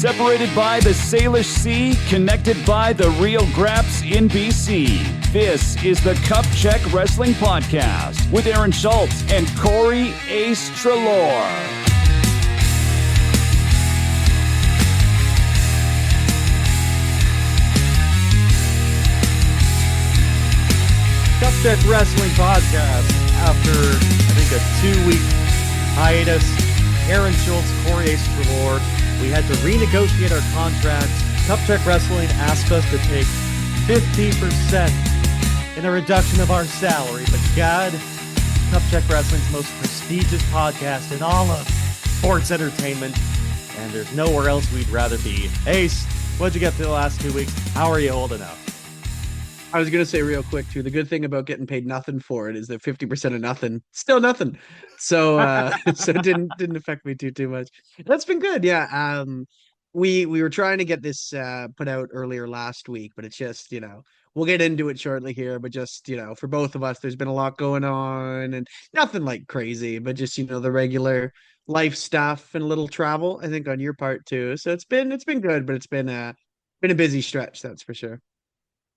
Separated by the Salish Sea, connected by the Rio Graps in BC. This is the Cup Check Wrestling Podcast with Aaron Schultz and Corey Ace Trelaw. Cup Check Wrestling Podcast. After, I think, a 2-week hiatus, Aaron Schultz, Corey Ace Trelaw, we had to renegotiate our contracts. Cup Check Wrestling asked us to take 50% in a reduction of our salary, but God, Cup Check Wrestling's most prestigious podcast in all of sports entertainment, and there's nowhere else we'd rather be. Ace, what'd you get through the last 2 weeks? How are you holding up? I was going to say real quick, too, the good thing about getting paid nothing for it is that 50% of nothing, still nothing. So so it didn't affect me too much. That's been good. Yeah. We were trying to get this put out earlier last week, but it's just, we'll get into it shortly here, but just, for both of us, there's been a lot going on and nothing like crazy, but just, the regular life stuff and a little travel, I think on your part too. So it's been good, but it's been a busy stretch, that's for sure.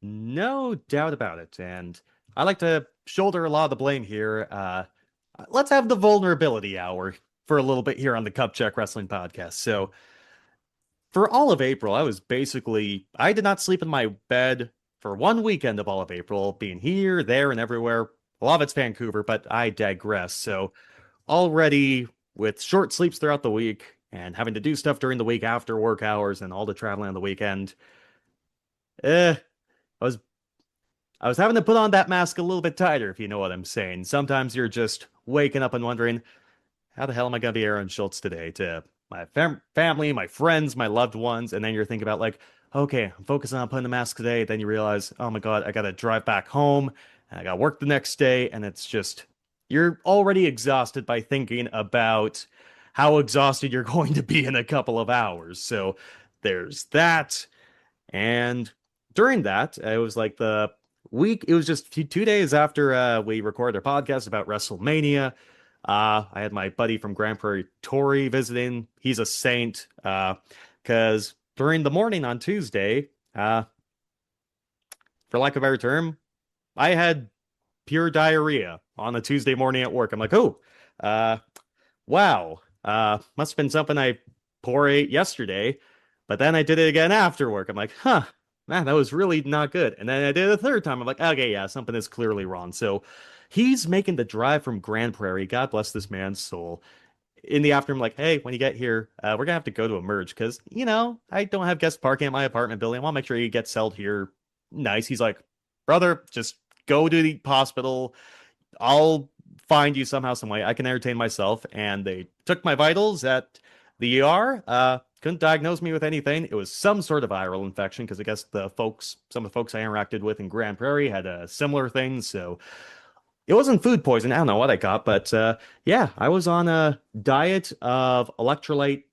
No doubt about it, and I like to shoulder a lot of the blame here. Let's have the vulnerability hour for a little bit here on the Cup Check Wrestling Podcast. So, for all of April, I did not sleep in my bed for one weekend of all of April, being here, there, and everywhere. A lot of it's Vancouver, but I digress. So, already with short sleeps throughout the week and having to do stuff during the week after work hours and all the traveling on the weekend, I was having to put on that mask a little bit tighter, if you know what I'm saying. Sometimes you're just waking up and wondering, how the hell am I going to be Aaron Schultz today to my family, my friends, my loved ones? And then you're thinking about like, okay, I'm focusing on putting the mask today. Then you realize, oh my God, I got to drive back home and I got to work the next day. And it's just, you're already exhausted by thinking about how exhausted you're going to be in a couple of hours. So there's that. And during that, it was like the week, it was just 2 days after we recorded our podcast about WrestleMania. I had my buddy from Grand Prairie, Tori, visiting. He's a saint, because during the morning on Tuesday, for lack of a better term, I had pure diarrhea on a Tuesday morning at work. I'm like, oh, wow, must have been something I poor ate yesterday, but then I did it again after work. I'm like, huh. Man, that was really not good. And then I did it a third time. I'm like, okay, yeah, something is clearly wrong. So he's making the drive from Grand Prairie. God bless this man's soul. In the afternoon, I'm like, hey, when you get here, we're going to have to go to a merge because, I don't have guest parking at my apartment building. I want to make sure he gets settled here nice. He's like, brother, just go to the hospital. I'll find you somehow, some way. I can entertain myself. And they took my vitals at the ER. Couldn't diagnose me with anything. It was some sort of viral infection because I guess some of the folks I interacted with in Grand Prairie had a similar thing. So it wasn't food poisoning. I don't know what I got, but yeah, I was on a diet of electrolyte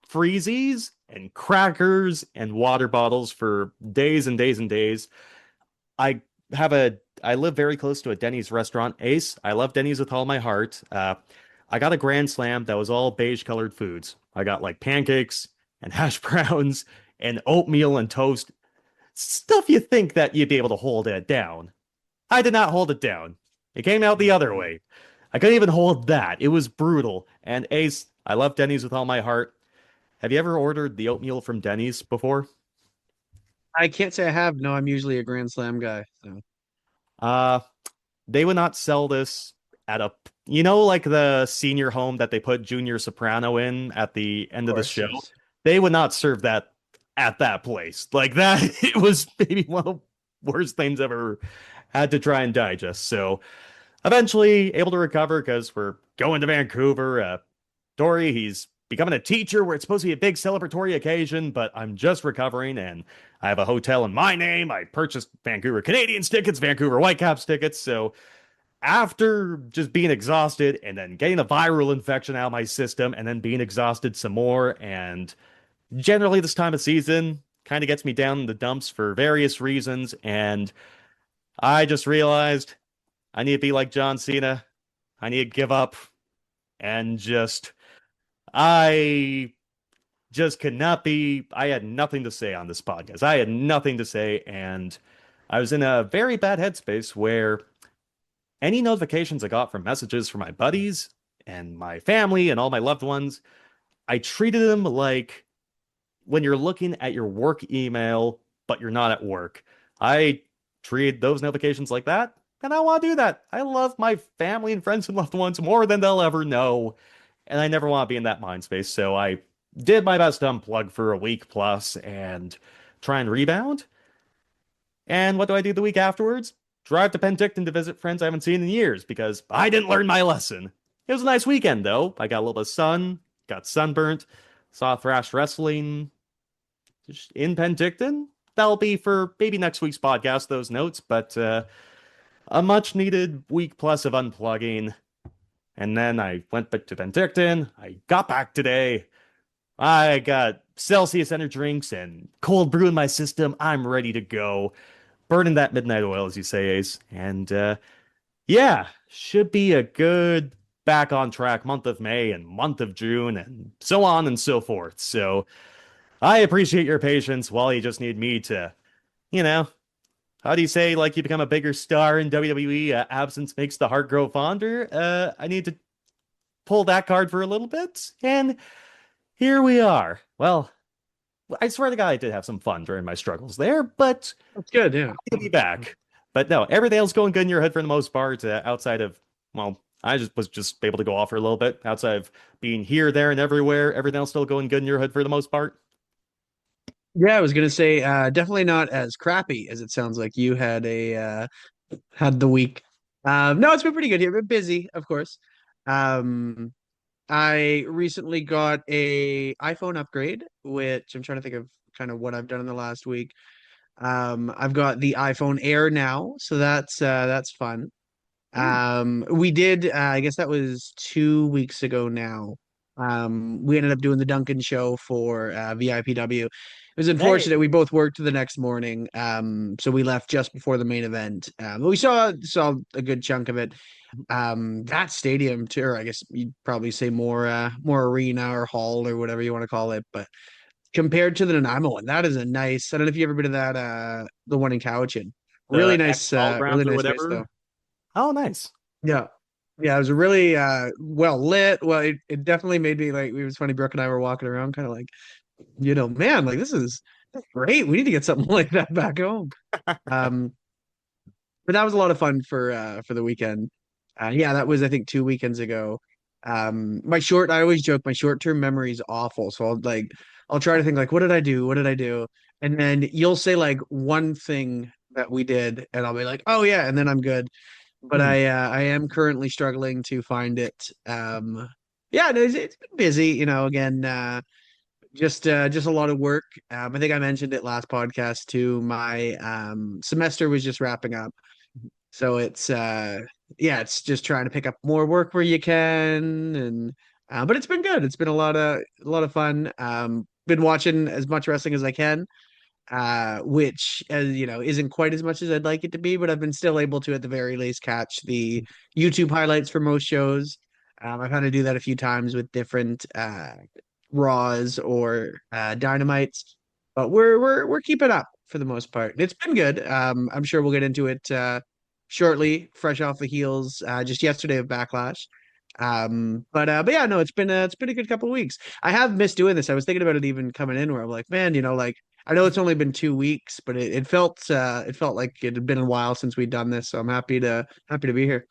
freezies and crackers and water bottles for days and days and days. I live very close to a Denny's restaurant, Ace. I love Denny's with all my heart. I got a Grand Slam that was all beige colored foods. I got like pancakes and hash browns and oatmeal and toast. Stuff you think that you'd be able to hold it down. I did not hold it down. It came out the other way. I couldn't even hold that. It was brutal. And Ace, I love Denny's with all my heart. Have you ever ordered the oatmeal from Denny's before? I can't say I have. No, I'm usually a Grand Slam guy. So. They would not sell this at like the senior home that they put Junior Soprano in at the end of the show. Yes. They would not serve that at that place. Like that, it was maybe one of the worst things I've ever had to try and digest. So eventually able to recover because we're going to Vancouver. Dory, he's becoming a teacher where it's supposed to be a big celebratory occasion, but I'm just recovering and I have a hotel in my name. I purchased Vancouver Canadians tickets, Vancouver Whitecaps tickets. So after just being exhausted and then getting a viral infection out of my system and then being exhausted some more, and generally this time of season kind of gets me down in the dumps for various reasons, and I just realized I need to be like John Cena. I need to give up and just I just could not be. I had nothing to say on this podcast. I had nothing to say, and I was in a very bad headspace where any notifications I got from messages from my buddies and my family and all my loved ones, I treated them like when you're looking at your work email, but you're not at work. I treat those notifications like that, and I want to do that. I love my family and friends and loved ones more than they'll ever know, and I never want to be in that mind space. So I did my best to unplug for a week plus and try and rebound. And what do I do the week afterwards? Drive to Penticton to visit friends I haven't seen in years because I didn't learn my lesson. It was a nice weekend, though. I got a little bit of sun, got sunburnt, saw Thrash Wrestling in Penticton. That'll be for maybe next week's podcast, those notes, but a much needed week plus of unplugging. And then I went back to Penticton. I got back today. I got Celsius energy drinks and cold brew in my system. I'm ready to go. Burning that midnight oil, as you say, Ace. And yeah, should be a good back on track month of May and month of June and so on and so forth. So I appreciate your patience while you just need me to, you know, how do you say, like, you become a bigger star in WWE? Absence makes the heart grow fonder. I need to pull that card for a little bit. And here we are. Well, I swear to God, I did have some fun during my struggles there, but That's good, yeah. I'll be back. But no, everything else going good in your head for the most part, outside of, well, I was just able to go off for a little bit. Outside of being here, there, and everywhere, everything else still going good in your head for the most part. Yeah, I was gonna say definitely not as crappy as it sounds like you had the week. No, it's been pretty good here. Been busy, of course. Um, I recently got a iPhone upgrade, which I'm trying to think of kind of what I've done in the last week. I've got the iPhone Air now, so that's fun. We did, I guess that was 2 weeks ago now. We ended up doing the Duncan show for VIPW. It was Hey, unfortunate. We both worked the next morning, so we left just before the main event. But we saw a good chunk of it. That stadium too, or I guess you'd probably say more arena or hall or whatever you want to call it, but compared to the Nanaimo one, that is a nice. I don't know if you ever been to that the one in Cowichan. the X All Really Grounds or nice base whatever. though. Oh, nice. Yeah. Yeah, it was a really well lit. Well, it definitely made me like it was funny. Brooke and I were walking around kind of like, man, like this is great. We need to get something like that back home. Um, but that was a lot of fun for the weekend. Yeah, that was I think 2 weekends ago. I always joke my short-term memory is awful. So I'll try to think like, what did I do? What did I do? And then you'll say like one thing that we did, and I'll be like, oh yeah, and then I'm good. But Hmm. I am currently struggling to find it. Yeah, it's been busy, again, just a lot of work. I think I mentioned it last podcast too. My semester was just wrapping up. So it's yeah, it's just trying to pick up more work where you can and but it's been good. It's been a lot of fun. Been watching as much wrestling as I can, which as isn't quite as much as I'd like it to be, but I've been still able to at the very least catch the YouTube highlights for most shows. I've had to do that a few times with different Raws or Dynamites, but we're keeping up for the most part. It's been good. I'm sure we'll get into it shortly, fresh off the heels just yesterday of Backlash. But yeah, no, it's been a good couple of weeks. I have missed doing this. I was thinking about it even coming in where I'm like, man, like I know it's only been 2 weeks, but it felt like it had been a while since we'd done this. So I'm happy to be here.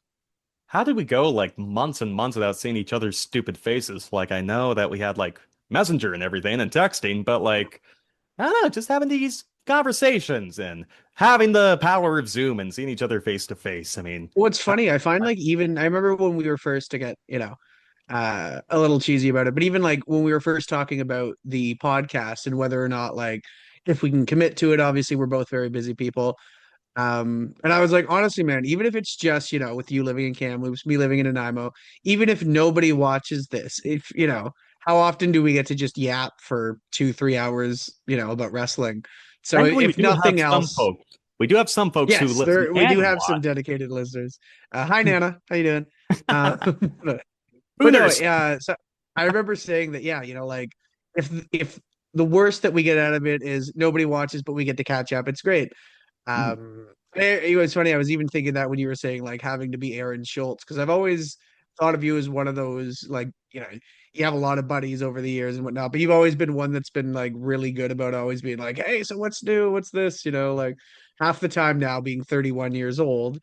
How did we go like months and months without seeing each other's stupid faces? Like, I know that we had like Messenger and everything and texting, but like, I don't know, just having these conversations and having the power of Zoom and seeing each other face to face. I mean, What's funny, I find like even I remember when we were first to get, a little cheesy about it, but even like when we were first talking about the podcast and whether or not like if we can commit to it, obviously we're both very busy people. And I was like, honestly, man, even if it's just, with you living in Kamloops, me living in Nanaimo, even if nobody watches this, if, how often do we get to just yap for 2, 3 hours, about wrestling? So thankfully we if do have nothing some else, folks. We do have some folks who yes, listen we do and have some watch. dedicated listeners. Hi, Nana. How you doing? Uh, but, Who but no, knows? so I remember saying that, yeah, like if the worst that we get out of it is nobody watches, but we get to catch up, it's great. Mhm. It was funny. I was even thinking that when you were saying like having to be Aaron Schultz, because I've always thought of you as one of those like you have a lot of buddies over the years and whatnot, but you've always been one that's been like really good about always being like, hey, so what's new? What's this? Like half the time now, being 31 years old,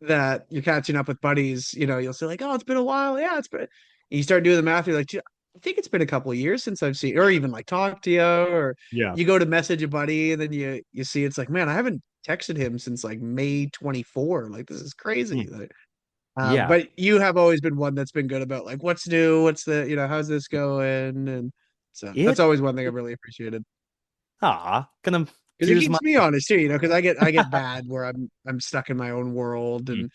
that you're catching up with buddies, you'll say like, oh, it's been a while. Yeah, it's been. And you start doing the math, you're like, "Gee, I think it's been a couple of years since I've seen, or even like talked to you, or Yeah. you go to message a buddy and then you see it's like, man, I haven't texted him since like May 24. Like this is crazy. Mm. Like, Yeah. but you have always been one that's been good about like what's new, what's how's this going, and so that's It, always one thing I've really appreciated gonna because it here's my keeps me honest too, because I get bad where I'm stuck in my own world, mm, and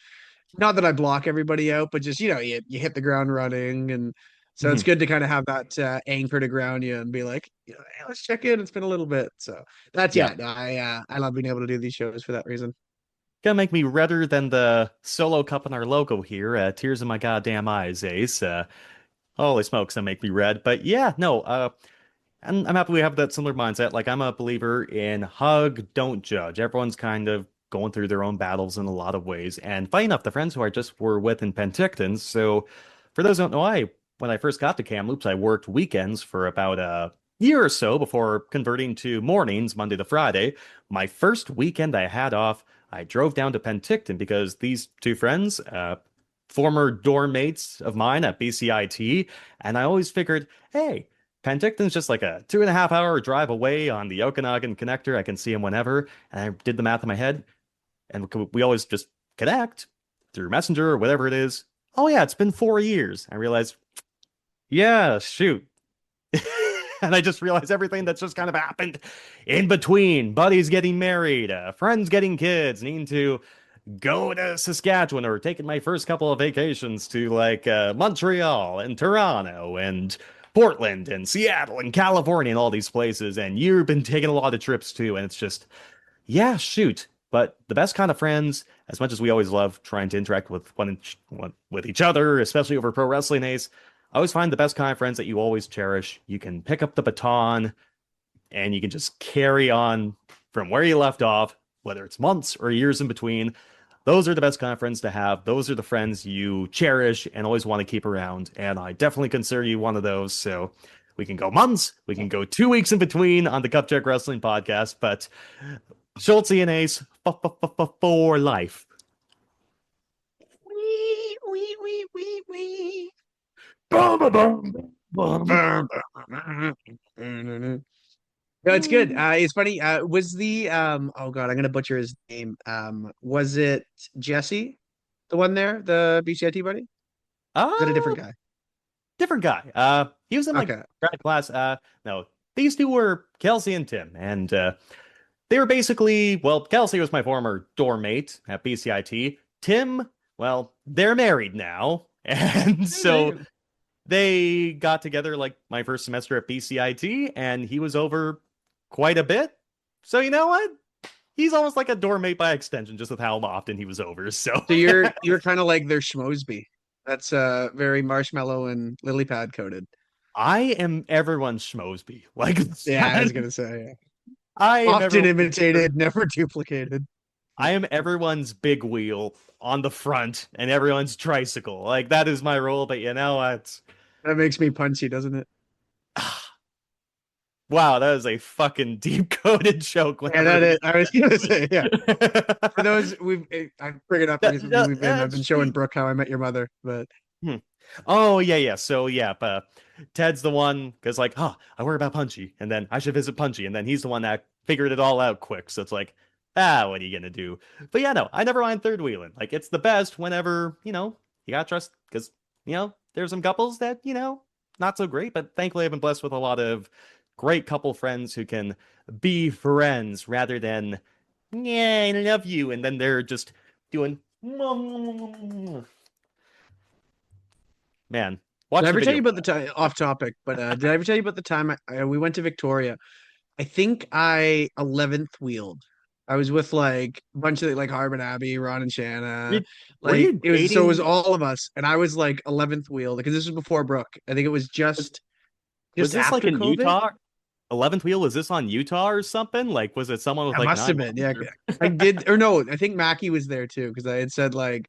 not that I block everybody out, but just you hit the ground running, and so it's mhm. good to kind of have that anchor to ground you and be like, hey, let's check in. It's been a little bit, so that's Yeah. yeah. No, I love being able to do these shows for that reason. Gonna make me redder than the solo cup in our logo here. Tears in my goddamn eyes, Ace. Holy smokes, that make me red. But yeah, no, and I'm happy we have that similar mindset. Like I'm a believer in hug, don't judge. Everyone's kind of going through their own battles in a lot of ways. And funny enough, the friends who I just were with in Penticton. So for those who don't know, when I first got to Kamloops, I worked weekends for about a year or so before converting to mornings, Monday to Friday. My first weekend I had off, I drove down to Penticton because these two friends, former dorm mates of mine at BCIT, and I always figured, hey, Penticton's just like a 2.5 hour drive away on the Okanagan connector. I can see him whenever. And I did the math in my head, and we always just connect through Messenger or whatever it is. Oh yeah, it's been 4 years. I realized, yeah, shoot. And I just realized everything that's just kind of happened in between. Buddies getting married, friends getting kids, needing to go to Saskatchewan or taking my first couple of vacations to like Montreal and Toronto and Portland and Seattle and California and all these places. And you've been taking a lot of trips too. And it's just, yeah, shoot. But the best kind of friends, as much as we always love trying to interact with with each other, especially over pro wrestling, Ace, I always find the best kind of friends that you always cherish. You can pick up the baton and you can just carry on from where you left off, whether it's months or years in between. Those are the best kind of friends to have. Those are the friends you cherish and always want to keep around. And I definitely consider you one of those. So we can go months, we can go 2 weeks in between on the Cupcheck Wrestling podcast, but Schulzie and Ace for life. Wee, wee, wee, wee, wee. Bum, bum, bum. No, it's good. It's funny. Was the oh god, I'm gonna butcher his name. Was it Jesse, the one there, the BCIT buddy? Is that a Uh, different guy? different guy. He was in like Okay. grad class. No, these two were Kelsey and Tim, and they were basically, well, Kelsey was my former dorm mate at BCIT. Tim, well, they're married now, and Hey, there you so go. they got together like my first semester at BCIT, and he was over quite a bit. So you know what? He's almost like a dorm mate by extension, just with how often he was over. So So you're kind of like their schmosby. That's very marshmallow and lily pad coated. I am everyone's schmosby. Like Yeah, I was that. gonna say, yeah. I am Often everyone's imitated, never duplicated. I am everyone's big wheel on the front and everyone's tricycle. Like that is my role, but you know what? That makes me punchy, doesn't it? Wow, that is a fucking deep coded joke Yeah, whenever that is. I was gonna say, yeah. For that, those I bring it up because I've been showing Brooke How I Met Your Mother, but Hmm. Oh yeah, yeah. So yeah, but Ted's the one because like, oh, I worry about Punchy, and then I should visit Punchy, and then he's the one that figured it all out quick. So it's like, what are you gonna do? But yeah, no, I never mind third wheeling. Like it's the best whenever you gotta trust because there's some couples that not so great, but thankfully I've been blessed with a lot of great couple friends who can be friends rather than yeah, I love you, and then they're just doing. Man, did I watch the ever tell video you for about the that. time off topic? But did I ever tell you about the time we went to Victoria? I think I 11th wheeled. I was with like a bunch of like Harbin Abbey, Ron and Shanna. Were Like you it was dating? all of us, and I was like 11th wheeled because this was before Brooke. I think it was just Was Just this like after in COVID? Utah? 11th wheel, was this on Utah or something? Like, was it someone with It like must have nine been. Yeah. lives? I did, or no, I think Mackie was there too, because I had said like,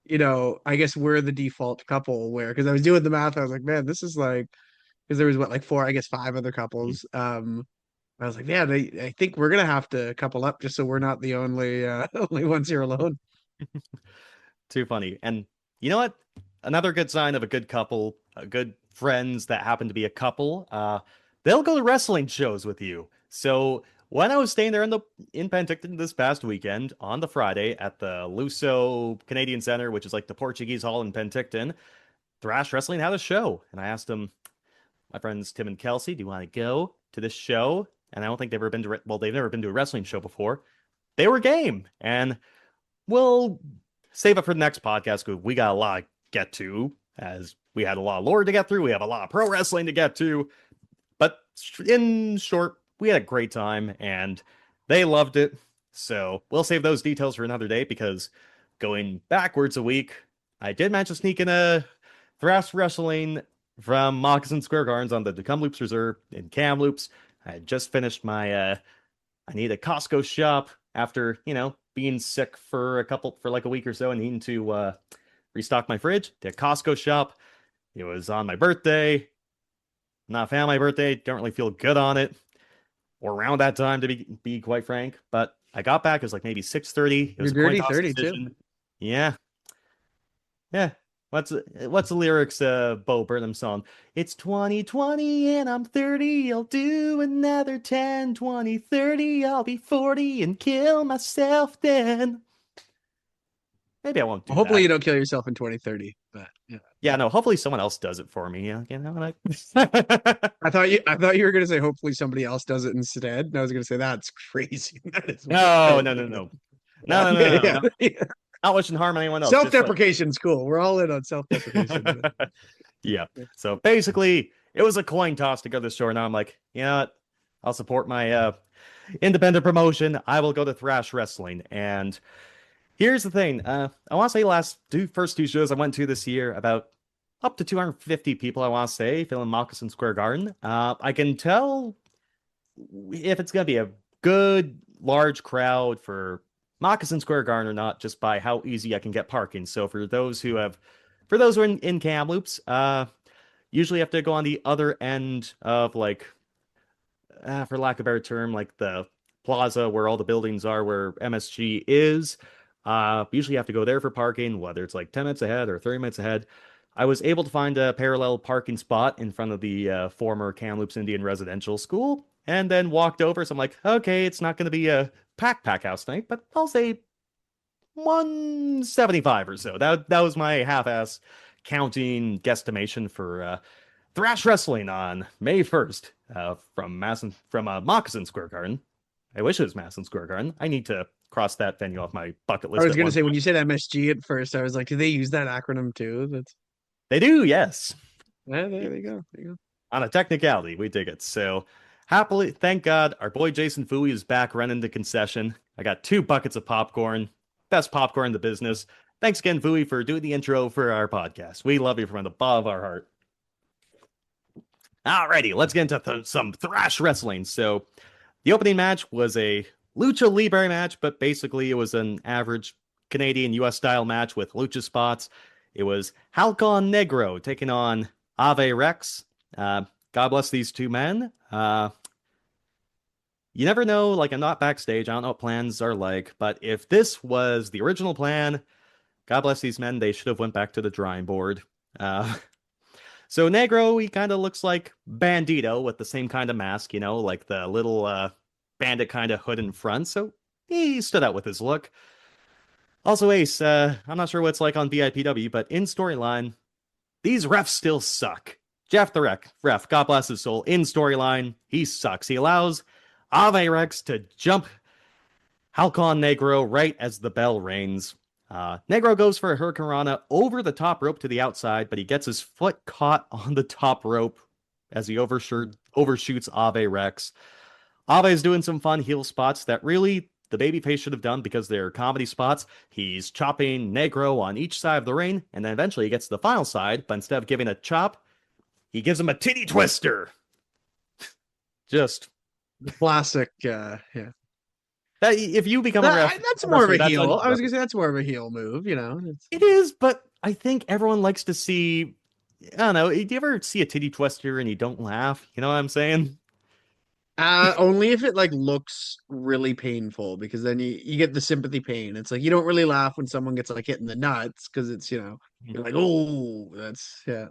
I guess we're the default couple where, because I was doing the math, I was like, man, this is like, because there was what, like four, I guess five other couples. I was like, yeah, I think we're gonna have to couple up just so we're not the only only ones here alone. Too funny. And you know what? Another good sign of a good couple, good friends that happen to be a couple, they'll go to wrestling shows with you. So when I was staying there in Penticton this past weekend on the Friday at the Luso Canadian Center, which is like the Portuguese Hall in Penticton, Thrash Wrestling had a show. And I asked them, my friends Tim and Kelsey, do you want to go to this show? And I don't think they've ever been to, well, they've never been to a wrestling show before. They were game. And we'll save it for the next podcast because we got a lot to get to, as we had a lot of lore to get through. We have a lot of pro wrestling to get to. But in short, we had a great time and they loved it. So we'll save those details for another day because going backwards a week, I did manage to sneak in a Thrash Wrestling from Moccasin Square Gardens on the Kamloops Reserve in Kamloops. I had just finished my I need a Costco shop after, being sick for like a week or so and needing to restock my fridge. Did a Costco shop. It was on my birthday. Not a fan of my birthday. Don't really feel good on it. Or around that time, to be quite frank. But I got back. It was like maybe 6:30. It was You're a coin dirty toss 30 decision. too. Yeah. Yeah. What's the lyrics Bo Burnham song? It's 2020 and I'm 30. I'll do another 10, 20, 30. I'll be 40 and kill myself then. Maybe I won't do Hopefully that. you don't kill yourself in 2030. But yeah. Yeah, no, hopefully someone else does it for me. Like... I thought you were gonna say hopefully somebody else does it instead. And I was gonna say that's crazy. That is No. yeah. Not wishing harm on anyone else. Self-deprecation's cool. We're all in on self-deprecation. Yeah. So basically, it was a coin toss to go to the store. Now I'm like, you know what? I'll support my independent promotion. I will go to Thrash Wrestling. And here's the thing. I want to say first two shows I went to this year, about up to 250 people, I want to say, filling Moccasin Square Garden. I can tell if it's going to be a good, large crowd for Moccasin Square Garden or not, just by how easy I can get parking. So for those who are in Kamloops, usually have to go on the other end of like, for lack of a better term, like the plaza where all the buildings are, where MSG is. Usually you have to go there for parking, whether it's like 10 minutes ahead or 30 minutes ahead. I was able to find a parallel parking spot in front of the former Kamloops Indian Residential School, and then walked over. So I'm like, okay, it's not going to be a pack house night, but I'll say 175 or so. That was my half-ass counting guesstimation for Thrash Wrestling on May 1st from Moccasin Square Garden. I wish it was Madison Square Garden. I need to cross that venue off my bucket list. I was gonna say when you said MSG at first, I was like, do they use that acronym too? They do, yes. Yeah, there you go. On a technicality, we dig it. So happily, thank God, our boy Jason Fooey is back running the concession. I got 2 buckets of popcorn. Best popcorn in the business. Thanks again, Fooey, for doing the intro for our podcast. We love you from the bottom of our heart. Alrighty, let's get into some Thrash Wrestling. So the opening match was a Lucha Libre match, but basically it was an average Canadian US style match with lucha spots. It was Halcon Negro taking on Ave Rex. God bless these two men. You never know, like, I'm not backstage, I don't know what plans are like, but if this was the original plan, God bless these men, they should have went back to the drawing board. So Negro, he kind of looks like Bandito with the same kind of mask, like the little bandit kind of hood in front, so he stood out with his look. Also, Ace, I'm not sure what it's like on VIPW, but in storyline, these refs still suck. Jeff the ref, God bless his soul, in storyline, he sucks. He allows Ave Rex to jump Halcon Negro right as the bell rings. Negro goes for a Hurricanrana over the top rope to the outside, but he gets his foot caught on the top rope as he overshoots Ave Rex. Ave's doing some fun heel spots that really the babyface should have done because they're comedy spots. He's chopping Negro on each side of the ring, and then eventually he gets to the final side, but instead of giving a chop, he gives him a titty twister Just Classic. Yeah. if you become a That's more of a that's heel. I was gonna unacceptable. say that's more of a heel move. It is, but I think everyone likes to see. I don't know. Do you ever see a titty twister and you don't laugh? You know what I'm saying? Only if it like looks really painful, because then you get the sympathy pain. It's like you don't really laugh when someone gets like hit in the nuts, because it's you're like, oh, that's yeah.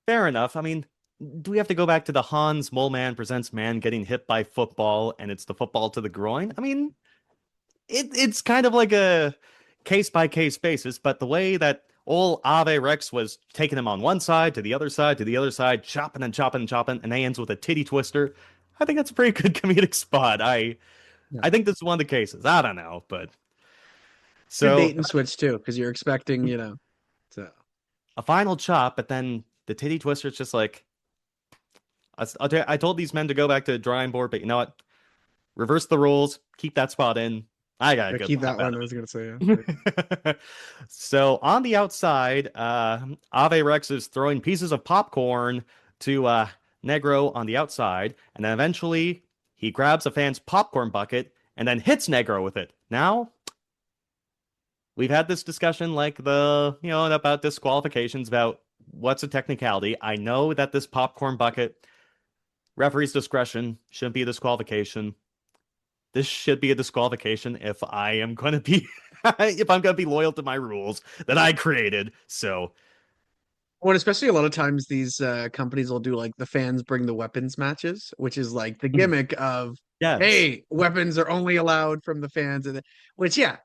Fair enough. I mean, do we have to go back to the Hans Mole Man presents man getting hit by football and it's the football to the groin? I mean, it's kind of like a case by case basis, but the way that old Ave Rex was taking him on one side to the other side to the other side, chopping and chopping and chopping, and they ends with a titty twister. I think that's a pretty good comedic spot. Yeah. I think this is one of the cases. I don't know, but Good so bait and switch too, because you're expecting, so a final chop, but then the titty twister is just like I told these men to go back to the drawing board, but you know what? Reverse the rules, keep that spot in. I got a I good keep laugh that out one. I of was gonna say, it. So on the outside, Ave Rex is throwing pieces of popcorn to Negro on the outside, and then eventually he grabs a fan's popcorn bucket and then hits Negro with it. Now, we've had this discussion like about disqualifications, about what's a technicality. I know that this popcorn bucket, referee's discretion, shouldn't be a disqualification. This should be a disqualification if I am going to be if I'm going to be loyal to my rules that I created. So, Well, especially a lot of times these companies will do like the fans bring the weapons matches, which is like the gimmick of, yes. hey, weapons are only allowed from the fans, which yeah,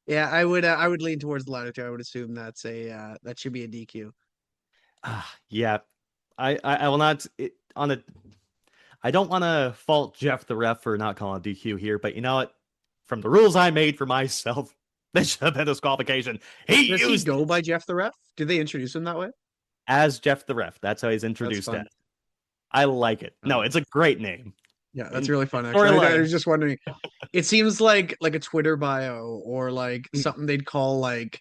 I would lean towards the latter two. I would assume that's a that should be a DQ. Yeah. I will not on a I don't want to fault Jeff the ref for not calling DQ here, but you know what? From the rules I made for myself, this should have been a disqualification. He Does he used go by Jeff the Ref? Did they introduce him that way? as Jeff the ref. That's how he's That's introduced fun. as. I like it. No, Uh, it's a great name. yeah, that's In really fun. Actually, I storyline. was just wondering. It seems like a Twitter bio, or like something they'd call like,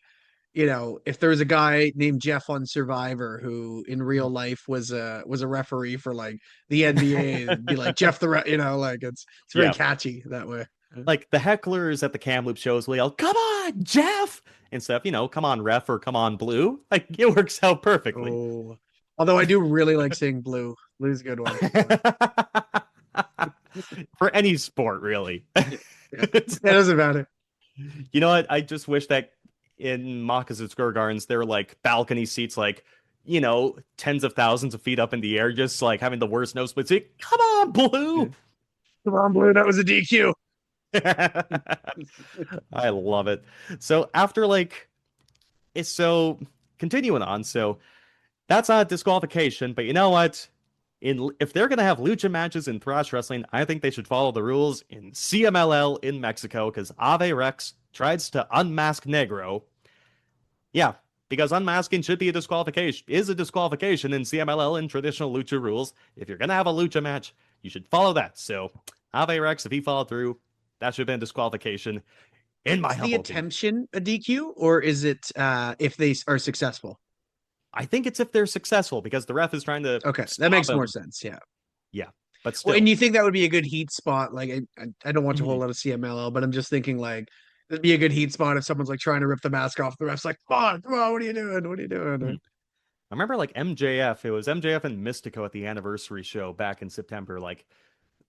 if there was a guy named Jeff on Survivor who in real life was a referee for like the NBA, it'd be like Jeff the Ref. Like it's very Yeah. catchy that way. Like the hecklers at the Kamloops shows will yell, "Come on, Jeff!" instead of, come on, ref, or come on, blue. Like it works out perfectly. Oh, although I do really like saying blue. Blue's a good one. For any sport, really. Yeah, it doesn't matter. You know what? I just wish that in Moccasin Square Gardens, there were like balcony seats, like, tens of thousands of feet up in the air, just like having the worst nose split seat. Come on, blue. Come on, blue. That was a DQ. I love it. So after continuing on, so that's not a disqualification, but you know what? If they're gonna have lucha matches in Thrash Wrestling, I think they should follow the rules in CMLL in Mexico, because Ave Rex tries to unmask Negro. Yeah, because unmasking should be a disqualification, is a disqualification in CMLL in traditional lucha rules. If you're gonna have a lucha match, you should follow that. So Ave Rex, if he followed through, that should have been a disqualification in my Is the humble opinion. attention a DQ, or is it if they are successful? I think it's if they're successful, because the ref is trying to Okay, that stop makes him. more sense. Yeah. Yeah, but still. Well, and you think that would be a good heat spot? Like, I don't watch a whole Mhm. lot of CMLL, but I'm just thinking like it'd be a good heat spot if someone's like trying to rip the mask off. The ref's like, come on, what are you doing? What are you doing? Mhm. I remember like MJF, it was MJF and Mystico at the anniversary show back in September.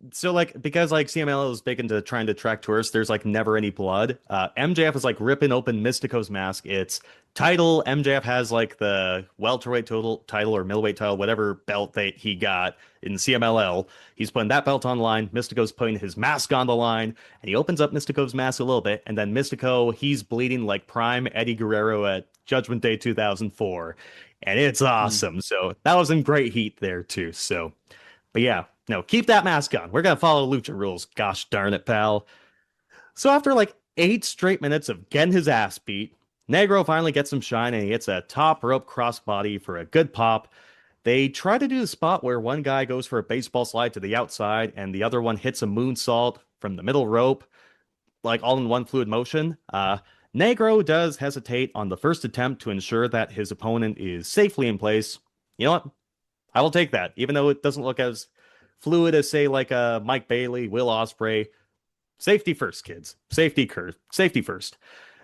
Because like CMLL is big into trying to attract tourists, there's like never any blood. MJF is like ripping open Mystico's mask. It's title. MJF has like the welterweight title or middleweight title, whatever belt that he got in CMLL. He's putting that belt on the line. Mystico's putting his mask on the line, and he opens up Mystico's mask a little bit, and then Mystico, he's bleeding like prime Eddie Guerrero at Judgment Day 2004, and it's awesome. So that was in great heat there too. So. But yeah, no, keep that mask on. We're gonna follow lucha rules. Gosh darn it, pal. So after like 8 straight minutes of getting his ass beat, Negro finally gets some shine and he hits a top rope crossbody for a good pop. They try to do the spot where one guy goes for a baseball slide to the outside and the other one hits a moonsault from the middle rope, like all in one fluid motion. Negro does hesitate on the first attempt to ensure that his opponent is safely in place. You know what? I will take that, even though it doesn't look as fluid as, say, like a Mike Bailey, Will Ospreay. Safety first, kids. Safety first.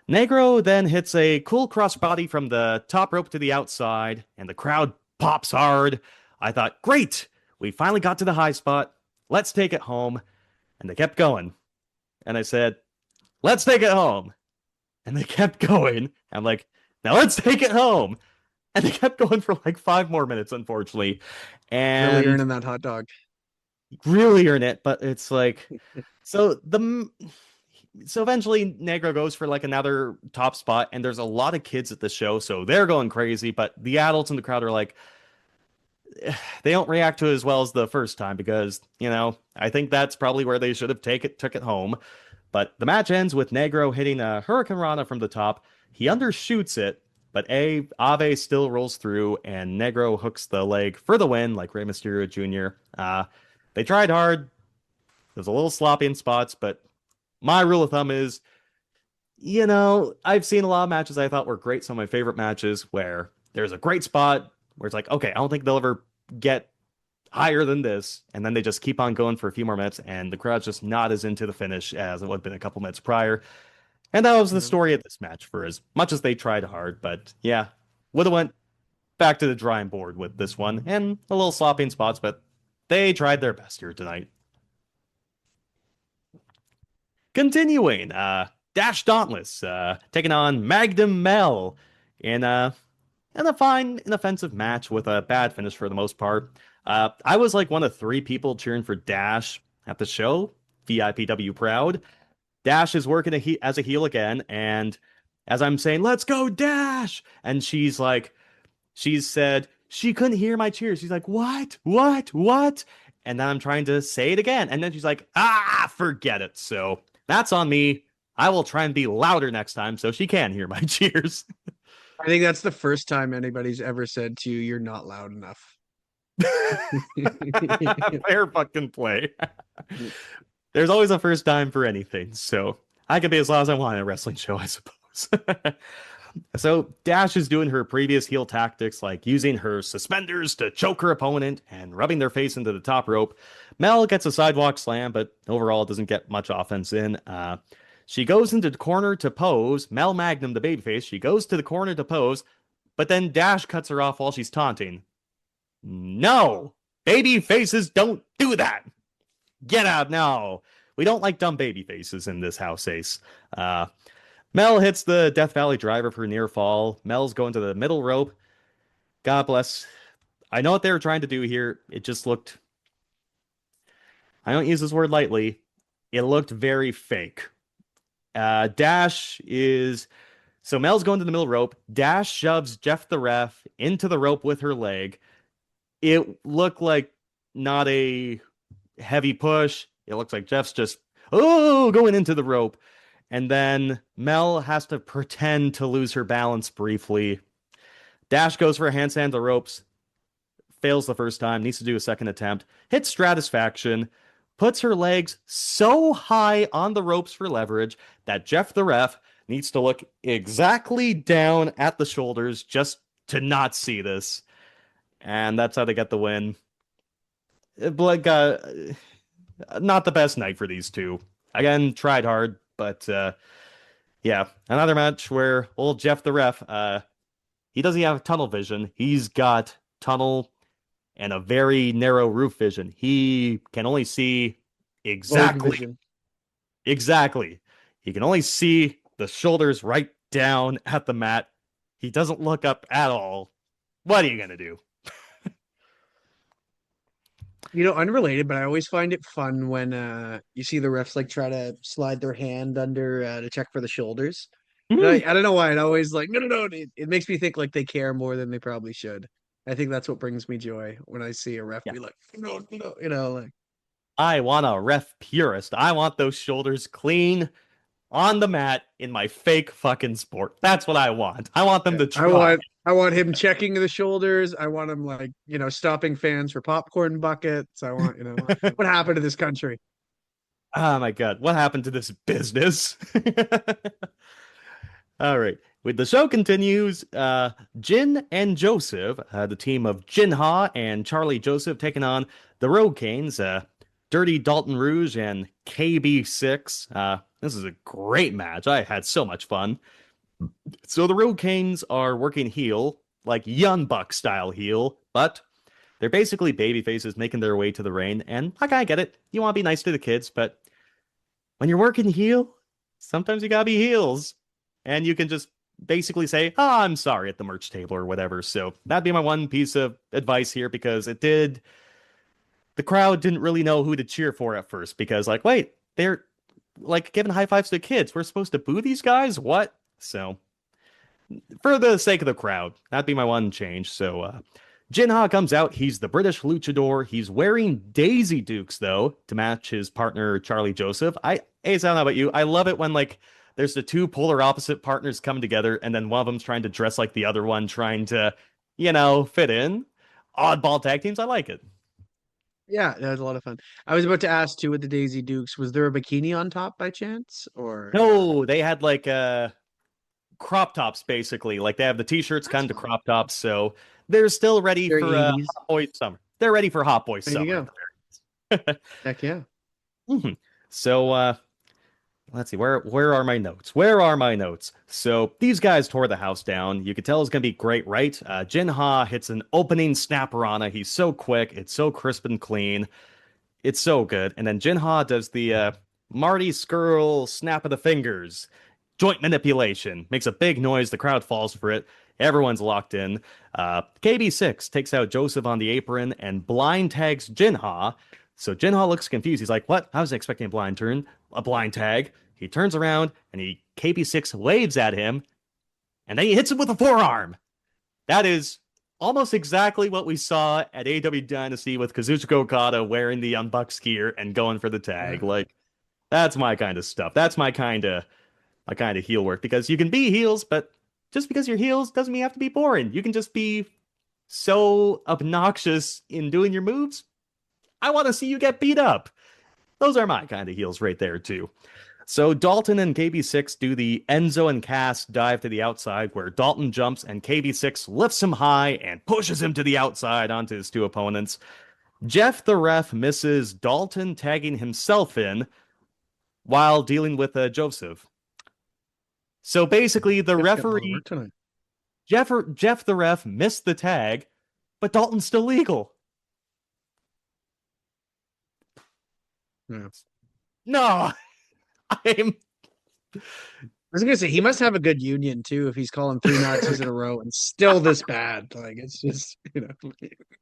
Negro then hits a cool crossbody from the top rope to the outside, and the crowd pops hard. I thought, great, we finally got to the high spot. Let's take it home. And they kept going. And I said, let's take it home. And they kept going. I'm like, now let's take it home. And they kept going for like 5 more minutes, unfortunately. And Really earning that hot dog. really earn it, but it's like, so eventually Negro goes for like another top spot, and there's a lot of kids at the show, so they're going crazy, but the adults in the crowd are like, they don't react to it as well as the first time, because, you know, I think that's probably where they should have took it home. But the match ends with Negro hitting a Hurricane Rana from the top. He undershoots it, but Ave still rolls through, and Negro hooks the leg for the win, like Rey Mysterio Jr. They tried hard. It was a little sloppy in spots, but my rule of thumb is, you know, I've seen a lot of matches I thought were great. Some of my favorite matches where there's a great spot where it's like, okay, I don't think they'll ever get higher than this. And then they just keep on going for a few more minutes, and the crowd's just not as into the finish as it would have been a couple minutes prior. And that was the story of this match for as much as they tried hard. But yeah, would have went back to the drawing board with this one, and a little sloppy in spots, but they tried their best here tonight. Continuing, Dash Dauntless taking on Magnum Mel in a fine, inoffensive match with a bad finish for the most part. I was like one of 3 people cheering for Dash at the show, VIPW proud. Dash is working as a heel again, and as I'm saying, let's go Dash, and she said she couldn't hear my cheers. She's like, what? And then I'm trying to say it again, and then she's like, forget it. So that's on me. I will try and be louder next time so she can hear my cheers. I think that's the first time anybody's ever said to you, you're not loud enough. Fair fucking play. There's always a first time for anything, so I can be as loud as I want in a wrestling show, I suppose. So Dash is doing her previous heel tactics, like using her suspenders to choke her opponent and rubbing their face into the top rope. Mel gets a sidewalk slam, but overall doesn't get much offense in. She goes into the corner to pose. Mel Magnum, the babyface, she goes to the corner to pose, but then Dash cuts her off while she's taunting. No! Baby faces don't do that! Get out now! We don't like dumb baby faces in this house, Ace. Mel hits the Death Valley driver for near fall. Mel's going to the middle rope. God bless. I know what they were trying to do here. It just looked... I don't use this word lightly. It looked very fake. Dash is... So Mel's going to the middle rope. Dash shoves Jeff the ref into the rope with her leg. It looked like not a heavy push. It looks like Jeff's just, going into the rope. And then Mel has to pretend to lose her balance briefly. Dash goes for a handstand on the ropes. Fails the first time. Needs to do a second attempt. Hits Stratisfaction. Puts her legs so high on the ropes for leverage that Jeff the ref needs to look exactly down at the shoulders just to not see this. And that's how they get the win. Not the best night for these two. Again, tried hard, but yeah. Another match where old Jeff the ref, he doesn't have tunnel vision. He's got tunnel and a very narrow roof vision. He can only see exactly. He can only see the shoulders right down at the mat. He doesn't look up at all. What are you going to do? You know, unrelated, but I always find it fun when you see the refs like try to slide their hand under to check for the shoulders. Mm-hmm. I don't know why. It always like no. It makes me think like they care more than they probably should. I think that's what brings me joy when I see a ref be like, no, like. I want a ref purist. I want those shoulders clean on the mat in my fake fucking sport. That's what I want. I want them to try. I want him checking the shoulders. I want him like, stopping fans for popcorn buckets. I want, what happened to this country? Oh my God. What happened to this business? All right. With the show continues, Jin and Joseph, the team of Jinha and Charlie Joseph, taking on the Road Canes, Dirty Dalton Rouge and KB6. This is a great match. I had so much fun. So the Road Canes are working heel, like Young Buck style heel, but they're basically baby faces making their way to the ring. And like, I get it. You want to be nice to the kids, but when you're working heel, sometimes you gotta be heels. And you can just basically say, oh, I'm sorry at the merch table or whatever. So that'd be my one piece of advice here, because the crowd didn't really know who to cheer for at first, because like, wait, they're like giving high fives to kids. We're supposed to boo these guys? What? So for the sake of the crowd, that'd be my one change. So Jinha comes out. He's the British luchador. He's wearing Daisy Dukes, though, to match his partner, Charlie Joseph. Ace, I don't know about you. I love it when, like, there's the two polar opposite partners come together, and then one of them's trying to dress like the other one, trying to, fit in. Oddball tag teams. I like it. Yeah, that was a lot of fun. I was about to ask too with the Daisy Dukes, was there a bikini on top by chance? Or No, they had, like, crop tops, basically. Like, they have the t-shirts kind of crop tops, so they're still ready They're for 80s. Hot Boy Summer. They're ready for Hot Boy There Summer. you go. Heck yeah. So, let's see. Where are my notes? Where are my notes? So these guys tore the house down. You could tell it's gonna be great, right? Jinha hits an opening snap-rana. He's so quick. It's so crisp and clean. It's so good. And then Jinha does the Marty Skrull snap of the fingers. Joint manipulation. Makes a big noise. The crowd falls for it. Everyone's locked in. KB6 takes out Joseph on the apron and blind tags Jinha. So Jinha looks confused. He's like, what? I was expecting a blind tag. He turns around and KB6 waves at him, and then he hits him with a forearm. That is almost exactly what we saw at AW Dynasty with Kazuchika Okada wearing the Young Bucks gear and going for the tag. Like, that's my kind of stuff. That's my kind of heel work, because you can be heels, but just because you're heels doesn't mean you have to be boring. You can just be so obnoxious in doing your moves. I want to see you get beat up. Those are my kind of heels right there, too. So Dalton and KB6 do the Enzo and Cass dive to the outside, where Dalton jumps and KB6 lifts him high and pushes him to the outside onto his two opponents. Jeff the ref misses Dalton tagging himself in while dealing with Joseph. So basically, the referee, Jeff the ref, missed the tag, but Dalton's still legal. Yeah. No, I was gonna say he must have a good union too if he's calling 3 Nazis in a row and still this bad. Like, it's just, the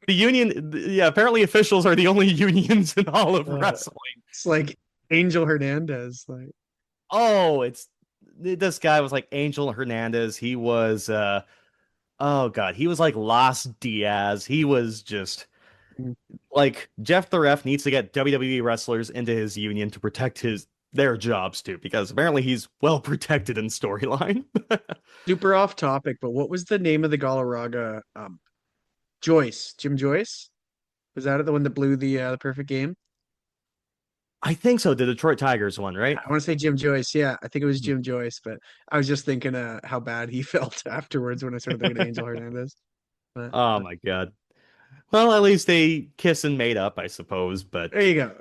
union. Yeah, apparently officials are the only unions in all of wrestling. It's like Angel Hernandez. Like, this guy was like Angel Hernandez. He was oh god, he was like Las Diaz. He was just like, Jeff the ref needs to get WWE wrestlers into his union to protect their jobs too, because apparently he's well protected in storyline. super off topic, but what was the name of the Galarraga? Joyce, Jim Joyce, was that the one that blew the perfect game? I think so. The Detroit Tigers one, right? I want to say Jim Joyce. Yeah, I think it was Jim Joyce, but I was just thinking how bad he felt afterwards when I started thinking of Angel Hernandez. But, oh my god. Well, at least they kiss and made up, I suppose. But there you go.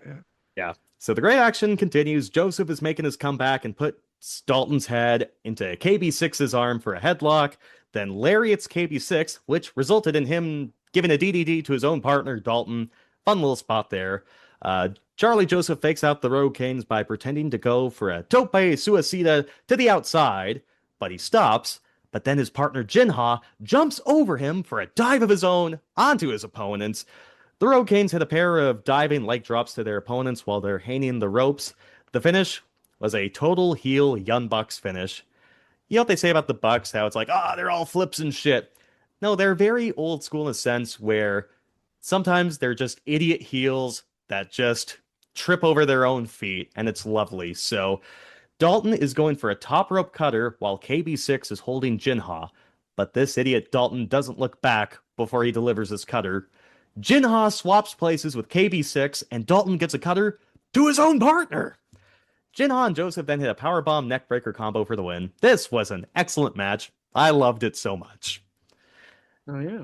Yeah. So the great action continues. Joseph is making his comeback and puts Dalton's head into KB6's arm for a headlock. Then lariats KB6, which resulted in him giving a DDT to his own partner, Dalton. Fun little spot there. Charlie Joseph fakes out the Road Canes by pretending to go for a tope suicida to the outside, but he stops. But then his partner Jinha jumps over him for a dive of his own onto his opponents. The Road Canes hit a pair of diving leg drops to their opponents while they're hanging the ropes. The finish was a total heel Young Bucks finish. You know what they say about the Bucks, how it's like, they're all flips and shit. No, they're very old school in a sense where sometimes they're just idiot heels that just trip over their own feet, and it's lovely. So Dalton is going for a top rope cutter while KB6 is holding Jinha, but this idiot Dalton doesn't look back before he delivers his cutter. Jinha swaps places with KB6, and Dalton gets a cutter to his own partner. Jinha and Joseph then hit a powerbomb neckbreaker combo for the win. This was an excellent match. I loved it so much. Oh yeah.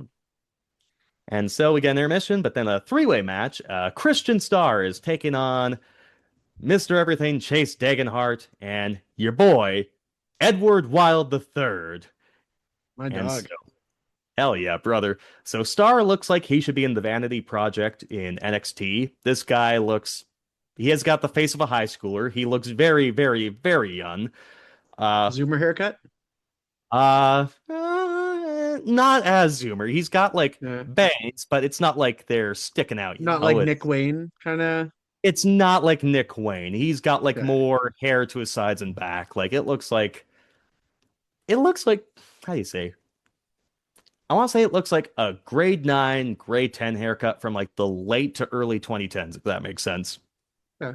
And so we get an intermission, but then a three-way match. Christian Star is taking on Mr. Everything Chase Dagenhart and your boy, Edward Wild III. My And dog. so, hell yeah, brother. So Star looks like he should be in the Vanity Project in NXT. This guy looks, he has got the face of a high schooler. He looks very, very, very young. Zoomer haircut? Not as Zoomer. He's got like Yeah. bangs, but it's not like they're sticking out. Not like Nick Wayne kind of. It's not like Nick Wayne. He's got like Okay. more hair to his sides and back. Like it looks like how do you say? I want to say it looks like a grade 9, grade 10 haircut from like the late to early 2010s, if that makes sense. Yeah.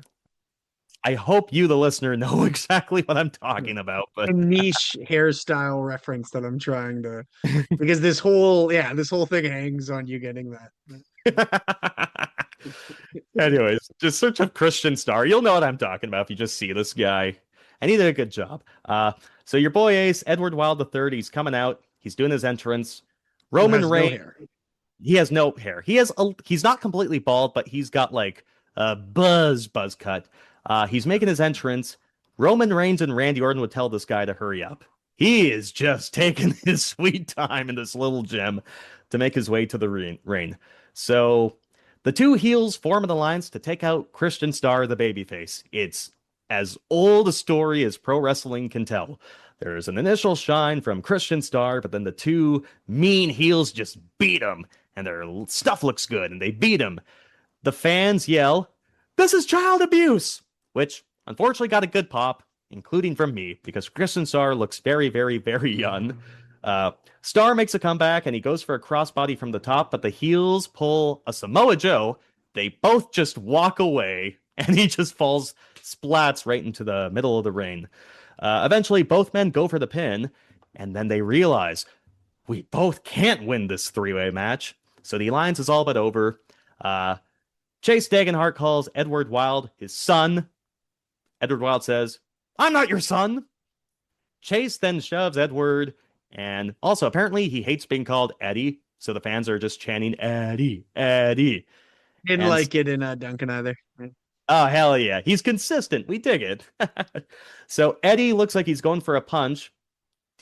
I hope you, the listener, know exactly what I'm talking about. But A niche hairstyle reference that I'm trying to, because this whole thing hangs on you getting that. anyways, just search up Christian Star. You'll know what I'm talking about if you just see this guy. And he did a good job. So your boy Ace, Edward Wild III, he's coming out. He's doing his entrance. Roman Has no Reigns. hair. He has no hair. He's not completely bald, but he's got like a buzz cut. He's making his entrance. Roman Reigns and Randy Orton would tell this guy to hurry up. He is just taking his sweet time in this little gym to make his way to the ring. So the two heels form an alliance to take out Christian Star, the babyface. It's as old a story as pro wrestling can tell. There's an initial shine from Christian Star, but then the two mean heels just beat him, and their stuff looks good, and they beat him. The fans yell, "This is child abuse!" Which unfortunately got a good pop, including from me, because Christian Star looks very, very, very young. Star makes a comeback, and he goes for a crossbody from the top, but the heels pull a Samoa Joe. They both just walk away, and he just falls splats right into the middle of the ring. Eventually, both men go for the pin, and then they realize we both can't win this three-way match. So the alliance is all but over. Chase Dagenhart calls Edward Wild his son. Edward Wild says, "I'm not your son." Chase then shoves Edward, and also apparently he hates being called Eddie, so the fans are just chanting Eddie, Eddie. Didn't And like it in Duncan either. oh, hell yeah. He's consistent. We dig it. So Eddie looks like he's going for a punch.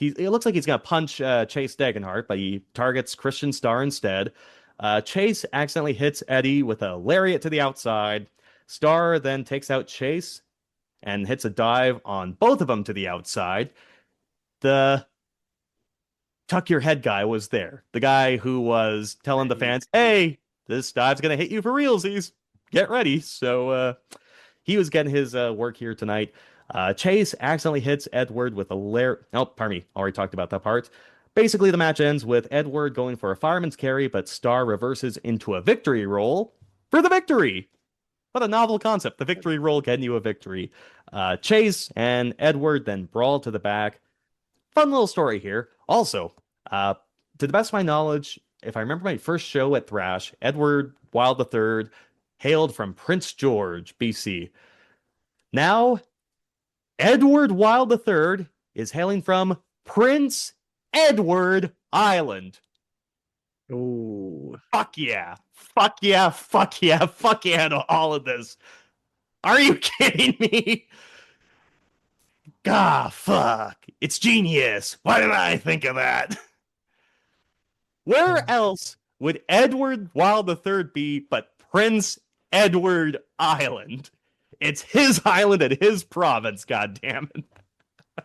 It looks like he's going to punch Chase Dagenhart, but he targets Christian Star instead. Chase accidentally hits Eddie with a lariat to the outside. Star then takes out Chase and hits a dive on both of them to the outside. The tuck your head guy was there. The guy who was telling the fans, "Hey, this dive's going to hit you for realsies. Get ready." So he was getting his work here tonight. Chase accidentally hits Edward with a oh, pardon me. Already talked about that part. Basically, the match ends with Edward going for a fireman's carry, but Star reverses into a victory roll for the victory. What a novel concept. The victory roll getting you a victory. Chase and Edward then brawl to the back. Fun little story here. Also, to the best of my knowledge, if I remember my first show at Thrash, Edward Wild III hailed from Prince George, BC. Now, Edward Wild III is hailing from Prince Edward Island. Oh, Fuck yeah. Fuck yeah. Fuck yeah. Fuck yeah to all of this. Are you kidding me? Ah, fuck. It's genius. Why did I think of that? Where else would Edward Wild III be but Prince Edward Island? It's his island and his province, goddammit.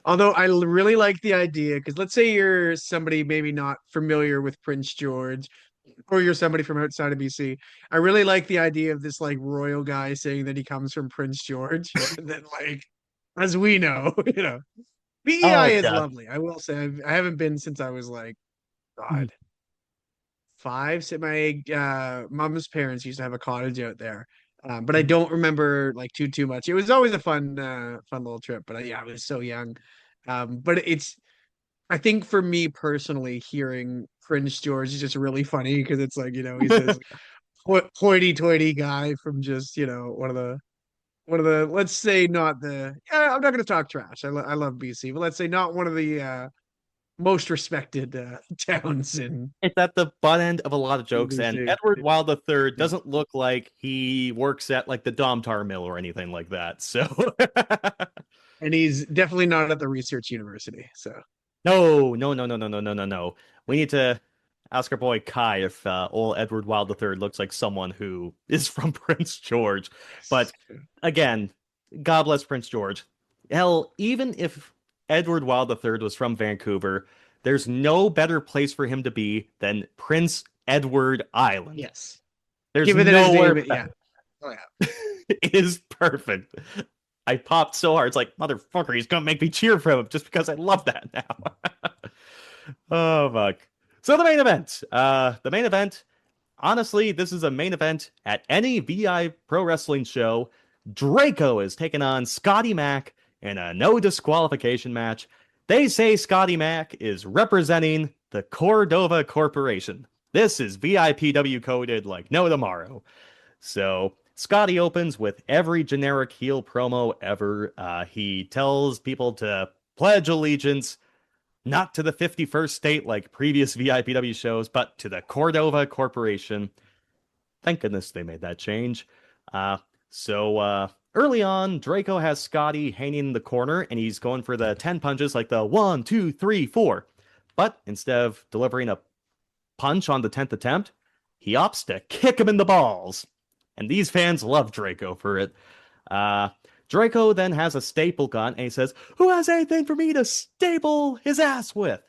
although I really like the idea, because let's say you're somebody maybe not familiar with Prince George, or you're somebody from outside of BC. I really like the idea of this like royal guy saying that he comes from Prince George, and then like, as we know, BEI is God. lovely. I will say I haven't been since I was like, God, 5. So my mom's parents used to have a cottage out there. But I don't remember like too much. It was always a fun little trip. But yeah, I was so young. But I think for me personally, hearing Prince George is just really funny because it's like he's this hoity-toity guy from just one of the one of the, let's say not the, I'm not going to talk trash. I love BC, but let's say not one of the most respected towns in It's at the butt end of a lot of jokes, and BC. Edward Wild III Yeah. doesn't look like he works at like the Domtar Mill or anything like that. So And he's definitely not at the research university. So no, no, no, no, no, no, no, no, no. We need to ask our boy Kai if old Edward Wild III looks like someone who is from Prince George. But again, God bless Prince George. Hell, even if Edward Wild III was from Vancouver, there's no better place for him to be than Prince Edward Island. yes, There's given that his nowhere name, better. oh yeah, It is perfect. I popped so hard. It's like, motherfucker, he's gonna make me cheer for him just because I love that now. Oh fuck. So the main event. The main event, honestly, this is a main event at any VI pro wrestling show. Draco is taking on Scotty Mack in a no disqualification match. They say Scotty Mack is representing the Cordova Corporation. This is VIPW coded like no tomorrow. So Scotty opens with every generic heel promo ever. He tells people to pledge allegiance, not to the 51st state like previous VIPW shows, but to the Cordova Corporation. Thank goodness they made that change. So early on, Draco has Scotty hanging in the corner, and he's going for the 10 punches like the 1, 2, 3, 4. But instead of delivering a punch on the 10th attempt, he opts to kick him in the balls. And these fans love Draco for it. Draco then has a staple gun, and he says, "Who has anything for me to staple his ass with?"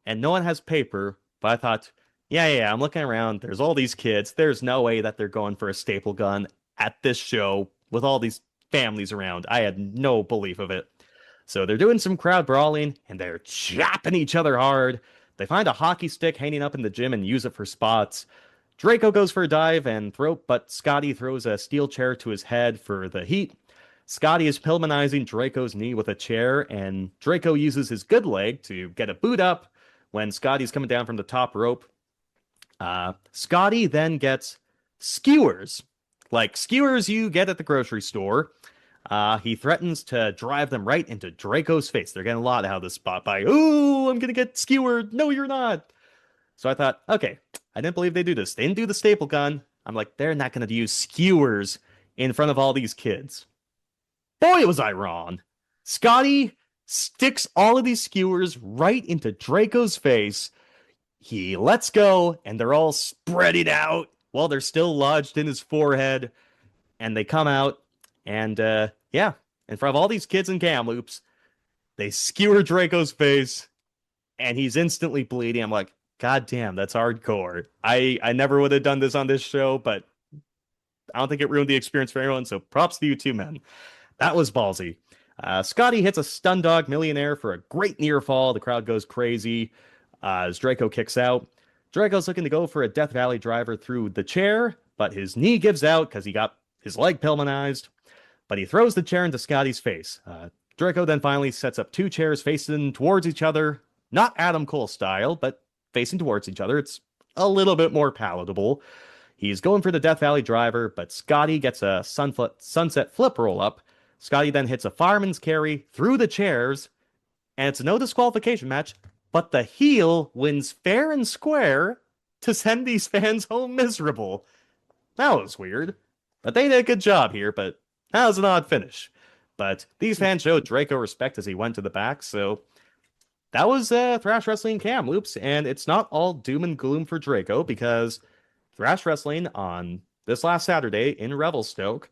And no one has paper, but I thought, yeah, I'm looking around. There's all these kids. There's no way that they're going for a staple gun at this show with all these families around. I had no belief of it. So they're doing some crowd brawling, and they're chopping each other hard. They find a hockey stick hanging up in the gym and use it for spots. Draco goes for a dive and throw, but Scotty throws a steel chair to his head for the heat. Scotty is Pillmanizing Draco's knee with a chair, and Draco uses his good leg to get a boot up when Scotty's coming down from the top rope. Scotty then gets skewers, like skewers you get at the grocery store. He threatens to drive them right into Draco's face. They're getting a lot out of this spot by, "Ooh, I'm going to get skewered." "No, you're not." So I thought, okay, I didn't believe they do this. They didn't do the staple gun. I'm like, they're not going to use skewers in front of all these kids. Boy, was I wrong. Scotty sticks all of these skewers right into Draco's face. He lets go, and they're all spreading out while they're still lodged in his forehead. And they come out, and yeah, in front of all these kids in Kamloops, they skewer Draco's face, and he's instantly bleeding. I'm like, God damn, that's hardcore. I never would have done this on this show, but I don't think it ruined the experience for anyone, so props to you two men. That was ballsy. Scotty hits a stun dog millionaire for a great near fall. The crowd goes crazy as Draco kicks out. Draco's looking to go for a Death Valley driver through the chair, but his knee gives out because he got his leg Pillmanized. But he throws the chair into Scotty's face. Draco then finally sets up two chairs facing towards each other. Not Adam Cole style, but facing towards each other. It's a little bit more palatable. He's going for the Death Valley driver, but Scotty gets a sunset flip roll up. Scotty then hits a fireman's carry through the chairs, and it's a no disqualification match, but the heel wins fair and square to send these fans home miserable. That was weird. But they did a good job here, but that was an odd finish. But these fans showed Draco respect as he went to the back, so that was Thrash Wrestling Kamloops, and it's not all doom and gloom for Draco, because Thrash Wrestling on this last Saturday in Revelstoke,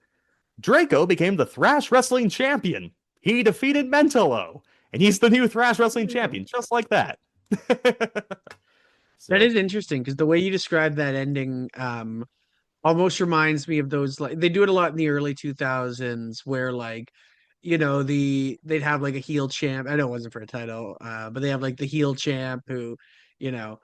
Draco became the Thrash Wrestling champion. He defeated Mentolo, and he's the new Thrash Wrestling champion, just like that. that is interesting because the way you described that ending almost reminds me of those, like they do it a lot in the early 2000s where like they'd have like a heel champ. I know it wasn't for a title, but they have like the heel champ who you know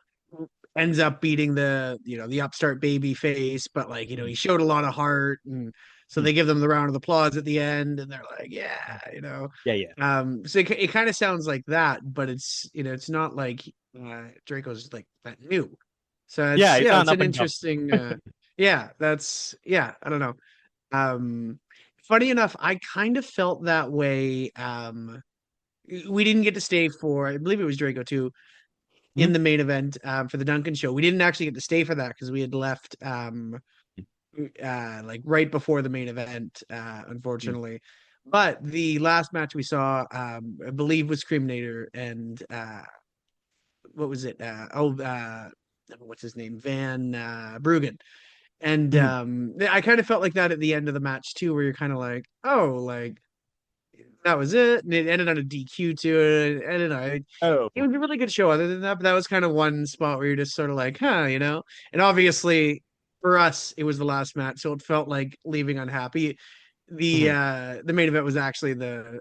ends up beating the upstart baby face, but like he showed a lot of heart, and so they give them the round of applause at the end, and they're like, Yeah. so it kind of sounds like that, but it's not like Draco's like that new. So it's an interesting. I don't know. funny enough, I kind of felt that way. We didn't get to stay for, I believe it was Draco too, in Mhm. the main event for the Duncan show. We didn't actually get to stay for that because we had left like right before the main event, unfortunately. But the last match we saw, I believe, was Screaminator and what was it? What's his name? Van Bruggen. And Mhm. I kind of felt like that at the end of the match too, where you're kind of like, oh, like that was it, and it ended on a DQ to it. I don't know. Oh, It was a really good show. Other than that, but that was kind of one spot where you're just sort of like, huh, you know. And obviously, for us, it was the last match, so it felt like leaving unhappy. mhm. The main event was actually the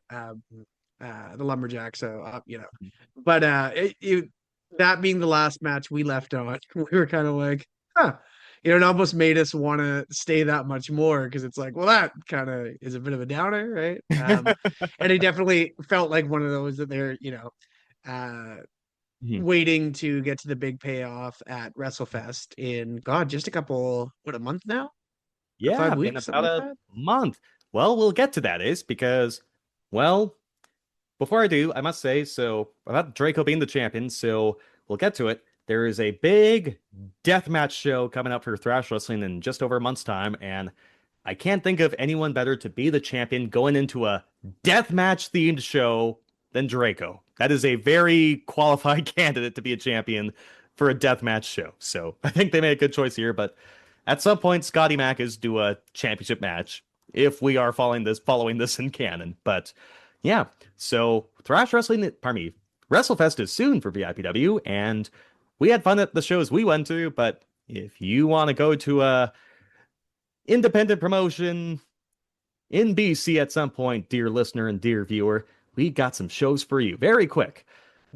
lumberjack, so you know. But that being the last match we left on, we were kind of like, huh. You know, it almost made us want to stay that much more because it's like, well, that kind of is a bit of a downer, right? And it definitely felt like one of those that they're, you know, uh, Mhm. waiting to get to the big payoff at WrestleFest in God, just a month now or Yeah, five been weeks, something about like a that. month. Well, we'll get to that, Ace, because, well, before I do, I must say, so about Draco being the champion, so we'll get to it. There is a big deathmatch show coming up for Thrash Wrestling in just over a month's time, and I can't think of anyone better to be the champion going into a deathmatch themed show than Draco. That is a very qualified candidate to be a champion for a deathmatch show. So I think they made a good choice here, but at some point, Scotty Mack is due a championship match if we are following this in canon. But yeah, so Thrash Wrestling, pardon me, WrestleFest is soon for VIPW, and we had fun at the shows we went to. But if you want to go to a independent promotion in BC at some point, dear listener and dear viewer, we got some shows for you. Very quick.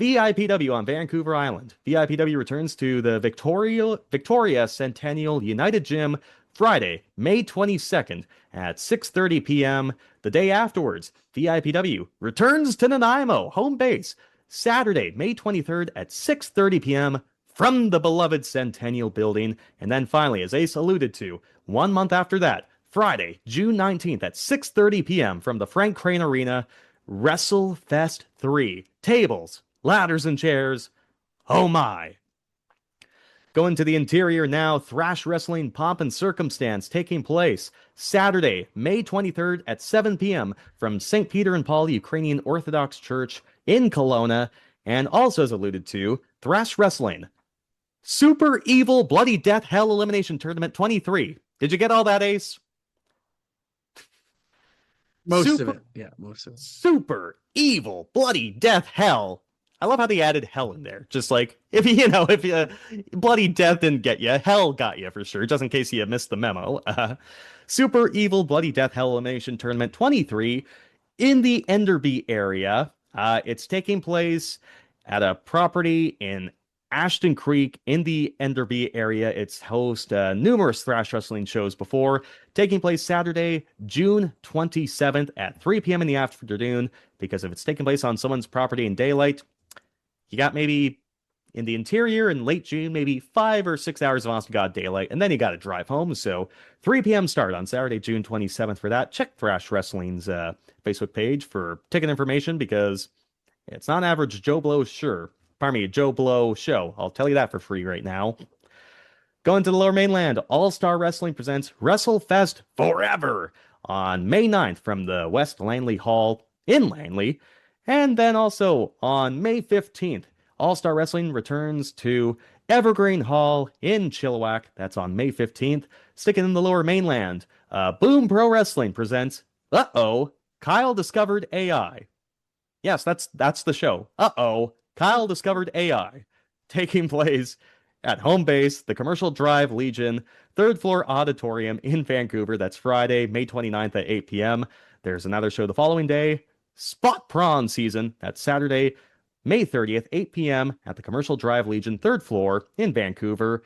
VIPW on Vancouver Island. VIPW returns to the Victoria Centennial United Gym Friday, May 22nd at 6:30 p.m. The day afterwards, VIPW returns to Nanaimo, home base, Saturday, May 23rd at 6:30 p.m. from the beloved Centennial Building. And then finally, as Ace alluded to, 1 month after that, Friday, June 19th at 6:30 p.m. from the Frank Crane Arena, WrestleFest 3. Tables, ladders, and chairs. Oh my. Going to the interior now, Thrash Wrestling Pomp and Circumstance taking place Saturday, May 23rd at 7 p.m. from St. Peter and Paul Ukrainian Orthodox Church in Kelowna. And also, as alluded to, Thrash Wrestling Super Evil Bloody Death Hell Elimination Tournament 23. Did you get all that, Ace? Most of Super it, yeah, most of it. Super Evil Bloody Death Hell. I love how they added hell in there. Just like if if you bloody death didn't get you, hell got you for sure. Just in case you missed the memo. Super Evil Bloody Death Hell Elimination Tournament 23 in the Enderby area. It's taking place at a property in Ashton Creek in the Enderby area. It's host numerous thrash wrestling shows before, taking place Saturday, June 27th at 3 p.m. in the afternoon. Because if it's taking place on someone's property in daylight, you got maybe in the interior in late June, maybe 5 or 6 hours of honest to God daylight, and then you got to drive home. So 3 p.m. start on Saturday, June 27th for that. Check Thrash Wrestling's Facebook page for ticket information because it's not an average Joe Blow Joe Blow show. I'll tell you that for free right now. Going to the Lower Mainland, All Star Wrestling presents WrestleFest Forever on May 9th from the West Langley Hall in Langley. And then also on May 15th, All Star Wrestling returns to Evergreen Hall in Chilliwack. That's on May 15th. Sticking in the Lower Mainland, Boom Pro Wrestling presents Kyle Discovered AI. Yes, that's the show. Kyle Discovered AI. Taking place at home base, the Commercial Drive Legion, third floor auditorium in Vancouver. That's Friday, May 29th at 8 p.m. There's another show the following day, Spot Prawn Season. That's Saturday, May 30th, 8 p.m. at the Commercial Drive Legion, third floor in Vancouver.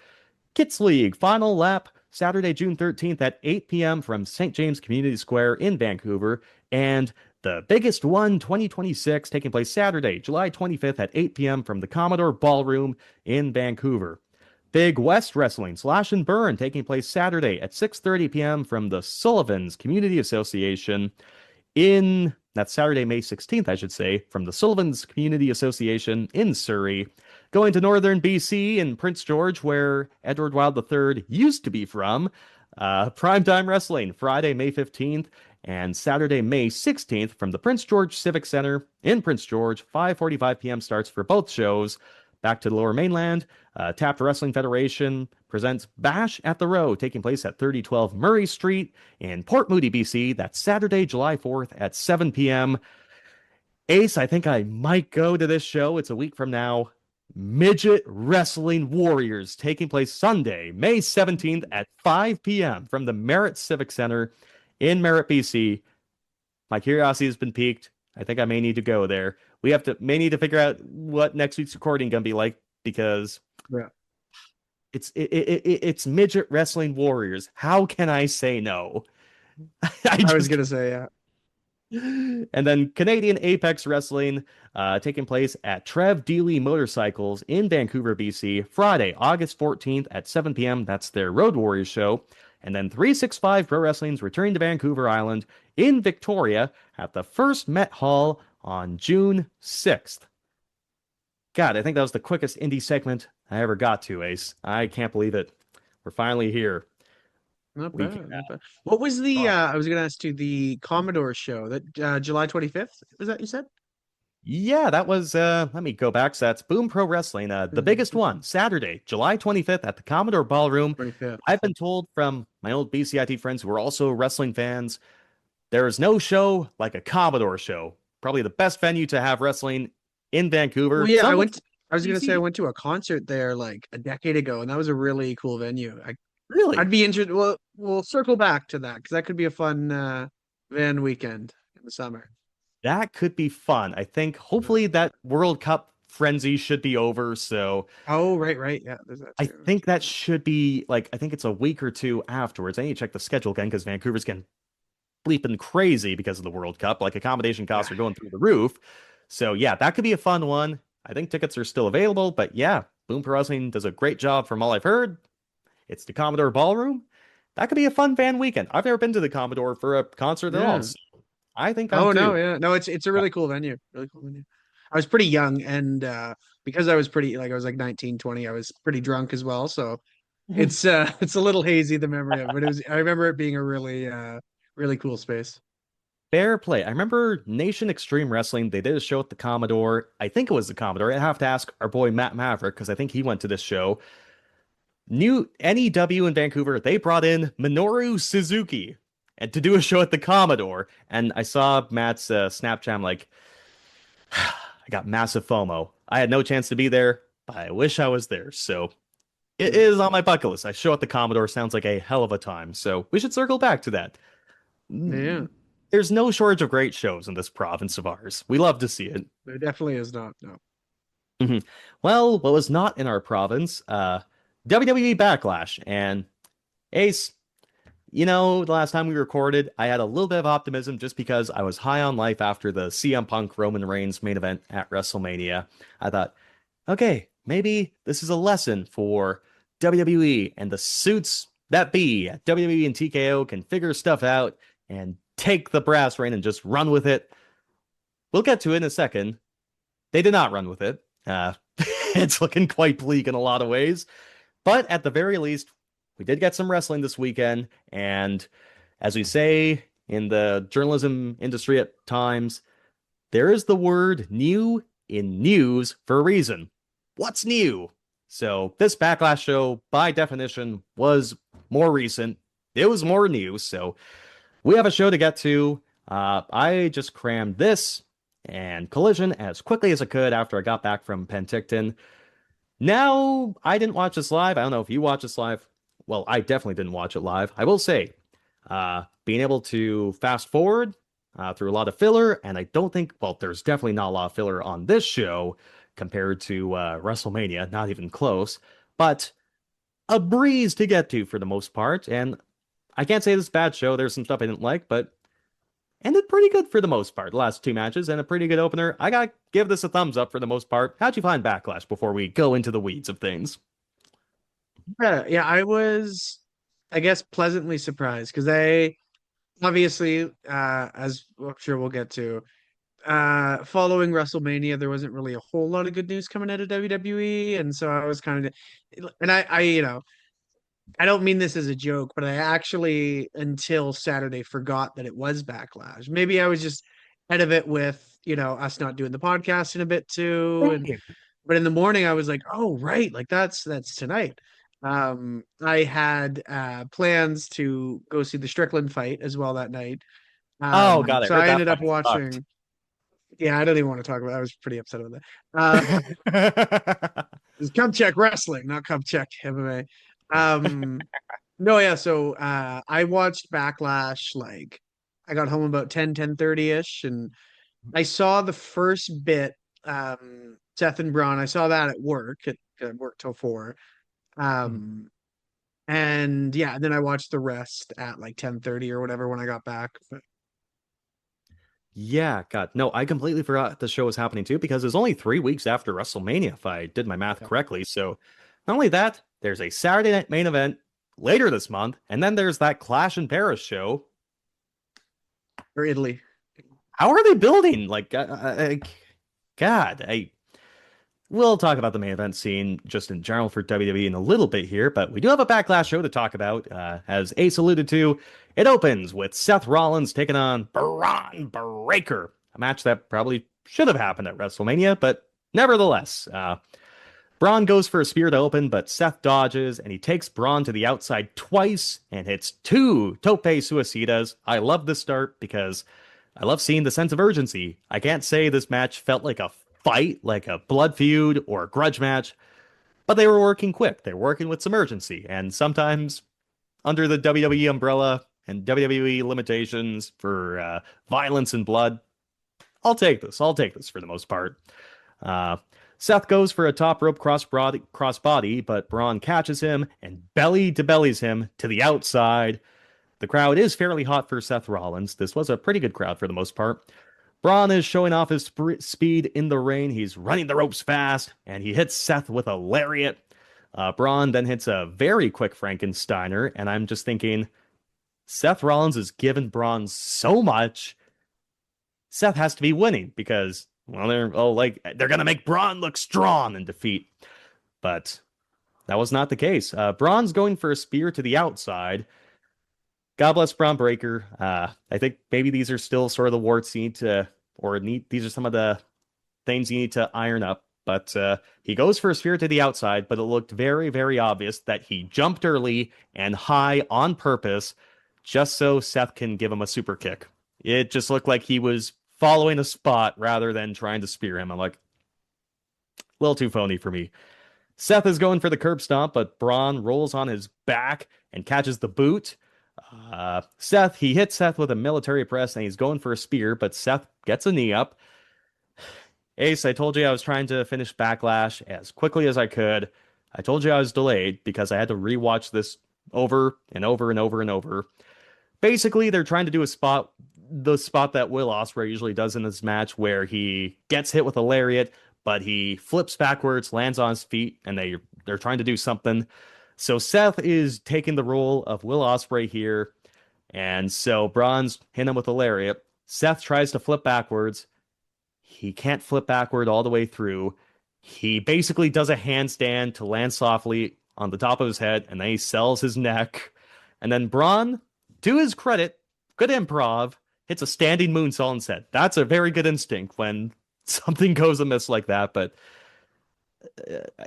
Kids League Final Lap, Saturday, June 13th at 8 p.m. from St. James Community Square in Vancouver. And the Biggest One 2026 taking place Saturday, July 25th at 8 p.m. from the Commodore Ballroom in Vancouver. Big West Wrestling Slash and Burn taking place Saturday at 6:30 p.m. from the Sullivan's Community Association that's Saturday, May 16th, I should say, from the Sullivan's Community Association in Surrey. Going to northern BC in Prince George, where Edward Wild III used to be from. Primetime Wrestling, Friday, May 15th, and Saturday, May 16th from the Prince George Civic Center in Prince George. 5:45 p.m. starts for both shows. Back to the Lower Mainland, Tapped Wrestling Federation presents Bash at the Row, taking place at 3012 Murray Street in Port Moody, BC. That's Saturday, July 4th at 7 p.m. Ace, I think I might go to this show. It's a week from now. Midget Wrestling Warriors, taking place Sunday, May 17th at 5 p.m. from the Merritt Civic Center in Merritt, BC. My curiosity has been piqued. I think I may need to go there. We may need to figure out what next week's recording gonna be like, because it's Midget Wrestling Warriors. How can I say no? I was gonna say, yeah. And then Canadian Apex Wrestling taking place at Trev Dealey Motorcycles in Vancouver, BC, Friday, August 14th at 7 p.m. That's their Road Warriors show. And then 365 Pro Wrestling's returning to Vancouver Island in Victoria at the First Met Hall on June 6th. God, I think that was the quickest indie segment I ever got to, Ace. I can't believe it. We're finally here. Not bad, not bad. What was the, I was going to ask you, the Commodore show, that July 25th? Was that you said? Yeah, that was, let me go back. So that's Boom Pro Wrestling, the biggest one, Saturday, July 25th at the Commodore Ballroom. 25th. I've been told from my old BCIT friends who are also wrestling fans, there is no show like a Commodore show. Probably the best venue to have wrestling in Vancouver. Well, yeah, I was going to say I went to a concert there like a decade ago, and that was a really cool venue. Really? I'd be interested. Well, we'll circle back to that because that could be a fun van weekend in the summer. That could be fun. I think hopefully that World Cup frenzy should be over. So oh, right. Yeah, there's that too. I think that should be like, I think it's a week or two afterwards. I need to check the schedule again because Vancouver's getting bleeping crazy because of the World Cup. Like accommodation costs are going through the roof. So yeah, that could be a fun one. I think tickets are still available, but yeah, Boom Pro Wrestling does a great job from all I've heard. It's the Commodore Ballroom. That could be a fun fan weekend. I've never been to the Commodore for a concert at all. So I think I'm no, it's a really cool venue. Really cool venue. I was pretty young, and because I was I was like 19, 20, I was pretty drunk as well. So it's a little hazy, the memory of it, but I remember it being a really cool space. Fair play. I remember Nation Extreme Wrestling. They did a show at the Commodore. I think it was the Commodore. I have to ask our boy Matt Maverick because I think he went to this show. New NEW in Vancouver, they brought in Minoru Suzuki and to do a show at the Commodore. And I saw Matt's Snapchat. I'm like, I got massive FOMO. I had no chance to be there, but I wish I was there. So it is on my bucket list. I show at the Commodore sounds like a hell of a time. So we should circle back to that. Yeah. There's no shortage of great shows in this province of ours. We love to see it. There definitely is not. No. Mm-hmm. Well, what was not in our province, WWE Backlash. And Ace, the last time we recorded, I had a little bit of optimism just because I was high on life after the CM Punk Roman Reigns main event at WrestleMania. I thought, okay, maybe this is a lesson for WWE and the suits that be at WWE and TKO can figure stuff out and take the brass reign and just run with it. We'll get to it in a second. They did not run with it. It's looking quite bleak in a lot of ways. But at the very least, we did get some wrestling this weekend. And as we say in the journalism industry at times, there is the word new in news for a reason. What's new? So this Backlash show, by definition, was more recent. It was more new. So we have a show to get to. I just crammed this and Collision as quickly as I could after I got back from Penticton. Now, I didn't watch this live. I don't know if you watch this live. Well, I definitely didn't watch it live. I will say, being able to fast forward through a lot of filler, and I don't think, there's definitely not a lot of filler on this show compared to WrestleMania, not even close, but a breeze to get to for the most part. And I can't say this is a bad show. There's some stuff I didn't like, but ended pretty good for the most part. The last two matches and a pretty good opener. I gotta give this a thumbs up for the most part. How'd you find Backlash before we go into the weeds of things? Yeah, I was, I guess, pleasantly surprised because obviously, as I'm sure we'll get to, following WrestleMania, there wasn't really a whole lot of good news coming out of WWE, and so I was kind of, and I don't mean this as a joke, but I actually until Saturday forgot that it was Backlash. Maybe I was just out of it with us not doing the podcast in a bit too, and but in the morning I was like, oh right, like that's tonight. I had plans to go see the Strickland fight as well that night. Oh God, I So heard I that ended up fight sucked. watching. Yeah, I don't even want to talk about it. I was pretty upset with that. Uh, it's Cup Check Wrestling, not Cup Check MMA. No, yeah, so I watched Backlash like I got home about 10:30 ish, and I saw the first bit, Seth and Braun. I saw that at work. At work till 4. Um and yeah, then I watched the rest at like 10:30 or whatever when I got back. But Yeah, God, no, I completely forgot the show was happening too because it was only 3 weeks after WrestleMania, if I did my math yeah. correctly. So not only that, there's a Saturday night main event later this month, and then there's that Clash in Paris show. Or Italy. How are they building? God, I we'll talk about the main event scene just in general for WWE in a little bit here, but we do have a Backlash show to talk about. As Ace alluded to, it opens with Seth Rollins taking on Braun Breaker, a match that probably should have happened at WrestleMania, but nevertheless, Braun goes for a spear to open, but Seth dodges and he takes Braun to the outside twice and hits 2 tope suicidas. I love this start because I love seeing the sense of urgency. I can't say this match felt like a fight, like a blood feud or a grudge match, but they were working quick. They were working with some urgency. And sometimes under the WWE umbrella and WWE limitations for violence and blood, I'll take this. I'll take this for the most part. Uh, Seth goes for a top rope crossbody, but Braun catches him and belly to bellies him to the outside. The crowd is fairly hot for Seth Rollins. This was a pretty good crowd for the most part. Braun is showing off his speed in the ring. He's running the ropes fast, and he hits Seth with a lariat. Braun then hits a very quick Frankensteiner, and I'm just thinking, Seth Rollins has given Braun so much. Seth has to be winning because, well, they're gonna make Braun look strong in defeat, but that was not the case. Braun's going for a spear to the outside. God bless Braun Breaker. I think maybe these are still sort of the warts you need to, or need. These are some of the things you need to iron up. But he goes for a spear to the outside, but it looked very, very obvious that he jumped early and high on purpose, just so Seth can give him a super kick. It just looked like he was following a spot rather than trying to spear him. I'm like, a little too phony for me. Seth is going for the curb stomp, but Braun rolls on his back and catches the boot. He hits Seth with a military press and he's going for a spear, but Seth gets a knee up. Ace, I told you I was trying to finish Backlash as quickly as I could. I told you I was delayed because I had to rewatch this over and over and over and over. Basically, they're trying to do the spot that Will Ospreay usually does in this match, where he gets hit with a lariat, but he flips backwards, lands on his feet, and they're trying to do something. So Seth is taking the role of Will Ospreay here, and so Braun's hitting him with a lariat. Seth tries to flip backwards. He can't flip backward all the way through. He basically does a handstand to land softly on the top of his head, and then he sells his neck. And then Braun, to his credit, good improv, hits a standing moonsault and said, that's a very good instinct when something goes amiss like that. But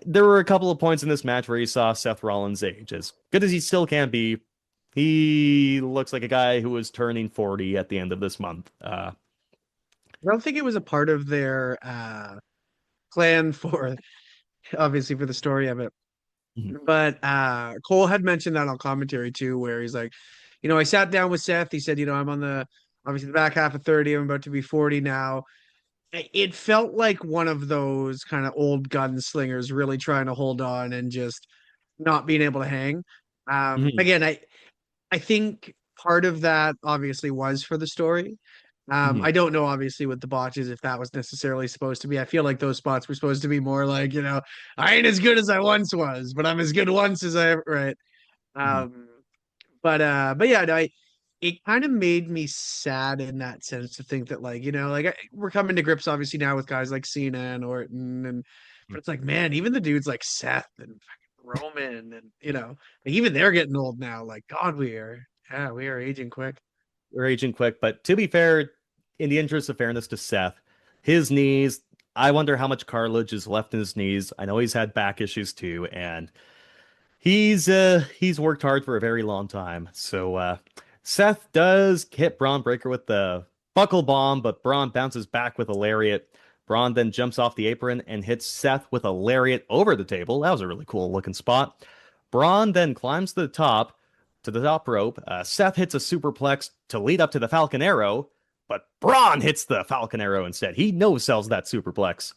there were a couple of points in this match where you saw Seth Rollins' age. As good as he still can be, he looks like a guy who was turning 40 at the end of this month. I don't think it was a part of their plan for obviously for the story of it. Mhm. But Cole had mentioned that on commentary too, where he's like, I sat down with Seth. He said, I'm on the obviously the back half of 30. I'm about to be 40 now. It felt like one of those kind of old gunslingers really trying to hold on and just not being able to hang. Mhm. Again, I think part of that obviously was for the story. Mhm. I don't know, obviously, with the botches, if that was necessarily supposed to be. I feel like those spots were supposed to be more like, I ain't as good as I once was, but I'm as good once as I ever, right? Mhm. Um, but yeah, no, it kind of made me sad in that sense to think that, like, we're coming to grips obviously now with guys like Cena and Orton, but it's like, man, even the dudes like Seth and fucking Roman, and even they're getting old now. Like, God, we are aging quick. We're aging quick, but to be fair, in the interest of fairness to Seth, his knees, I wonder how much cartilage is left in his knees. I know he's had back issues too, and he's worked hard for a very long time. So Seth does hit Braun Breaker with the buckle bomb, but Braun bounces back with a lariat. Braun then jumps off the apron and hits Seth with a lariat over the table. That was a really cool looking spot. Braun then climbs to the top rope. Seth hits a superplex to lead up to the Falcon Arrow, but Braun hits the Falcon Arrow instead. He no-sells that superplex.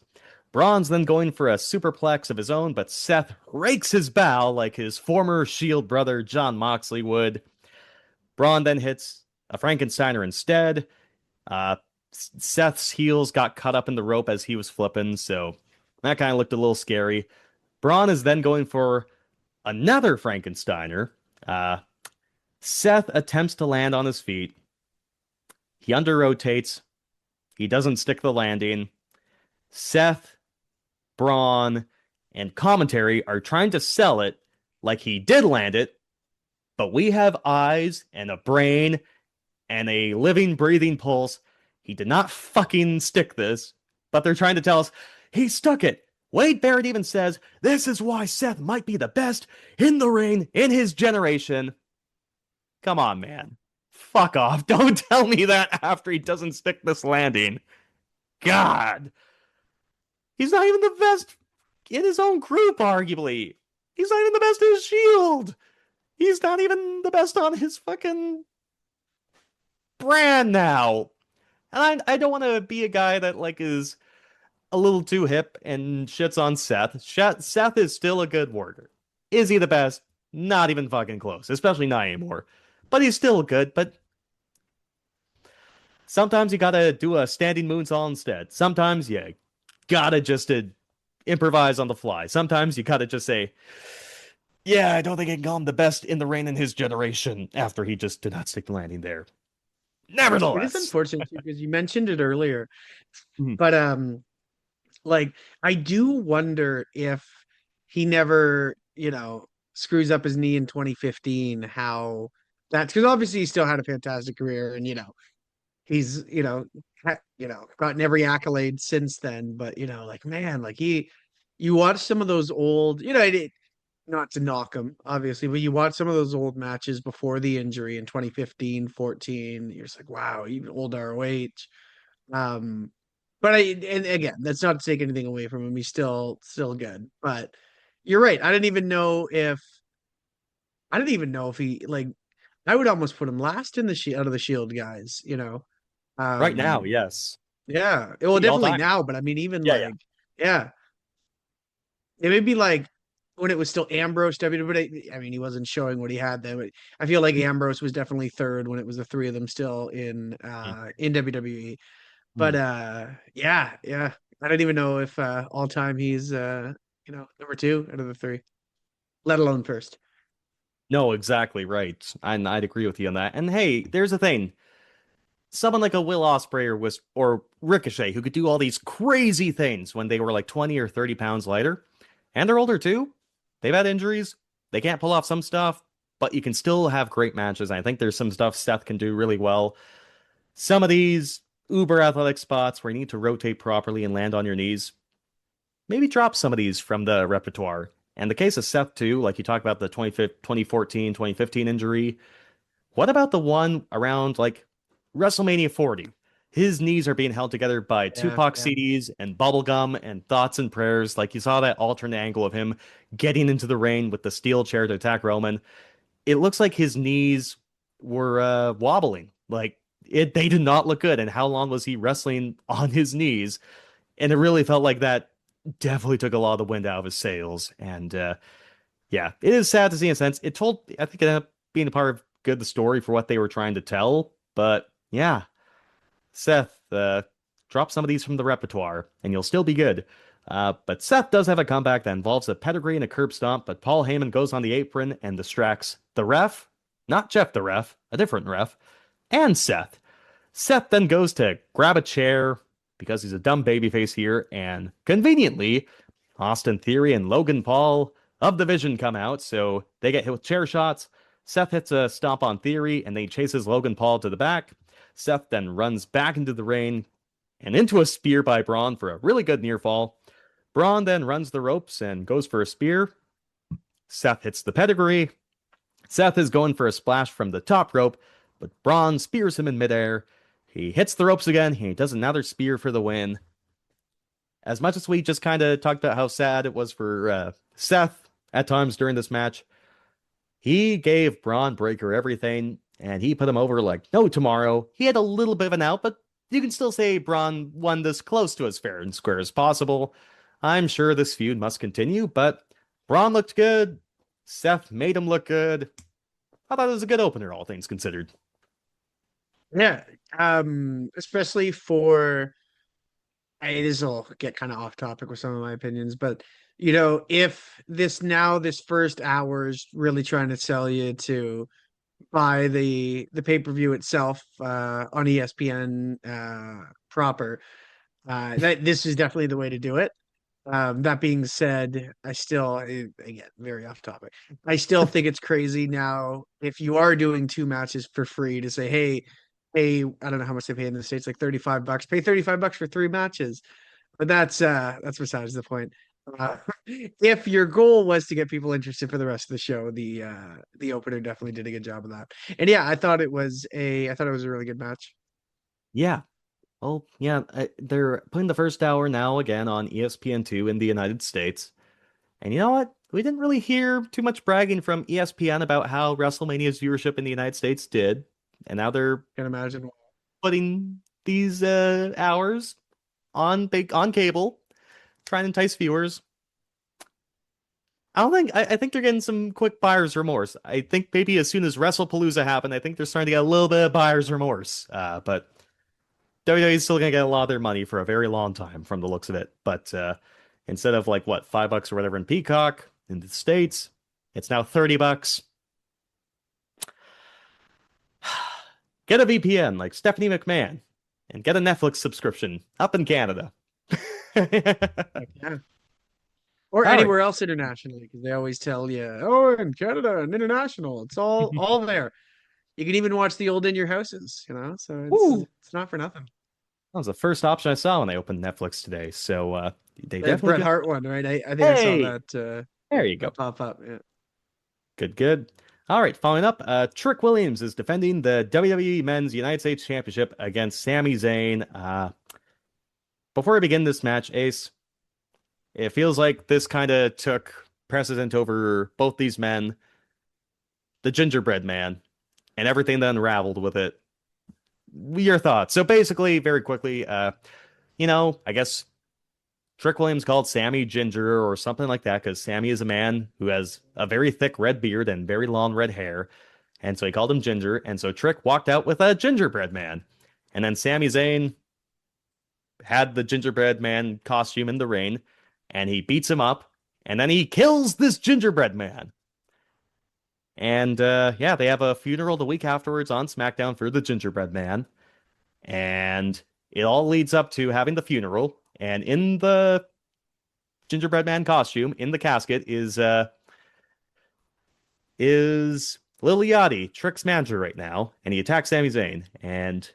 Braun's then going for a superplex of his own, but Seth rakes his bow like his former Shield brother Jon Moxley would. Braun then hits a Frankensteiner instead. Uh, Seth's heels got cut up in the rope as he was flipping, so that kind of looked a little scary. Braun is then going for another Frankensteiner. Uh, Seth attempts to land on his feet. He under rotates. He doesn't stick the landing. Seth, Braun, and commentary are trying to sell it like he did land it, but we have eyes and a brain and a living, breathing pulse. He did not fucking stick this, but they're trying to tell us he stuck it. Wade Barrett even says this is why Seth might be the best in the ring in his generation. Come on, man. Fuck off. Don't tell me that after he doesn't stick this landing. God. He's not even the best in his own group, arguably. He's not even the best in his Shield. He's not even the best on his fucking brand now. And I don't want to be a guy that like is a little too hip and shits on Seth. Seth is still a good worker. Is he the best? Not even fucking close, especially not anymore. But he's still good, but sometimes you gotta do a standing moonsault instead. Sometimes you gotta just improvise on the fly. Sometimes you gotta just say, yeah, I don't think I can call him the best in the ring in his generation after he just did not stick the landing there. It is Nevertheless. unfortunate too, because you mentioned it earlier, Mhm. but like, I do wonder if he never, screws up his knee in 2015, how that's because obviously he still had a fantastic career, and he's gotten every accolade since then. But like, man, like, you watch some of those old, not to knock him obviously, but you watch some of those old matches before the injury in 2015, 14, you're just like, wow, even old ROH. But and again, that's not to take anything away from him. He's still good. But you're right. I don't even know if he, like, I would almost put him last in the out of the Shield guys. Right now, Um yes. yeah. Well, All definitely time. now, but I mean, even Yeah, yeah. like, yeah. It may be like when it was still Ambrose W, but I mean, he wasn't showing what he had then. But I feel like Ambrose was definitely third when it was the three of them still in WWE. But Mhm. yeah, yeah. I don't even know if all time he's number two out of the three, let alone first. No, exactly right. And I'd agree with you on that. And hey, there's the thing. Someone like a Will Ospreay or Ricochet who could do all these crazy things when they were like 20 or 30 pounds lighter, and they're older too. They've had injuries. They can't pull off some stuff, but you can still have great matches. I think there's some stuff Seth can do really well. Some of these uber athletic spots where you need to rotate properly and land on your knees, maybe drop some of these from the repertoire. And the case of Seth too, like you talked about the 2014, 2015 injury, what about the one around like WrestleMania 40? His knees are being held together by Yeah, Tupac yeah. CDs and bubblegum and thoughts and prayers. Like you saw that alternate angle of him getting into the ring with the steel chair to attack Roman. It looks like his knees were wobbling. Like they did not look good. And how long was he wrestling on his knees? And it really felt like that definitely took a lot of the wind out of his sails. And yeah, it is sad to see in a sense. I think it ended up being a part of good the story for what they were trying to tell. But yeah, Seth, drop some of these from the repertoire, and you'll still be good. But Seth does have a comeback that involves a pedigree and a curb stomp, but Paul Heyman goes on the apron and distracts the ref, not Jeff the ref, a different ref, and Seth. Seth then goes to grab a chair because he's a dumb babyface here, and conveniently, Austin Theory and Logan Paul of the Vision come out, so they get hit with chair shots. Seth hits a stomp on Theory, and then he chases Logan Paul to the back. Seth then runs back into the ring and into a spear by Braun for a really good near fall. Braun then runs the ropes and goes for a spear. Seth hits the pedigree. Seth is going for a splash from the top rope, but Braun spears him in midair. He hits the ropes again. He does another spear for the win. As much as we just kind of talked about how sad it was for Seth at times during this match, he gave Braun Breaker everything, and he put him over like no tomorrow. He had a little bit of an out, but you can still say Braun won this close to as fair and square as possible. I'm sure this feud must continue, but Braun looked good. Seth made him look good. I thought it was a good opener, all things considered. Yeah, especially for this will get kind of off topic with some of my opinions, but if this first hour is really trying to sell you to buy the pay-per-view itself on ESPN proper, that this is definitely the way to do it. That being said, again, very off topic. I still think it's crazy now if you are doing 2 matches for free to say, hey, I don't know how much they pay in the States, like $35. Pay $35 for 3 matches. But that's besides the point. If your goal was to get people interested for the rest of the show, the opener definitely did a good job of that. And yeah, I thought it was a really good match. Yeah. Oh, yeah. They're putting the first hour now again on ESPN2 in the United States. And you know what? We didn't really hear too much bragging from ESPN about how WrestleMania's viewership in the United States did. And now they're Can't imagine putting these hours on cable, trying to entice viewers. I think they're getting some quick buyer's remorse. I think maybe as soon as WrestlePalooza happened, I think they're starting to get a little bit of buyer's remorse. But WWE's still gonna get a lot of their money for a very long time from the looks of it. But instead of like what, $5 or whatever in Peacock in the States, it's now $30. Get a VPN like Stephanie McMahon and get a Netflix subscription up in Canada. yeah. Or anywhere else internationally, because they always tell you, oh, in Canada and international, it's all there. You can even watch the old In Your Houses, so it's not for nothing. That was the first option I saw when I opened Netflix today. So they That definitely Bret Hart one, right? I think I saw that. There you go. Pop up. Yeah. Good. All right, following up, Trick Williams is defending the WWE Men's United States Championship against Sami Zayn. Before we begin this match, Ace, it feels like this kind of took precedent over both these men, the Gingerbread Man, and everything that unraveled with it. Your thoughts? So basically, very quickly, I guess Trick Williams called Sammy Ginger or something like that because Sammy is a man who has a very thick red beard and very long red hair. And so he called him Ginger. And so Trick walked out with a gingerbread man. And then Sami Zayn had the gingerbread man costume in the ring and he beats him up. And then he kills this gingerbread man. And they have a funeral the week afterwards on SmackDown for the gingerbread man. And it all leads up to having the funeral. And in the gingerbread man costume, in the casket, is Lil Yachty, Trick's manager right now, and he attacks Sami Zayn. And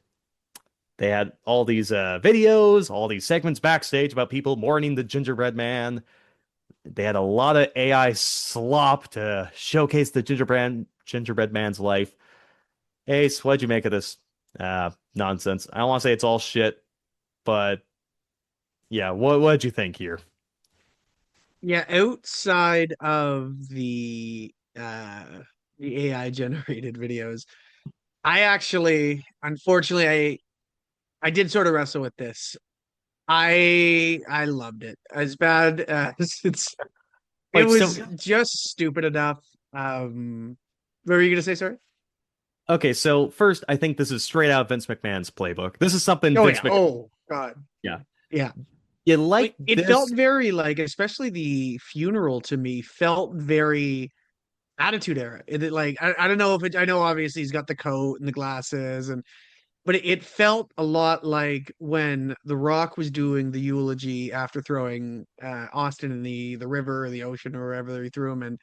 they had all these videos, all these segments backstage about people mourning the gingerbread man. They had a lot of AI slop to showcase the gingerbread man's life. Ace, what'd you make of this nonsense? I don't want to say it's all shit, but yeah, what'd you think here? Yeah, outside of the AI generated videos, unfortunately, I did sort of wrestle with this. I loved it. As bad as it was just stupid enough. What were you gonna say, sorry? Okay, so first, I think this is straight out of Vince McMahon's playbook. This is something Oh Vince yeah. McMahon. Oh God. Yeah. Yeah. You like It this? felt very like, especially the funeral to me felt very Attitude Era. Like I don't know if it. I know obviously he's got the coat and the glasses, and but it felt a lot like when The Rock was doing the eulogy after throwing Austin in the river or the ocean or wherever he threw him, and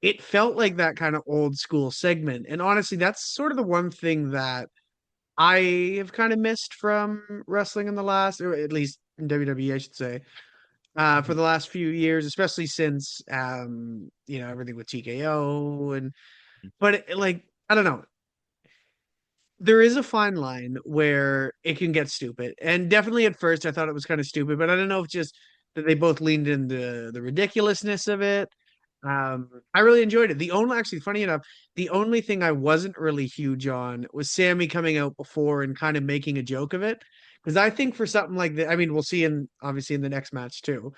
it felt like that kind of old school segment. And honestly, that's sort of the one thing that I have kind of missed from wrestling in the last, or at least in WWE, I should say, for the last few years, especially since everything with TKO and but like I don't know, there is a fine line where it can get stupid. And definitely at first I thought it was kind of stupid, but I don't know if just that they both leaned into the ridiculousness of it. I really enjoyed it. The only actually funny enough, the only thing I wasn't really huge on was Sammy coming out before and kind of making a joke of it. Because I think for something like that, I mean, we'll see in obviously in the next match too.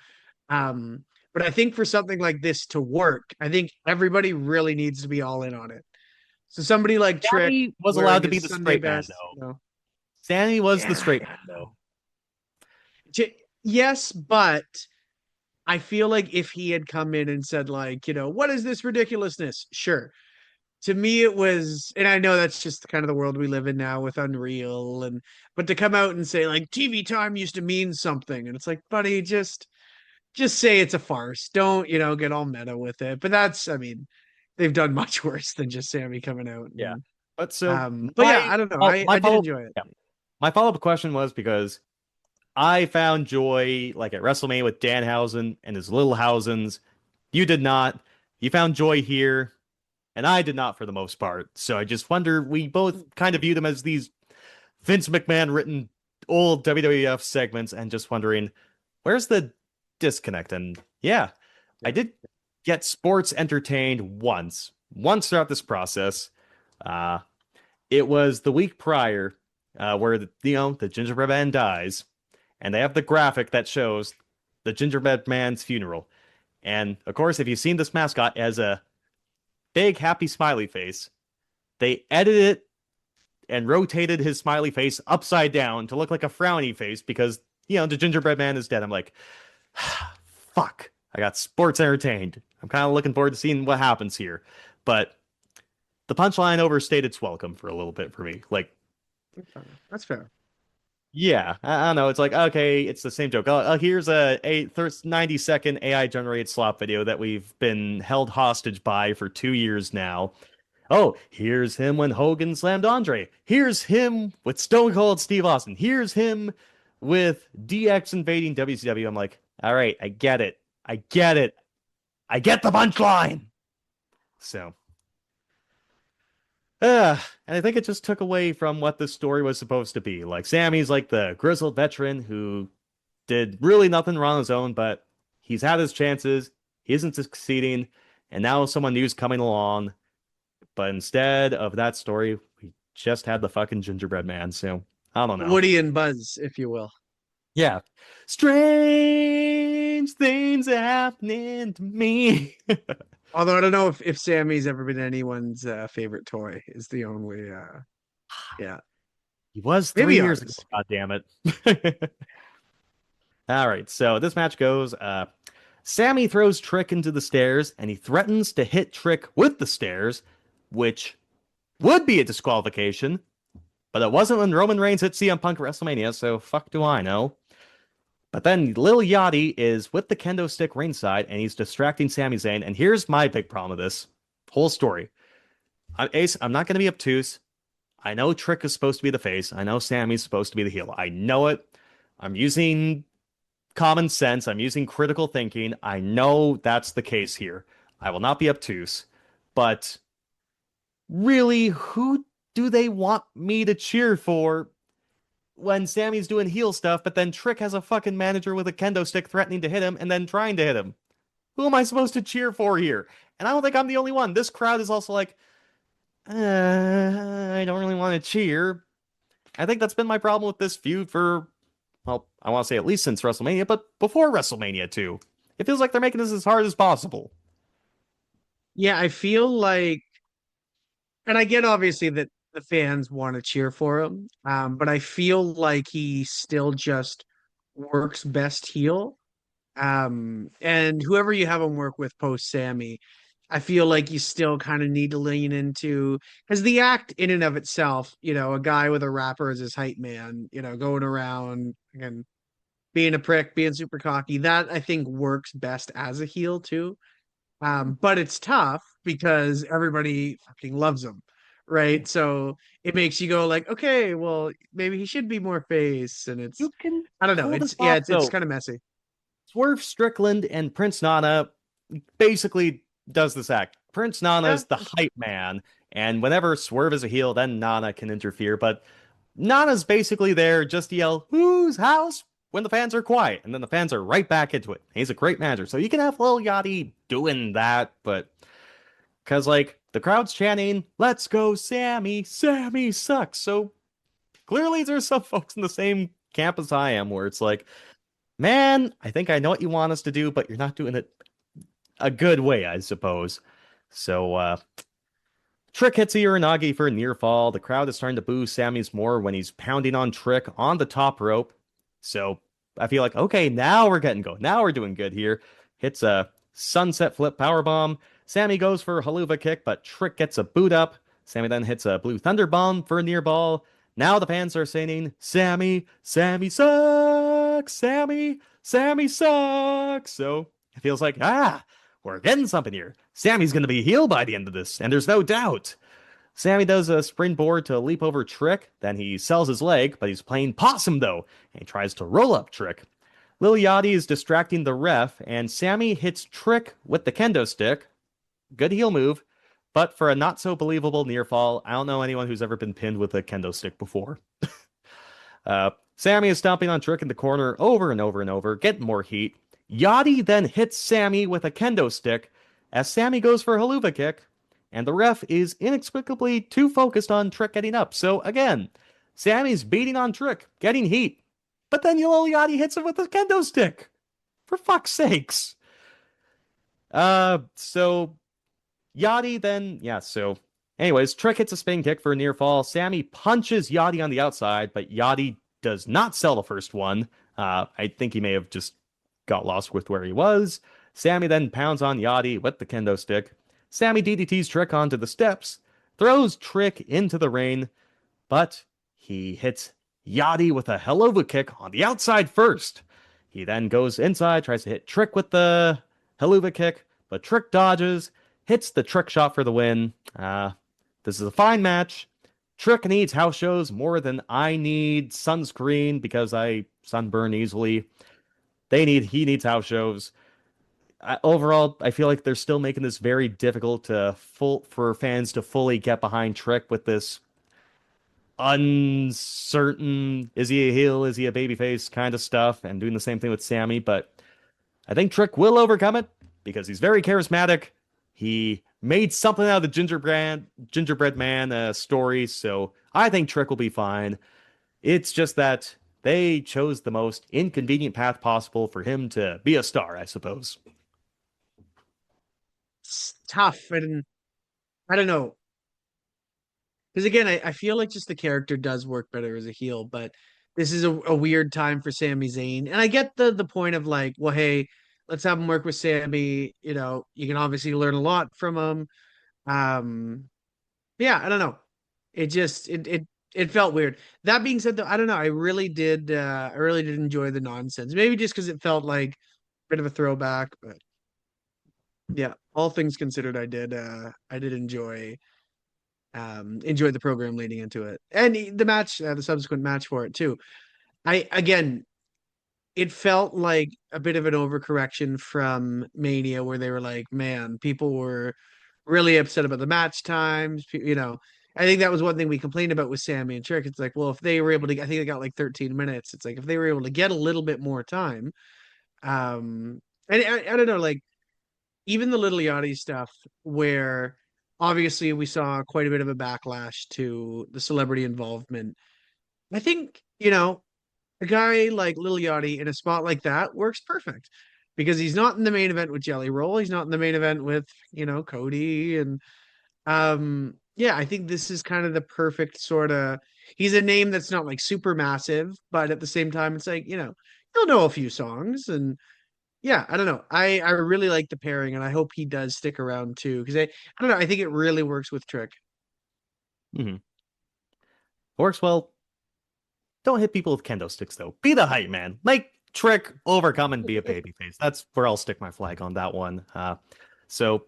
Um, but I think for something like this to work, I think everybody really needs to be all in on it. So somebody like Trick Sammy was wearing allowed to be his the Sunday straight man, best, though. Sammy was the yeah, straight yeah. man, though. Yes, but I feel like if he had come in and said like, what is this ridiculousness? Sure. To me it was, and I know that's just kind of the world we live in now with Unreal, and but to come out and say like TV time used to mean something, and it's like, buddy, just say it's a farce. Don't, get all meta with it. But that's, I mean, they've done much worse than just Sammy coming out. Yeah. And, But so but yeah, I don't know. I did enjoy it. yeah, my follow-up question was because I found joy like at WrestleMania with Danhausen and his little Hausens. You did not. You found joy here, and I did not for the most part. So I just wonder, we both kind of viewed them as these Vince McMahon written old WWF segments, and just wondering, where's the disconnect? And yeah, I Yeah. did get sports entertained once throughout this process. Uh, it was the week prior, where the gingerbread man dies, and they have the graphic that shows the gingerbread man's funeral. And of course, if you've seen this mascot as a big happy smiley face, they edited it and rotated his smiley face upside down to look like a frowny face because the gingerbread man is dead. I'm like, fuck. I got sports entertained. I'm kind of looking forward to seeing what happens here. But the punchline overstayed its welcome for a little bit for me. Like, That's fair. yeah, I don't know. It's like, okay, it's the same joke. Here's a 90-second AI generated slop video that we've been held hostage by for 2 years now. Oh, here's him when Hogan slammed Andre. Here's him with Stone Cold Steve Austin. Here's him with DX invading WCW. I'm like, all right, I get it. I get it. I get the punchline. So, and I think it just took away from what the story was supposed to be. Like, Sammy's like the grizzled veteran who did really nothing wrong on his own, but he's had his chances. He isn't succeeding. And now someone new's coming along. But instead of that story, we just had the fucking gingerbread man. So I don't know. Woody and Buzz, if you will. Yeah. Strange things are happening to me. Although I don't know if Sammy's ever been anyone's favorite toy is the only yeah. He was Maybe 3 years ago. ours. God damn it. All right. So this match goes. Sammy throws Trick into the stairs, and he threatens to hit Trick with the stairs, which would be a disqualification. But it wasn't when Roman Reigns hit CM Punk at WrestleMania, so fuck do I know. But then Lil Yachty is with the kendo stick ringside, and he's distracting Sami Zayn. And here's my big problem with this whole story. Ace, I'm not going to be obtuse. I know Trick is supposed to be the face. I know Sammy's supposed to be the heel. I know it. I'm using common sense. I'm using critical thinking. I know that's the case here. I will not be obtuse. But really, who do they want me to cheer for when Sammy's doing heel stuff, but then Trick has a fucking manager with a kendo stick threatening to hit him and then trying to hit him? Who am I supposed to cheer for here? And I don't think I'm the only one. This crowd is also like, I don't really want to cheer. I think that's been my problem with this feud for, well, I want to say at least since WrestleMania, but before WrestleMania too. It feels like they're making this as hard as possible. Yeah, I feel like and I get obviously that the fans want to cheer for him, but I feel like he still just works best heel. And whoever you have him work with post Sammy, I feel like you still kind of need to lean into, because the act in and of itself, a guy with a rapper as his hype man, going around and being a prick, being super cocky, that I think works best as a heel too. But it's tough because everybody fucking loves him, right? So it makes you go like, okay, well, maybe he should be more face, and it's, You can I don't know, pull this it's yeah, off it's though. kind of messy. Swerve Strickland and Prince Nana basically does this act. Prince Yeah, Nana's the hype man, and whenever Swerve is a heel, then Nana can interfere. But Nana's basically there just to yell, "Whose house?" when the fans are quiet, and then the fans are right back into it. He's a great manager, so you can have Lil Yachty doing that, but because like the crowd's chanting, "Let's go, Sammy! Sammy sucks!" So clearly there's some folks in the same camp as I am, where it's like, man, I think I know what you want us to do, but you're not doing it a good way, I suppose. So, Trick hits a Uranagi for a near fall. The crowd is starting to boo Sammy's more when he's pounding on Trick on the top rope. So, I feel like, okay, now we're getting going. Now we're doing good here. Hits a sunset flip powerbomb. Sammy goes for a haluva kick, but Trick gets a boot up. Sammy then hits a blue thunder bomb for a near ball. Now the fans are singing, Sammy, Sammy sucks, Sammy, Sammy sucks. So it feels like, we're getting something here. Sammy's going to be healed by the end of this, and there's no doubt. Sammy does a springboard to leap over Trick, then he sells his leg, but he's playing possum though, and he tries to roll up Trick. Lil Yachty is distracting the ref, and Sammy hits Trick with the kendo stick. Good heel move, but for a not so believable near fall, I don't know anyone who's ever been pinned with a kendo stick before. Sammy is stomping on Trick in the corner over and over and over, getting more heat. Yachty then hits Sammy with a kendo stick as Sammy goes for a haluva kick, and the ref is inexplicably too focused on Trick getting up. So again, Sammy's beating on Trick, getting heat, but then Lil Yachty hits him with a kendo stick. For fuck's sakes. So Yachty then, yeah, so anyways, Trick hits a spin kick for a near fall. Sammy punches Yachty on the outside, but Yachty does not sell the first one. I think he may have just got lost with where he was. Sammy then pounds on Yachty with the kendo stick. Sammy DDT's Trick onto the steps, throws Trick into the ring, but he hits Yachty with a helluva kick on the outside first. He then goes inside, tries to hit Trick with the helluva kick, but Trick dodges, hits the Trick shot for the win. This is a fine match. Trick needs house shows more than I need sunscreen because I sunburn easily. He needs house shows. Overall, I feel like they're still making this very difficult for fans to fully get behind Trick with this uncertain, is he a heel, is he a babyface kind of stuff, and doing the same thing with Sammy, but I think Trick will overcome it because he's very charismatic. He made something out of the gingerbread man story, so I think Trick will be fine. It's just that they chose the most inconvenient path possible for him to be a star, I suppose. It's tough, and I don't know. Because again, I feel like just the character does work better as a heel, but this is a weird time for Sami Zayn. And I get the point of like, well, hey, let's have him work with Sammy. You can obviously learn a lot from him. Um, yeah, I don't know. It felt weird. That being said, though, I don't know. I really did enjoy the nonsense. Maybe just because it felt like a bit of a throwback, but yeah, all things considered, I did enjoy the program leading into it, and the match, the subsequent match for it too. I again, it felt like a bit of an overcorrection from Mania, where they were like, man, people were really upset about the match times. I think that was one thing we complained about with Sammy and Trick. It's like, well, if they were able to, I think they got like 13 minutes. It's like if they were able to get a little bit more time, and I don't know, like even the Little Yachty stuff, where obviously we saw quite a bit of a backlash to the celebrity involvement. I think, a guy like Lil Yachty in a spot like that works perfect because he's not in the main event with Jelly Roll. He's not in the main event with, Cody. And Yeah, I think this is kind of the perfect sort of. He's a name that's not like super massive, but at the same time, it's like, you'll know a few songs. And yeah, I don't know. I really like the pairing, and I hope he does stick around too. Because I don't know. I think it really works with Trick. Hmm. Works well. Don't hit people with kendo sticks though. Be the hype man. Make Trick overcome and be a babyface. That's where I'll stick my flag on that one. So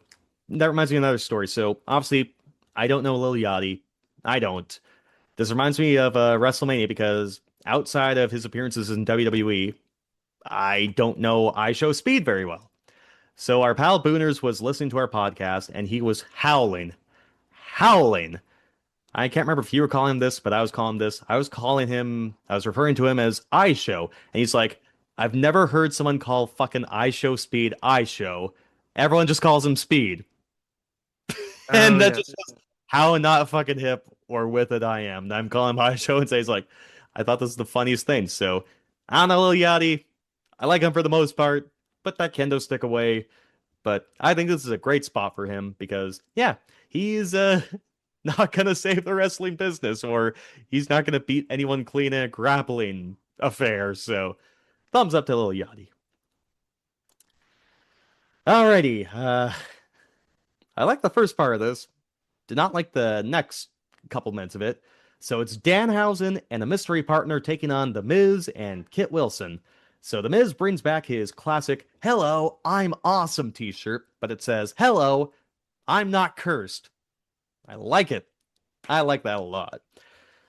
that reminds me of another story. So obviously, I don't know Lil Yachty. I don't. This reminds me of WrestleMania because outside of his appearances in WWE, I don't know I Show Speed very well. So our pal Booners was listening to our podcast and he was howling. I can't remember if you were calling him this, but I was calling him this. I was referring to him as I Show. And he's like, I've never heard someone call fucking I Show Speed I Show. Everyone just calls him Speed. Oh And that yeah. just shows how not fucking hip or with it I am. And I'm calling him I Show and say he's like, I thought this was the funniest thing. So I don't know, Lil Yachty. I like him for the most part. Put that kendo stick away. But I think this is a great spot for him because, yeah, he's not going to save the wrestling business or he's not going to beat anyone clean in a grappling affair. So, thumbs up to Lil Yachty. Alrighty. I like the first part of this. Did not like the next couple minutes of it. So it's Danhausen and a mystery partner taking on The Miz and Kit Wilson. So The Miz brings back his classic "Hello, I'm awesome" t-shirt, but it says "Hello, I'm not cursed." I like it. I like that a lot.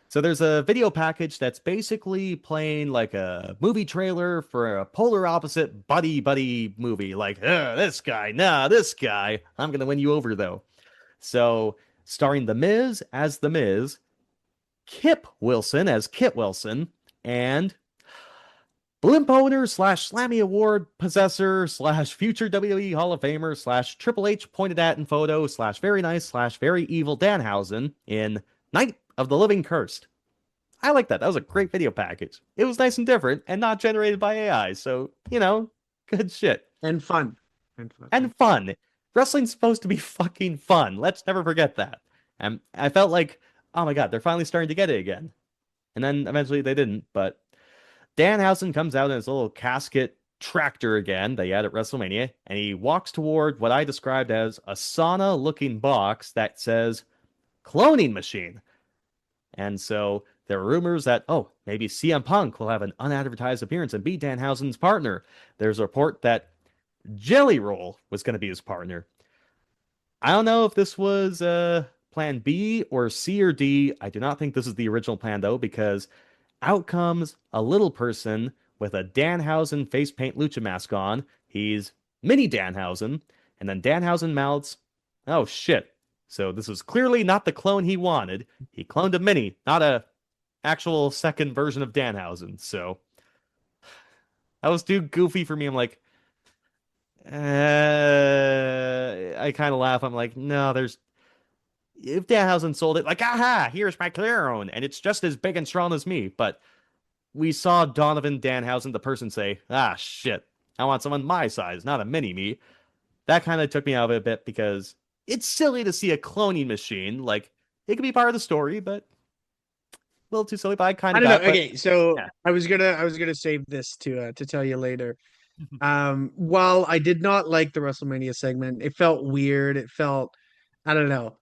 So there's a video package that's basically playing like a movie trailer for a polar opposite buddy buddy movie. Like, this guy, nah, this guy. I'm gonna win you over though. So starring The Miz as The Miz, Kip Wilson as Kit Wilson, and Blimp owner slash Slammy Award possessor slash future WWE Hall of Famer slash Triple H pointed at in photo slash very nice slash very evil Danhausen in Night of the Living Cursed. I like that. That was a great video package. It was nice and different and not generated by AI. So, good shit. And fun. And fun. And fun. Wrestling's supposed to be fucking fun. Let's never forget that. And I felt like, oh my God, they're finally starting to get it again. And then eventually they didn't, but Danhausen comes out in his little casket tractor again that he had at WrestleMania, and he walks toward what I described as a sauna looking box that says cloning machine. And so there are rumors that, maybe CM Punk will have an unadvertised appearance and be Danhausen's partner. There's a report that Jelly Roll was going to be his partner. I don't know if this was plan B or C or D. I do not think this is the original plan, though, because out comes a little person with a Danhausen face paint lucha mask on. He's mini Danhausen. And then Danhausen mouths, oh shit. So this was clearly not the clone he wanted. He cloned a mini, not a actual second version of Danhausen. So that was too goofy for me. I'm like, I kind of laugh. I'm like, no, if Danhausen sold it, like, aha, here's my clone, and it's just as big and strong as me. But we saw Donovan Danhausen, the person, say, ah, shit, I want someone my size, not a mini me. That kind of took me out of it a bit because it's silly to see a cloning machine. Like, it could be part of the story, but a little too silly. But I kind I of don't know. got it. Okay, so Yeah. I was gonna save this to tell you later. While I did not like the WrestleMania segment, it felt weird. It felt, I don't know.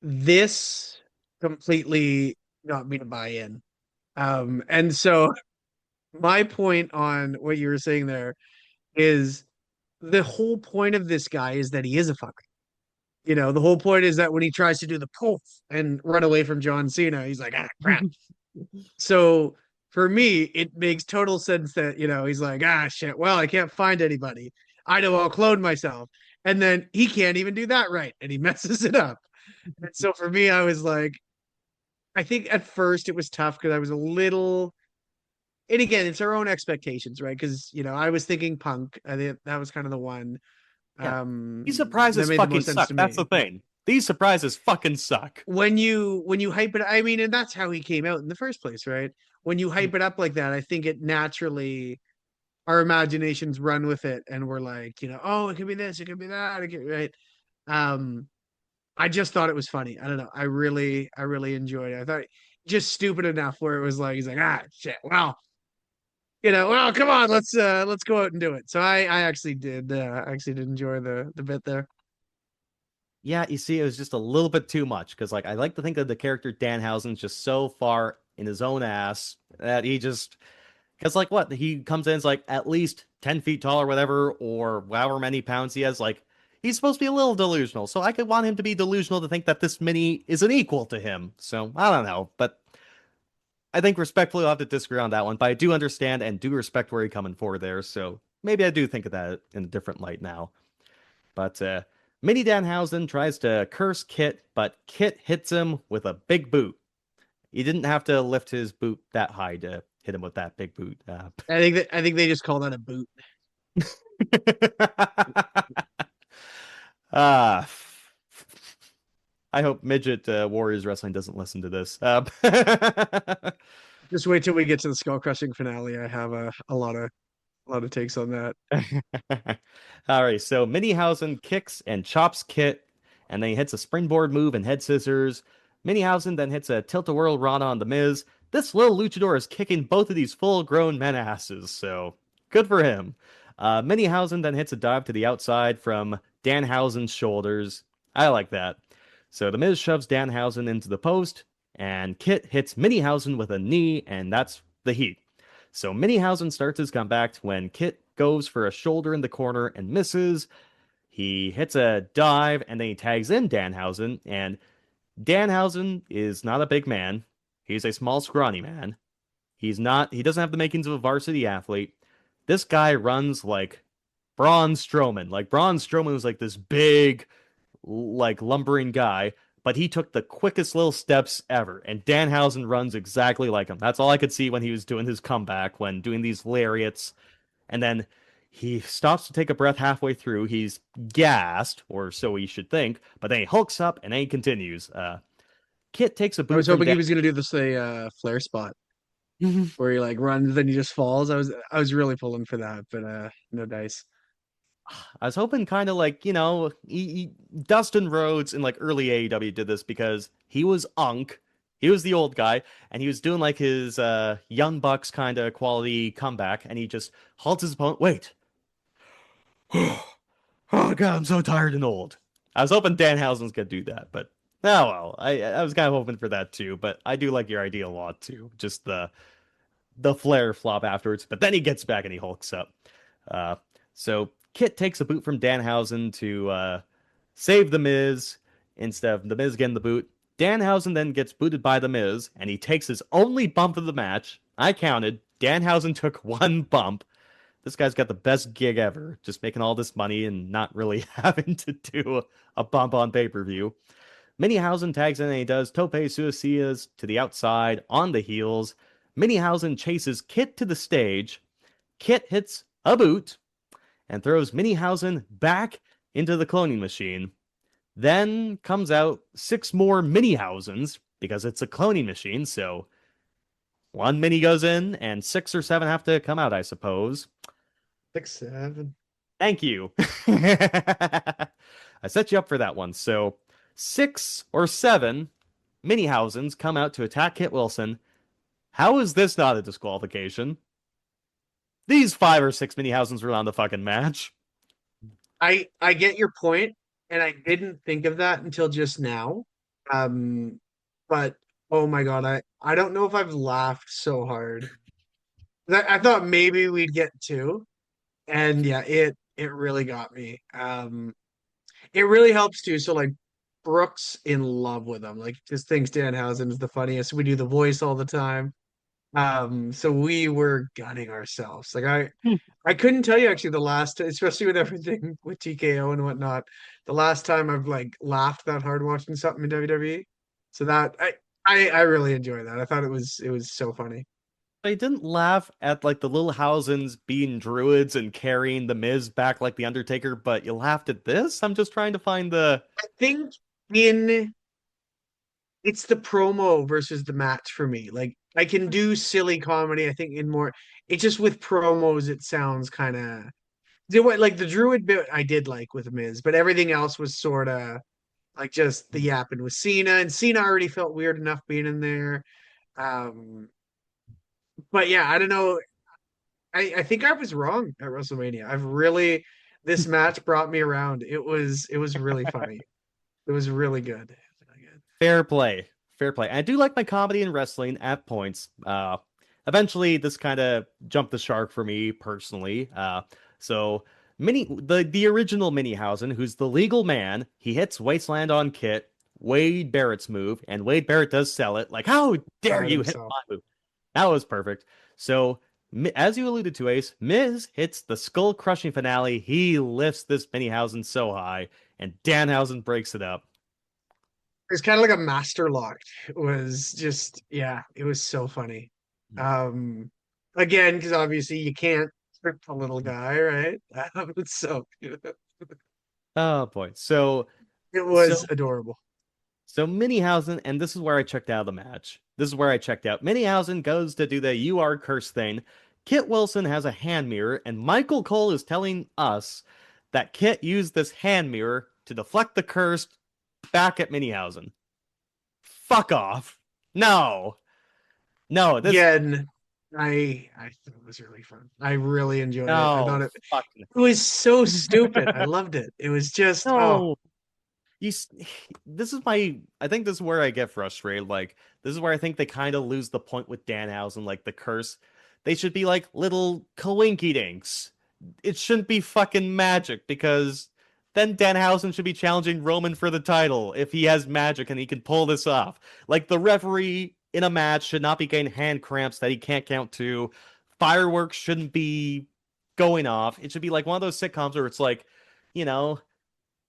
This completely got me to buy in. And so my point on what you were saying there is the whole point of this guy is that he is a fucker. The whole point is that when he tries to do the poof and run away from John Cena, he's like, ah, crap. So for me, it makes total sense that, he's like, ah, shit, well, I can't find anybody. I know I'll clone myself. And then he can't even do that right. And he messes it up. And so for me, I was like, I think at first it was tough because I was a little, and again, it's our own expectations, right? Because, I was thinking Punk. I think that was kind of the one. Yeah. These That surprises made the fucking most sense suck. to That's me. the thing. These surprises fucking suck. When you hype it, I mean, and that's how he came out in the first place, right? When you hype it up like that, I think it naturally our imaginations run with it, and we're like, oh, it could be this, it could be that, right? Um, I just thought it was funny. I don't know. I really enjoyed it. I thought just stupid enough where it was like he's like, ah shit. Well, well, come on, let's go out and do it. So I actually did enjoy the bit there. Yeah, you see, it was just a little bit too much because, like, I like to think of the character Danhausen's just so far in his own ass that he just because, like, what he comes in is like at least 10 feet tall or whatever, or however many pounds he has. Like, he's supposed to be a little delusional, so I could want him to be delusional to think that this mini is an equal to him. So I don't know, but I think respectfully, we'll have to disagree on that one. But I do understand and do respect where he's coming for there. So maybe I do think of that in a different light now. But Mini Danhausen tries to curse Kit, but Kit hits him with a big boot. He didn't have to lift his boot that high to hit him with that big boot. I think they just call that a boot. uh, I hope Midget Warriors Wrestling doesn't listen to this. Just wait till we get to the skull crushing finale. I have a lot of takes on that. All right, so Minihausen kicks and chops Kit, and then he hits a springboard move and head scissors. Minihausen then hits a tilt-a-whirl Rana on The Miz. This little luchador is kicking both of these full-grown men asses, so good for him. Minihausen then hits a dive to the outside from Danhausen's shoulders. I like that. So The Miz shoves Danhausen into the post, and Kit hits Minihausen with a knee, and that's the heat. So Minihausen starts his comeback when Kit goes for a shoulder in the corner and misses. He hits a dive, and then he tags in Danhausen, and Danhausen is not a big man. He's a small, scrawny man. He doesn't have the makings of a varsity athlete. This guy runs like Braun Strowman. Like Braun Strowman was like this big, like lumbering guy, but he took the quickest little steps ever. And Danhausen runs exactly like him. That's all I could see when he was doing his comeback, when doing these lariats. And then he stops to take a breath halfway through. He's gassed, or so he should think, but then he hulks up and then he continues. Kit takes a boot. I was from hoping he was gonna do this flare spot where he like runs, then he just falls. I was really pulling for that, but no dice. I was hoping kind of like, Dustin Rhodes in like early AEW did this because he was Unk. He was the old guy, and he was doing like his Young Bucks kind of quality comeback, and he just halts his opponent. Wait. Oh, God, I'm so tired and old. I was hoping Danhausen was going to do that, but oh well. I was kind of hoping for that too, but I do like your idea a lot too. Just the flare flop afterwards, but then he gets back and he hulks up. So Kit takes a boot from Danhausen to save The Miz instead of The Miz getting the boot. Danhausen then gets booted by The Miz, and he takes his only bump of the match. I counted. Danhausen took one bump. This guy's got the best gig ever, just making all this money and not really having to do a bump on pay-per-view. Minihausen tags in and he does Tope Suicidas to the outside on the heels. Minihausen chases Kit to the stage. Kit hits a boot and throws Minihausen back into the cloning machine. Then comes out 6 more Minihausens because it's a cloning machine, so 1 mini goes in and 6 or 7 have to come out, I suppose. 6, 7. Thank you. I set you up for that one. So 6 or 7 Minihausens come out to attack Kit Wilson. How is this not a disqualification? These 5 or 6 Minihausens were on the fucking match. I get your point, and I didn't think of that until just now. But oh my god, I don't know if I've laughed so hard. I thought maybe we'd get 2, and yeah, it really got me. It really helps too. So like Brooke's in love with him, like just thinks Danhausen is the funniest. We do the voice all the time. So we were gunning ourselves. Like I couldn't tell you actually the last, especially with everything with TKO and whatnot, the last time I've like laughed that hard watching something in WWE. So that I really enjoy that. I thought it was so funny. I didn't laugh at like the little Hausens being druids and carrying the Miz back like the Undertaker, but you laughed at this? I'm just trying to find the I think in it's the promo versus the match for me. Like I can do silly comedy. I think in more, it's just with promos, it sounds kind of like the Druid bit I did like with Miz, but everything else was sort of like just the yapping with Cena, and Cena already felt weird enough being in there. Um, but yeah, I don't know. I think I was wrong at WrestleMania. I've really this match brought me around. It was really funny. It was really good. Really good. Fair play. Fair play. I do like my comedy and wrestling at points. Eventually this kind of jumped the shark for me personally. So the original Minihausen, who's the legal man, he hits Wasteland on Kit, Wade Barrett's move, and Wade Barrett does sell it. Like, how dare Proud you hit himself. my move? That was perfect. So as you alluded to, Ace, Miz hits the skull crushing finale. He lifts this Minihausen so high, and Danhausen breaks it up. It's kind of like a master lock. It was just, yeah, it was so funny. Um, again, because obviously you can't trick the little guy, right? So Oh boy. So it so was adorable. so Minihausen, and this is where I checked out of the match. This is where I checked out. Minihausen goes to do the "you are cursed" thing. Kit Wilson has a hand mirror, and Michael Cole is telling us that Kit used this hand mirror to deflect the curse back at Minihausen. Fuck off. No. No, this Again, I thought it was really fun. I really enjoyed it. I no thought it fucking it was so stupid. I loved it. It was just, oh, no. You, this is my. I think this is where I get frustrated. Like, this is where I think they kind of lose the point with Danhausen, like the curse. They should be like little coinky dinks. It shouldn't be fucking magic because then Danhausen should be challenging Roman for the title if he has magic and he can pull this off. Like, the referee in a match should not be getting hand cramps that he can't count to. Fireworks shouldn't be going off. It should be like one of those sitcoms where it's like, you know,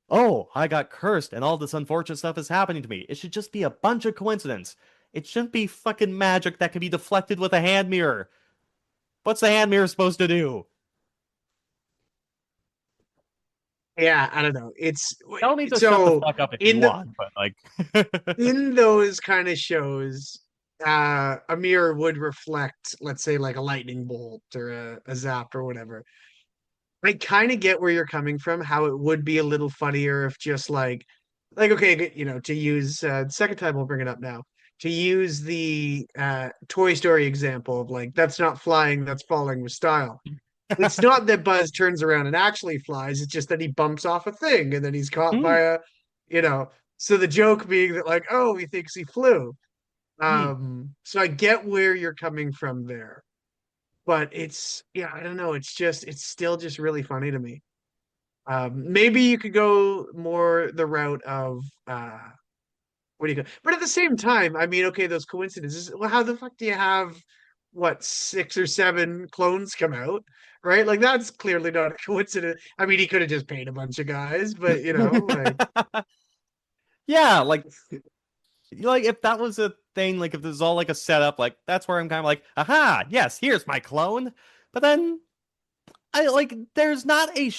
oh, I got cursed and all this unfortunate stuff is happening to me. It should just be a bunch of coincidence. It shouldn't be fucking magic that can be deflected with a hand mirror. What's the hand mirror supposed to do? yeah, I don't know. It's Tell me to shut the so fuck up if you in the want, but like, in those kind of shows, a mirror would reflect, let's say, like a lightning bolt or a zap or whatever. I kind of get where you're coming from, how it would be a little funnier if just like okay, to use second time we'll bring it up now. To use the Toy Story example of like that's not flying, that's falling with style. It's not that Buzz turns around and actually flies, it's just that he bumps off a thing and then he's caught hmm, by you know. So the joke being that like, oh, he thinks he flew. hmm. So I get where you're coming from there, but yeah, I don't know. It's still just really funny to me. Maybe you could go more the route of what do you go? But at the same time, I mean, okay, those coincidences. Well, how the fuck do you have what 6 or 7 clones come out, right? Like that's clearly not a coincidence. I mean, he could have just paid a bunch of guys, but like Yeah, like if that was a thing, like if this is all like a setup, like that's where I'm kind of like, aha, yes, here's my clone. But then I like there's not a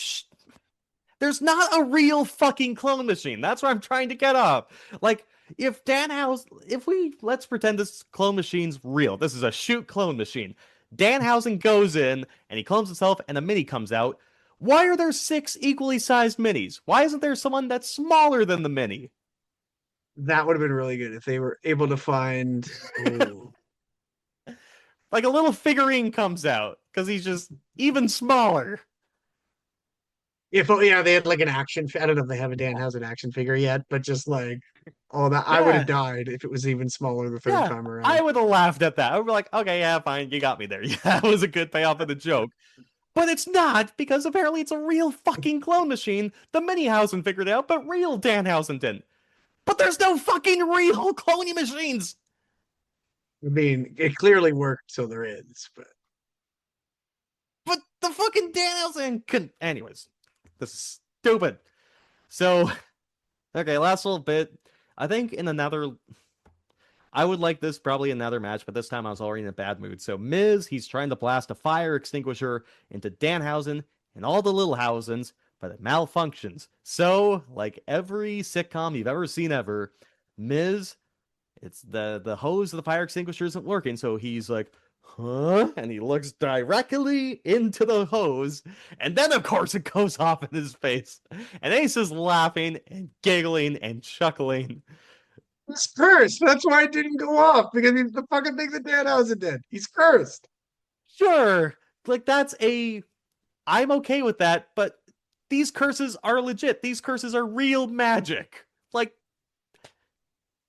real fucking clone machine. That's what I'm trying to get up. Like, if we let's pretend this clone machine's real. This is a shoot clone machine. Danhausen goes in and he clones himself, and a mini comes out. Why are there 6 equally sized minis? Why isn't there someone that's smaller than the mini? that would have been really good if they were able to find. Oh, Like a little figurine comes out because he's just even smaller. if yeah, they had like an action. I don't know if they have a Danhausen action figure yet, but just like, oh, that I would Yeah, have died if it was even smaller the third yeah. time I around. would have laughed at that. I would be like, okay, yeah, fine, you got me there. Yeah, that was a good payoff of the joke. But it's not, because apparently it's a real fucking clone machine. The Minihausen figured it out, but real Danhausen didn't. But there's no fucking real cloning machines! I mean, it clearly worked, so there is. But But the fucking Danhausen can. Anyways, this is stupid. So, okay, last little bit. I think in another. I would like this probably another match, but this time I was already in a bad mood. So Miz, he's trying to blast a fire extinguisher into Danhausen and all the little Hausens, but it malfunctions. So, like every sitcom you've ever seen ever, Miz, it's the hose of the fire extinguisher isn't working, so he's like, huh? And he looks directly into the hose. And then, of course, it goes off in his face. And Ace is laughing and giggling and chuckling. He's cursed. That's why it didn't go off, because he's the fucking thing that Danhausen did. He's cursed. Sure, like I'm okay with that, but these curses are legit. These curses are real magic. Like,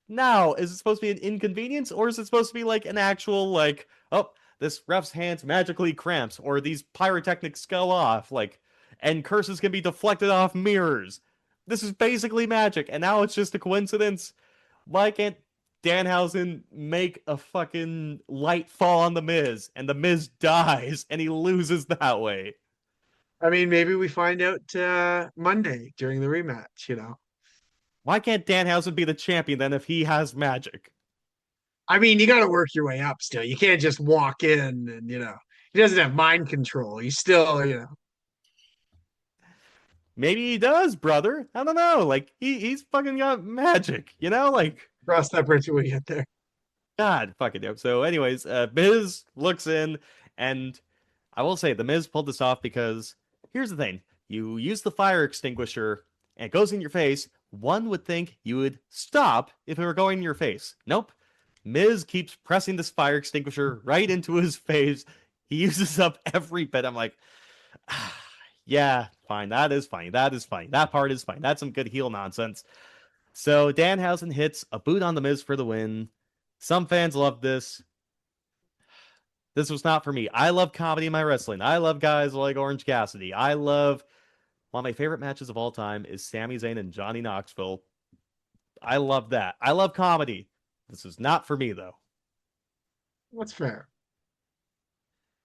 now, is it supposed to be an inconvenience, or is it supposed to be like an actual, like, oh, this ref's hands magically cramps, or these pyrotechnics go off, like, and curses can be deflected off mirrors? This is basically magic, and now it's just a coincidence. Why can't Danhausen make a fucking light fall on the Miz, and the Miz dies, and he loses that way? I mean, maybe we find out Monday during the rematch, you know? Why can't Danhausen be the champion then if he has magic? I mean, you got to work your way up still. You can't just walk in and, he doesn't have mind control. He's still. Maybe he does, brother. I don't know. Like, he's fucking got magic, Like, Cross that bridge when we get there. God fucking dope. So, anyways, Miz looks in, and I will say the Miz pulled this off because here's the thing: you use the fire extinguisher, and it goes in your face. One would think you would stop if it were going in your face. Nope. Miz keeps pressing this fire extinguisher right into his face. He uses up every bit. I'm like, yeah, fine. That is fine. That is fine. That part is fine. That's some good heel nonsense. So Danhausen hits a boot on the Miz for the win. Some fans love this. This was not for me. I love comedy in my wrestling. I love guys like Orange Cassidy. I love one of my favorite matches of all time is Sami Zayn and Johnny Knoxville. I love that. I love comedy. This is not for me, though. That's fair.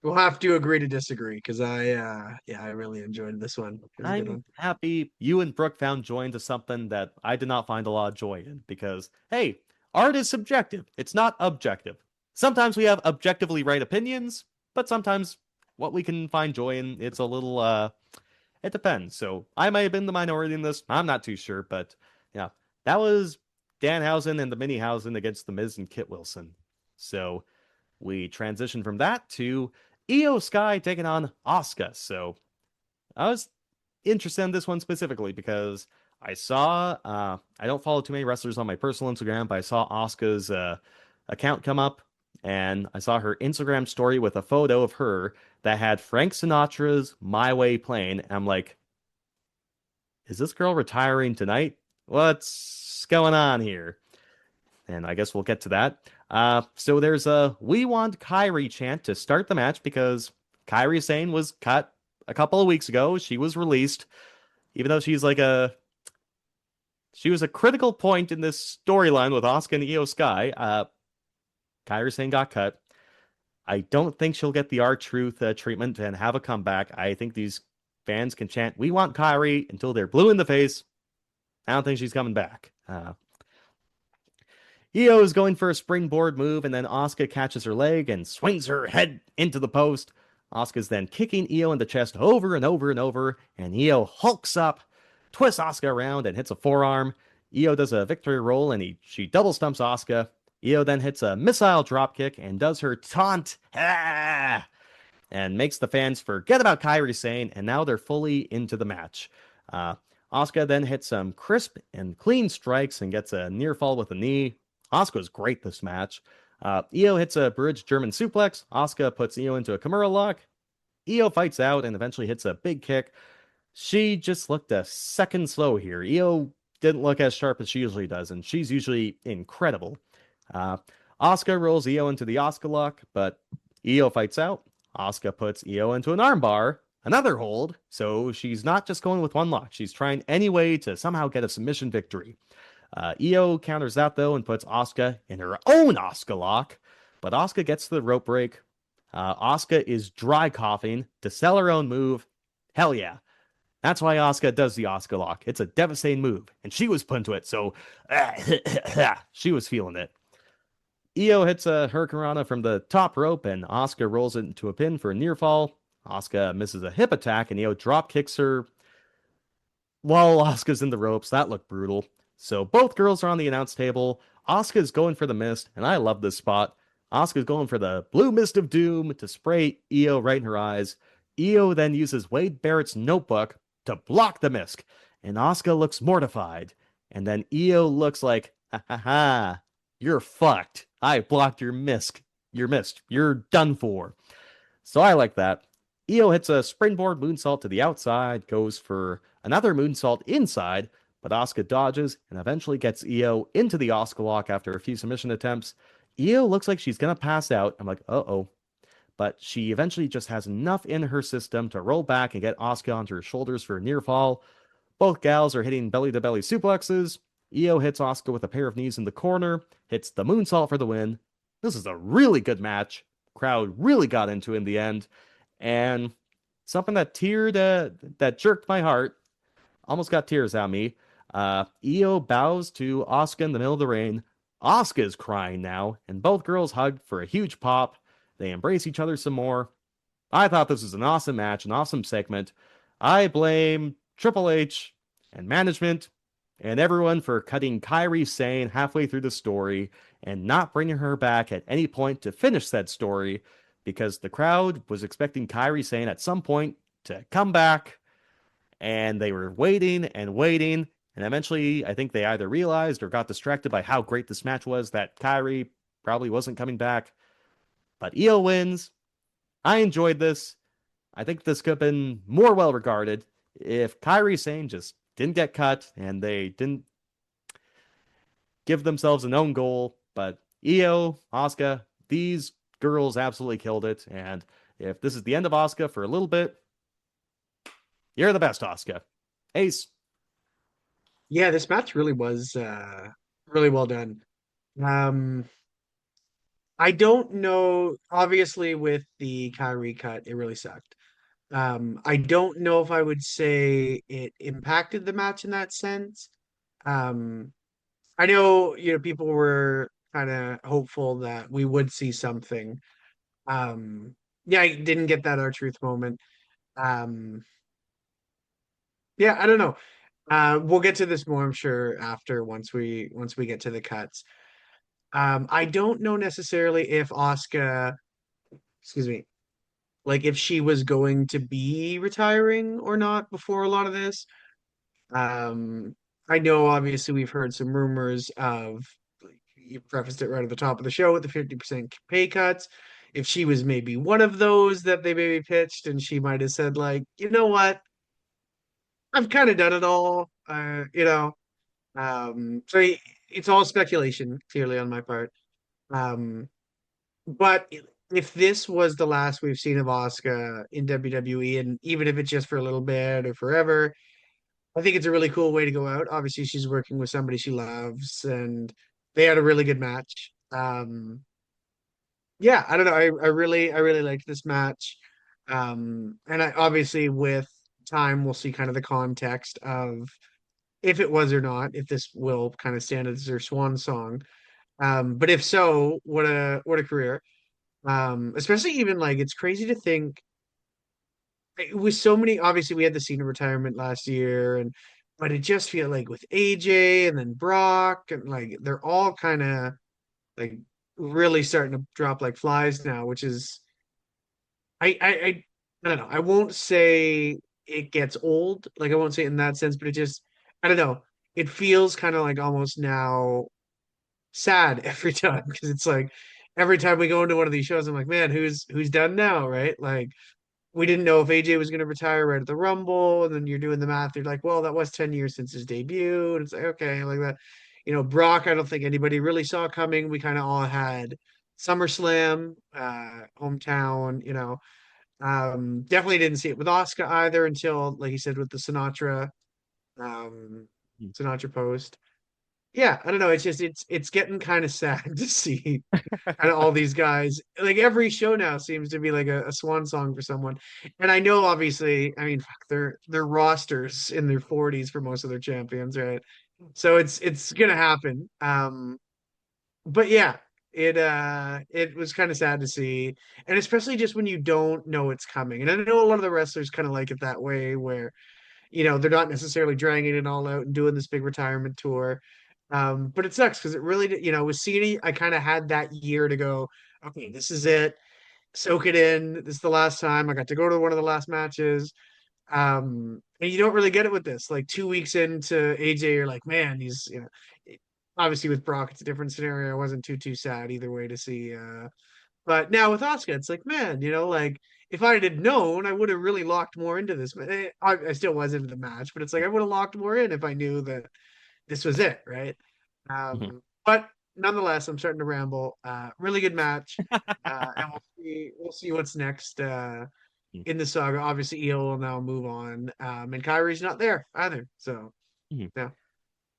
We'll have to agree to disagree because I really enjoyed this one. I'm happy you and Brooke found joy into something that I did not find a lot of joy in because, hey, art is subjective. It's not objective. Sometimes we have objectively right opinions, but sometimes what we can find joy in, it's a little, it depends. So I might have been the minority in this. I'm not too sure, but yeah, that was Danhausen and the Minihausen against the Miz and Kit Wilson. So we transition from that to Io Sky taking on Asuka. So I was interested in this one specifically because I saw, I don't follow too many wrestlers on my personal Instagram, but I saw Asuka's account come up and I saw her Instagram story with a photo of her that had Frank Sinatra's My Way playing. And I'm like, is this girl retiring tonight? What's going on here? And I guess we'll get to that. So there's a We Want Kairi chant to start the match because Kairi Sane was cut a couple of weeks ago. She was released, even though she was a critical point in this storyline with Asuka and Io Sky. Kairi Sane got cut. I don't think she'll get the R-Truth treatment and have a comeback. I think these fans can chant We Want Kairi until they're blue in the face. I don't think she's coming back. Io is going for a springboard move, and then Asuka catches her leg and swings her head into the post. Asuka's then kicking Io in the chest over and over and over, and Io hulks up, twists Asuka around, and hits a forearm. Io does a victory roll, and she double stumps Asuka. Io then hits a missile dropkick and does her taunt, and makes the fans forget about Kairi Sane, and now they're fully into the match. Asuka then hits some crisp and clean strikes and gets a near fall with a knee. Asuka's great this match. Io hits a bridge German suplex. Asuka puts Io into a Kimura lock. Io fights out and eventually hits a big kick. She just looked a second slow here. Io didn't look as sharp as she usually does, and she's usually incredible. Asuka rolls Io into the Asuka lock, but Io fights out. Asuka puts Io into an armbar, another hold, so she's not just going with one lock. She's trying anyway to somehow get a submission victory. Io counters that though and puts Asuka in her own Asuka lock, but Asuka gets to the rope break. Asuka is dry coughing to sell her own move. Hell yeah. That's why Asuka does the Asuka lock. It's a devastating move, and she was put into it, so she was feeling it. Io hits a Hurricanrana from the top rope, and Asuka rolls it into a pin for a near fall. Asuka misses a hip attack, and Io drop kicks her while Asuka's in the ropes. That looked brutal. So both girls are on the announce table. Asuka's going for the mist, and I love this spot. Asuka's going for the blue mist of doom to spray Io right in her eyes. Io then uses Wade Barrett's notebook to block the mist, and Asuka looks mortified. And then Io looks like, ha ha ha, you're fucked. I blocked your mist. Your mist. You're done for. So I like that. Io hits a springboard moonsault to the outside, goes for another moonsault inside, but Asuka dodges and eventually gets Io into the Asuka lock after a few submission attempts. Io looks like she's going to pass out. I'm like, uh-oh. But she eventually just has enough in her system to roll back and get Asuka onto her shoulders for a near fall. Both gals are hitting belly-to-belly suplexes. Io hits Asuka with a pair of knees in the corner, hits the moonsault for the win. This is a really good match. Crowd really got into it in the end. And something that that jerked my heart, almost got tears out of me. Io bows to Asuka in the middle of the ring. Asuka is crying now, and both girls hug for a huge pop. They embrace each other some more. I thought this was an awesome match, an awesome segment. I blame Triple H and management and everyone for cutting Kairi Sane halfway through the story and not bringing her back at any point to finish that story, because the crowd was expecting Kairi Sane at some point to come back, and they were waiting and waiting, and eventually I think they either realized or got distracted by how great this match was that Kairi probably wasn't coming back. But Io wins. I enjoyed this. I think this could have been more well regarded if Kairi Sane just didn't get cut and they didn't give themselves an own goal. But Io, Asuka, these girls absolutely killed it. And if this is the end of Asuka for a little bit, you're the best, Asuka. Ace. Yeah, this match really was really well done. Um, I don't know. Obviously, with the Kyrie cut, it really sucked. I don't know if I would say it impacted the match in that sense. Um, I know, people were kind of hopeful that we would see something. Yeah, I didn't get that R-Truth moment. Um, yeah, I don't know. We'll get to this more, I'm sure, after once we get to the cuts. I don't know necessarily if Asuka, excuse me, like if she was going to be retiring or not before a lot of this. Um, I know obviously we've heard some rumors of, like, you prefaced it right at the top of the show with the 50% pay cuts. If she was maybe one of those that they maybe pitched and she might have said, like, you know what, I've kind of done it all. So it's all speculation, clearly on my part. Um, but if this was the last we've seen of Asuka in WWE, and even if it's just for a little bit or forever, I think it's a really cool way to go out. Obviously, she's working with somebody she loves, and they had a really good match. Yeah, I don't know. I really liked this match. And I obviously with time we'll see kind of the context of if it was or not, if this will kind of stand as their swan song. But if so, what a career. Especially even like it's crazy to think it was so many. Obviously, we had the Cena retirement last year, and but it just feel like with AJ and then Brock and like they're all kind of like really starting to drop like flies now, which is I don't know. I won't say it gets old, like I won't say it in that sense, but it just I don't know. It feels kind of like almost now sad every time because it's like every time we go into one of these shows, I'm like, man, who's done now, right? Like we didn't know if AJ was going to retire right at the Rumble, and then you're doing the math. You're like, well, that was 10 years since his debut, and it's like, okay, like that. Brock, I don't think anybody really saw coming. We kind of all had SummerSlam, hometown, definitely didn't see it with Oscar either until, like you said, with the um, Sinatra post. Yeah, I don't know. It's just it's getting kind of sad to see kind of all these guys. Like every show now seems to be like a swan song for someone. And I know obviously, I mean, fuck, their rosters in their 40s for most of their champions, right? So it's gonna happen. But yeah, it was kind of sad to see. And especially just when you don't know it's coming. And I know a lot of the wrestlers kind of like it that way where, they're not necessarily dragging it all out and doing this big retirement tour. But it sucks because it really with Cena, I kind of had that year to go, okay, this is it. Soak it in. This is the last time. I got to go to one of the last matches. And you don't really get it with this. Like 2 weeks into AJ, you're like, man, he's obviously with Brock, it's a different scenario. I wasn't too sad either way to see. But now with Asuka, it's like, man, like if I had known, I would have really locked more into this. I still was into the match, but it's like I would have locked more in if I knew that this was it, right? Mhm. But nonetheless, I'm starting to ramble. Really good match, and we'll see what's next in the saga. Obviously, EO will now move on, and Kyrie's not there either. So Mhm. yeah,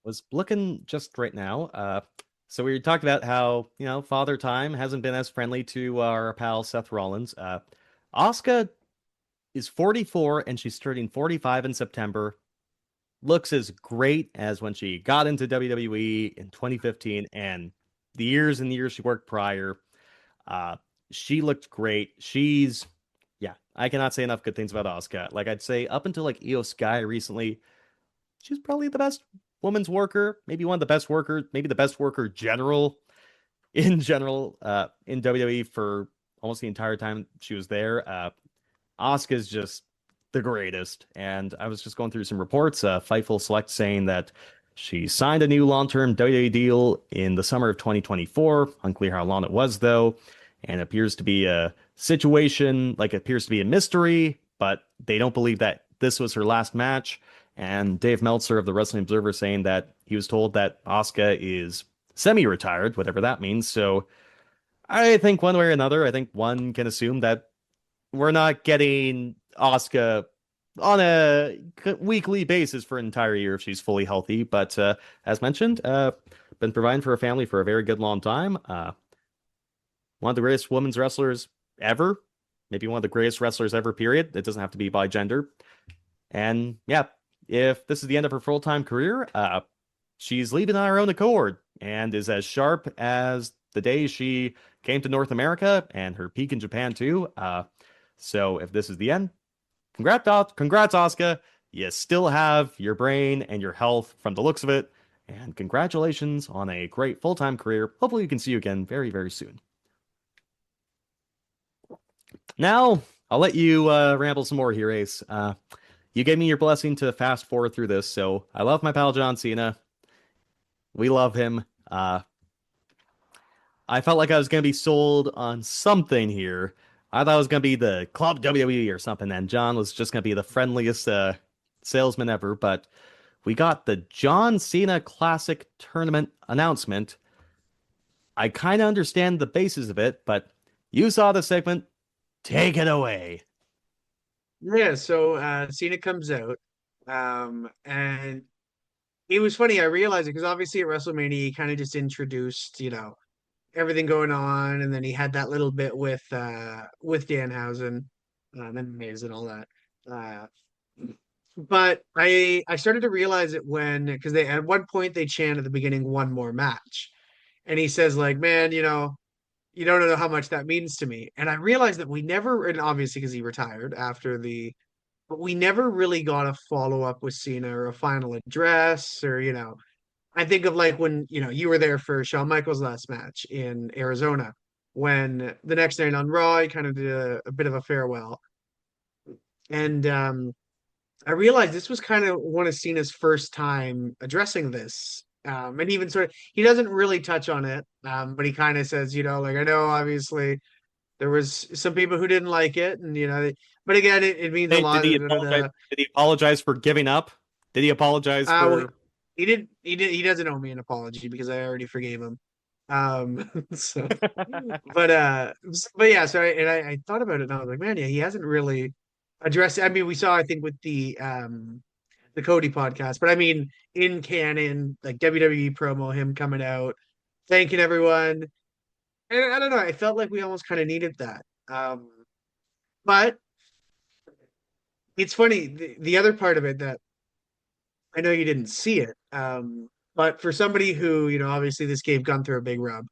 Was looking just right now. So we talked about how, Father Time hasn't been as friendly to our pal Seth Rollins. Asuka is 44 and she's turning 45 in September. Looks as great as when she got into WWE in 2015 and the years and years she worked prior. Uh, she looked great. Yeah, I cannot say enough good things about Asuka. Like I'd say up until like Io Sky recently, she's probably the best woman's worker, maybe one of the best workers, maybe the best worker in WWE for almost the entire time she was there. Asuka's just the greatest. And I was just going through some reports, Fightful Select saying that she signed a new long-term WWE deal in the summer of 2024. Unclear how long it was though. And it appears to be a situation, like it appears to be a mystery, but they don't believe that this was her last match. And Dave Meltzer of the Wrestling Observer saying that he was told that Asuka is semi-retired, whatever that means. So I think one way or another, I think one can assume that we're not getting Asuka on a weekly basis for an entire year if she's fully healthy. But as mentioned, been providing for her family for a very good long time. One of the greatest women's wrestlers ever, maybe one of the greatest wrestlers ever, period. It doesn't have to be by gender. And yeah, if this is the end of her full-time career, she's leaving on her own accord and is as sharp as the day she came to North America and her peak in Japan too. So if this is the end, congrats, Asuka. You still have your brain and your health from the looks of it. And congratulations on a great full-time career. Hopefully we can see you again very, very soon. Now, I'll let you ramble some more here, Ace. You gave me your blessing to fast forward through this, so I love my pal John Cena. We love him. I felt like I was going to be sold on something here. I thought it was going to be the Club WWE or something, and John was just going to be the friendliest salesman ever. But we got the John Cena Classic Tournament announcement. I kind of understand the basis of it, but you saw the segment. Take it away. yeah. So Cena comes out, and it was funny. I realized it because obviously at WrestleMania he kind of just introduced everything going on, and then he had that little bit with Danhausen, and Miz and all that. Uh, but I started to realize it when because they at one point they chant at the beginning one more match, and he says like, man, you don't know how much that means to me, and I realized that we never, and obviously because he retired after but we never really got a follow up with Cena or a final address or I think of like when you were there for Shawn Michaels' last match in Arizona, when the next night on Raw he kind of did a bit of a farewell, and I realized this was kind of one of Cena's first time addressing this, and even sort of he doesn't really touch on it, but he kind of says, like I know obviously there was some people who didn't like it, and but again it means a Hey, lot. did he apologize? Did he apologize for giving up? Did he apologize Well, for? he doesn't owe me an apology because I already forgave him. So but yeah, so I thought about it and I was like, man, yeah, he hasn't really addressed it. I mean, we saw I think with the Cody podcast, but I mean in canon, like WWE promo, him coming out, thanking everyone. And I don't know, I felt like we almost kind of needed that. But it's funny, the other part of it that I know you didn't see it, but for somebody who, obviously this gave Gunther a big rub.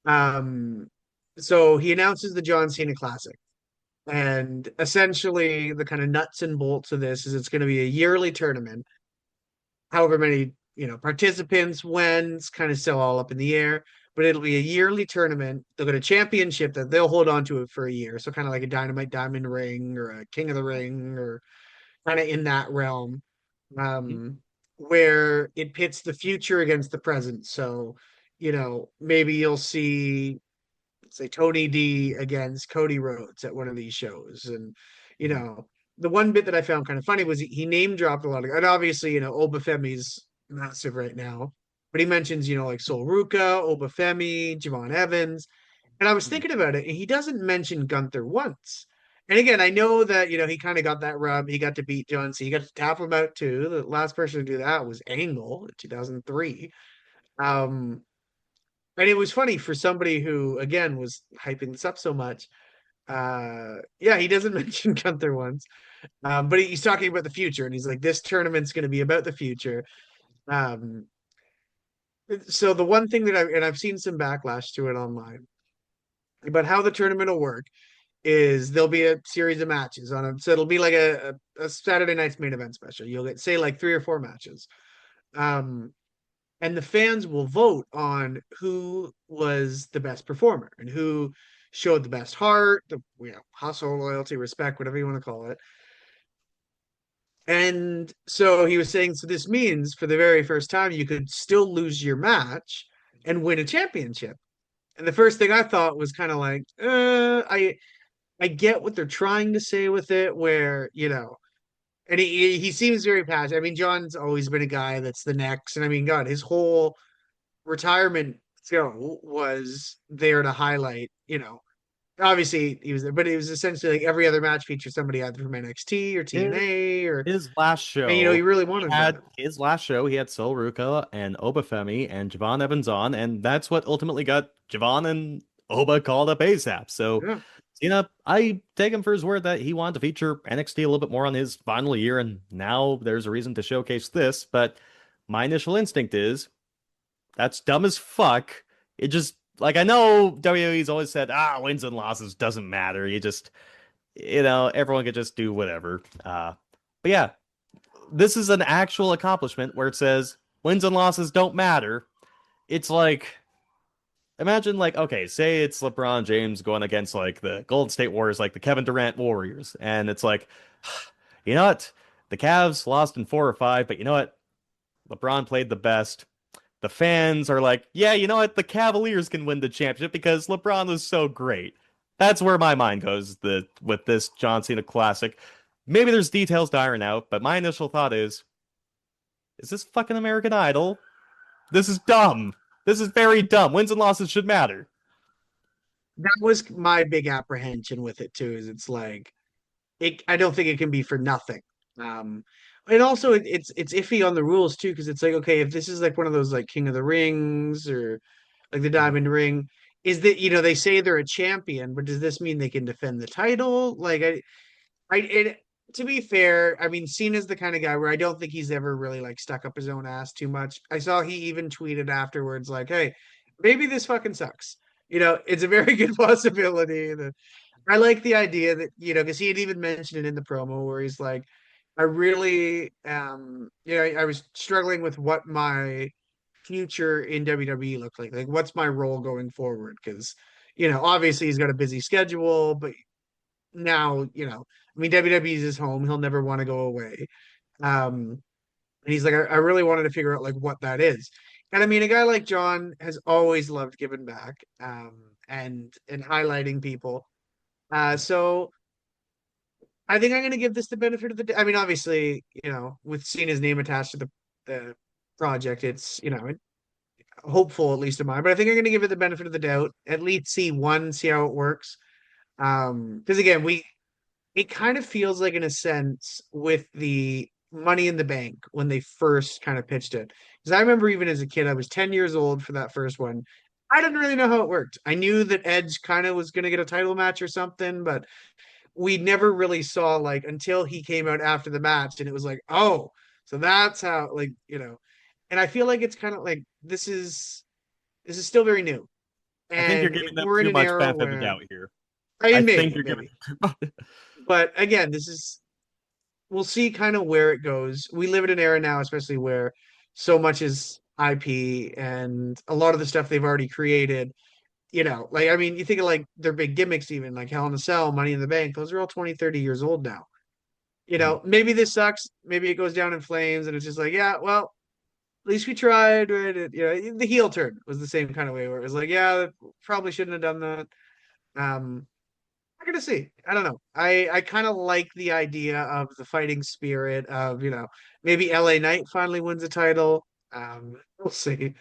Um, so he announces the John Cena Classic. And essentially, the kind of nuts and bolts of this is it's going to be a yearly tournament, however many participants, wins, kind of still all up in the air. But it'll be a yearly tournament. They'll get a championship that they'll hold on to it for a year. So kind of like a Dynamite Diamond Ring or a King of the Ring or kind of in that realm, where it pits the future against the present. So, maybe you'll see, say, Tony D against Cody Rhodes at one of these shows. And, the one bit that I found kind of funny was he name dropped a lot of, and obviously, Obafemi's massive right now, but he mentions, like Sol Ruka, Obafemi, Javon Evans. And I was thinking about it, and he doesn't mention Gunther once. And again, I know that, he kind of got that rub. He got to beat John C. He got to tap him out too. The last person to do that was Angle in 2003. And it was funny for somebody who, again, was hyping this up so much. Yeah, he doesn't mention Gunther once. But he's talking about the future, and he's like, this tournament's going to be about the future. So the one thing that I've seen some backlash to it online about how the tournament will work is there'll be a series of matches on it. So it'll be like a Saturday night's main event special. You'll get, say, like 3 or 4 matches. And the fans will vote on who was the best performer and who showed the best heart, the hustle, loyalty, respect, whatever you want to call it. And so he was saying, so this means for the very first time, you could still lose your match and win a championship. And the first thing I thought was kind of like, I get what they're trying to say with it, where, and he seems very passionate. I mean, John's always been a guy that's the next. And I mean, God, his whole retirement was there to highlight, obviously he was there, but it was essentially like every other match featured somebody either from NXT or TNA or his last show. And he really wanted that. His last show, he had Sol Ruka and Obafemi and Javon Evans on, and that's what ultimately got Javon and Oba called up ASAP. So, I take him for his word that he wanted to feature NXT a little bit more on his final year, and now there's a reason to showcase this. But my initial instinct is that's dumb as fuck. It just, like, I know WWE's always said, wins and losses doesn't matter. You just, everyone could just do whatever. But yeah, this is an actual accomplishment where it says wins and losses don't matter. It's like, imagine, like, okay, say it's LeBron James going against, like, the Golden State Warriors, like the Kevin Durant Warriors. And it's like, you know what? The Cavs lost in 4 or 5, but you know what? LeBron played the best. The fans are like, yeah, you know what? The Cavaliers can win the championship because LeBron was so great. That's where my mind goes with this John Cena Classic. Maybe there's details to iron out, but my initial thought is this fucking American Idol? This is dumb. This is very dumb. Wins and losses should matter. That was my big apprehension with it too, is it's like, I don't think it can be for nothing. And also it's iffy on the rules too, because it's like, okay, if this is like one of those like King of the Rings or like the Diamond Ring, is that, they say they're a champion, but does this mean they can defend the title? Like, to be fair, I mean, Cena's the kind of guy where I don't think he's ever really like stuck up his own ass too much. I saw he even tweeted afterwards like, hey, maybe this fucking sucks. It's a very good possibility. That I like the idea that, because he had even mentioned it in the promo where he's like, I really I was struggling with what my future in WWE looked like. Like, what's my role going forward? Because, obviously he's got a busy schedule, but now, I mean, WWE is his home. He'll never want to go away. And he's like, I really wanted to figure out like what that is. And I mean, a guy like John has always loved giving back, and highlighting people. So I think I'm going to give this the benefit of the doubt. I mean, obviously, with Cena's name attached to the project, it's, hopeful, at least in mine. But I think I'm going to give it the benefit of the doubt. At least see how it works. Because again, it kind of feels like, in a sense, with the Money in the Bank when they first kind of pitched it. Because I remember even as a kid, I was 10 years old for that first one. I didn't really know how it worked. I knew that Edge kind of was going to get a title match or something, but we never really saw, like, until he came out after the match, and it was like, oh, so that's how, like, and I feel like it's kind of like this is still very new. And I think you're giving them too much benefit of the doubt here. I think you're giving. But again, we'll see kind of where it goes. We live in an era now, especially where so much is IP, and a lot of the stuff they've already created, like, I mean, you think of like their big gimmicks, even like Hell in a Cell, Money in the Bank, those are all 20, 30 years old now. Mhm. Maybe this sucks. Maybe it goes down in flames and it's just like, yeah, well, at least we tried, right? The heel turn was the same kind of way where it was like, yeah, probably shouldn't have done that. I'm gonna see. I don't know. I kind of like the idea of the fighting spirit of, maybe LA Knight finally wins a title. We'll see.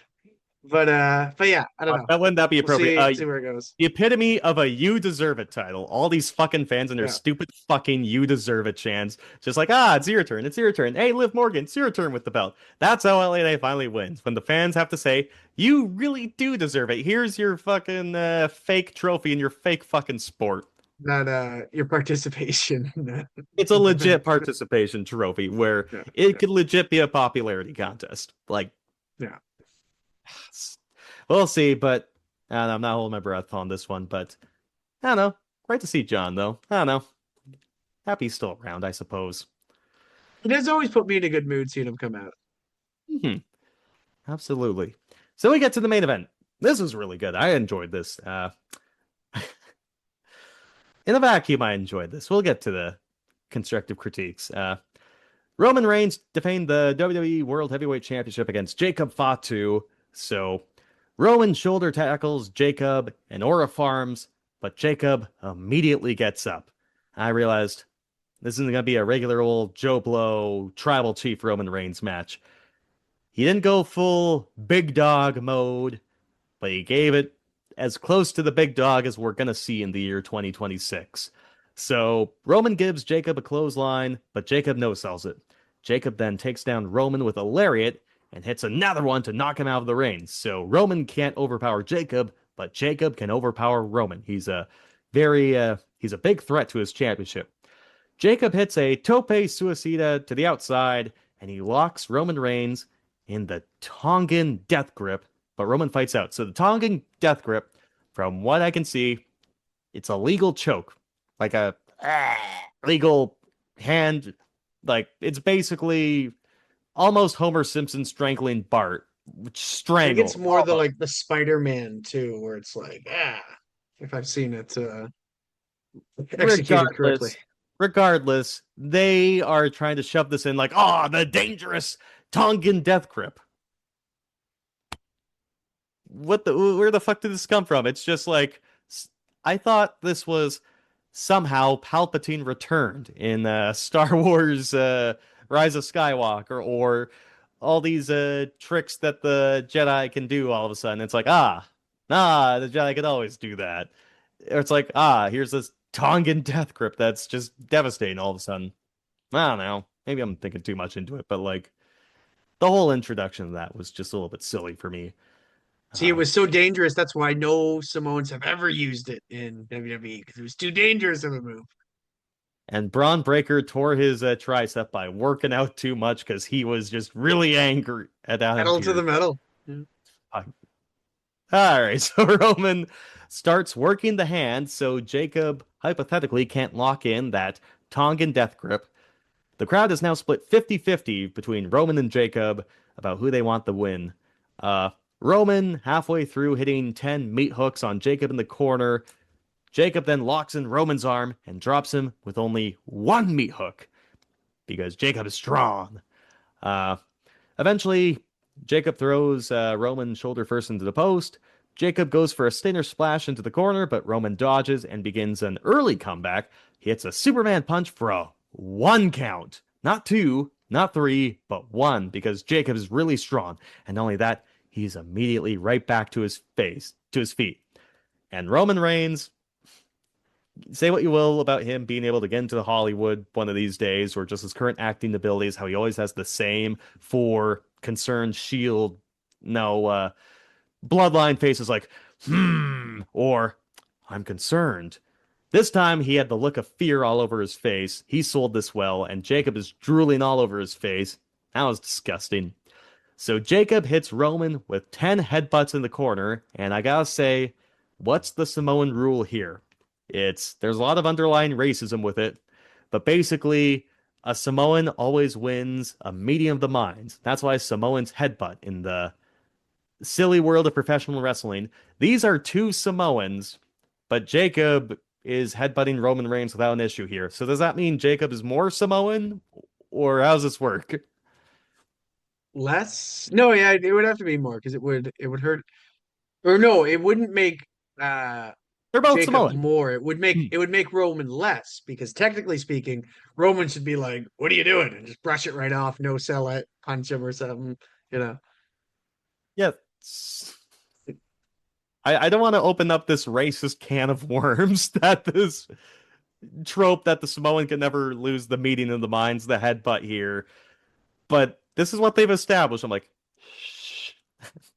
But yeah, I don't know. That wouldn't that be We'll appropriate? see where it goes. The epitome of a "you deserve it" title. All these fucking fans and their Yeah. stupid fucking "you deserve it" chants. Just like, it's your turn. It's your turn. Hey, Liv Morgan, it's your turn with the belt. That's how LA finally wins. When the fans have to say, you really do deserve it. Here's your fucking fake trophy in your fake fucking sport. Not your participation. It's a legit participation trophy where Yeah, it yeah, could legit be a popularity contest. Like, yeah. we'll see, but I'm not holding my breath on this one. But I don't know. Great to see John, though. I don't know. Happy he's still around, I suppose. It has always put me in a good mood seeing him come out. Hmm. Absolutely. So we get to the main event. This was really good. I enjoyed this. In a vacuum, I enjoyed this. We'll get to the constructive critiques. Roman Reigns defended the WWE World Heavyweight Championship against Jacob Fatu. So Roman shoulder tackles Jacob and Aura Farms, but Jacob immediately gets up. I realized this isn't going to be a regular old Joe Blow tribal chief Roman Reigns match. He didn't go full big dog mode, but he gave it as close to the big dog as we're going to see in the year 2026. So Roman gives Jacob a clothesline, but Jacob no-sells it. Jacob then takes down Roman with a lariat and hits another one to knock him out of the ring. So Roman can't overpower Jacob, but Jacob can overpower Roman. He's a big threat to his championship. Jacob hits a tope suicida to the outside, and he locks Roman Reigns in the Tongan death grip, but Roman fights out. So the Tongan death grip, from what I can see, it's a legal choke, like a legal hand. Like, it's basically almost Homer Simpson strangling Bart, which I think it's strangle. more the Spider-Man too, where it's like, if I've seen it executed correctly. Regardless, they are trying to shove this in like, the dangerous Tongan death grip. Where the fuck did this come from? It's just like, I thought this was somehow Palpatine returned in Star Wars Rise of Skywalker, or all these tricks that the Jedi can do all of a sudden. It's like, the Jedi could always do that. Or it's like, here's this Tongan death grip that's just devastating all of a sudden. I don't know. Maybe I'm thinking too much into it, but like, the whole introduction of that was just a little bit silly for me. See, it was so dangerous. That's why no Samoans have ever used it in WWE, because it was too dangerous of a move. And Braun Breaker tore his tricep by working out too much because he was just really angry at Adam Pedal to Pearce. the metal. Yeah. All right, so Roman starts working the hand, so Jacob hypothetically can't lock in that Tongan death grip. The crowd is now split 50-50 between Roman and Jacob about who they want the win. Roman, halfway through, hitting 10 meat hooks on Jacob in the corner. Jacob then locks in Roman's arm and drops him with only one meat hook because Jacob is strong. Eventually, Jacob throws Roman shoulder first into the post. Jacob goes for a Stinger splash into the corner, but Roman dodges and begins an early comeback. He hits a Superman punch for a 1 count. Not 2, not 3, but 1, because Jacob is really strong. And not only that, he's immediately right back to his feet. And Roman Reigns, say what you will about him being able to get into Hollywood one of these days, or just his current acting abilities, how he always has the same for concerned Shield, Bloodline faces like, or I'm concerned. This time he had the look of fear all over his face. He sold this well, and Jacob is drooling all over his face. That was disgusting. So Jacob hits Roman with 10 headbutts in the corner, and I gotta say, what's the Samoan rule here? There's a lot of underlying racism with it, but basically, A Samoan always wins a meeting of the minds. That's why Samoans headbutt in the silly world of professional wrestling. These are two Samoans, but Jacob is headbutting Roman Reigns without an issue here. So does that mean Jacob is more Samoan, or how does this work? Less? No, yeah, it would have to be more because it would hurt. Or no, it wouldn't make uh They're both Jacob Samoan. more. It would make Hmm. it would make Roman less because technically speaking, Roman should be like, "What are you doing?" and just brush it right off, no sell it, punch him or something, you know. Yeah. I don't want to open up this racist can of worms that this trope that the Samoan can never lose the meeting of the minds, the headbutt here. But this is what they've established. I'm like, shh.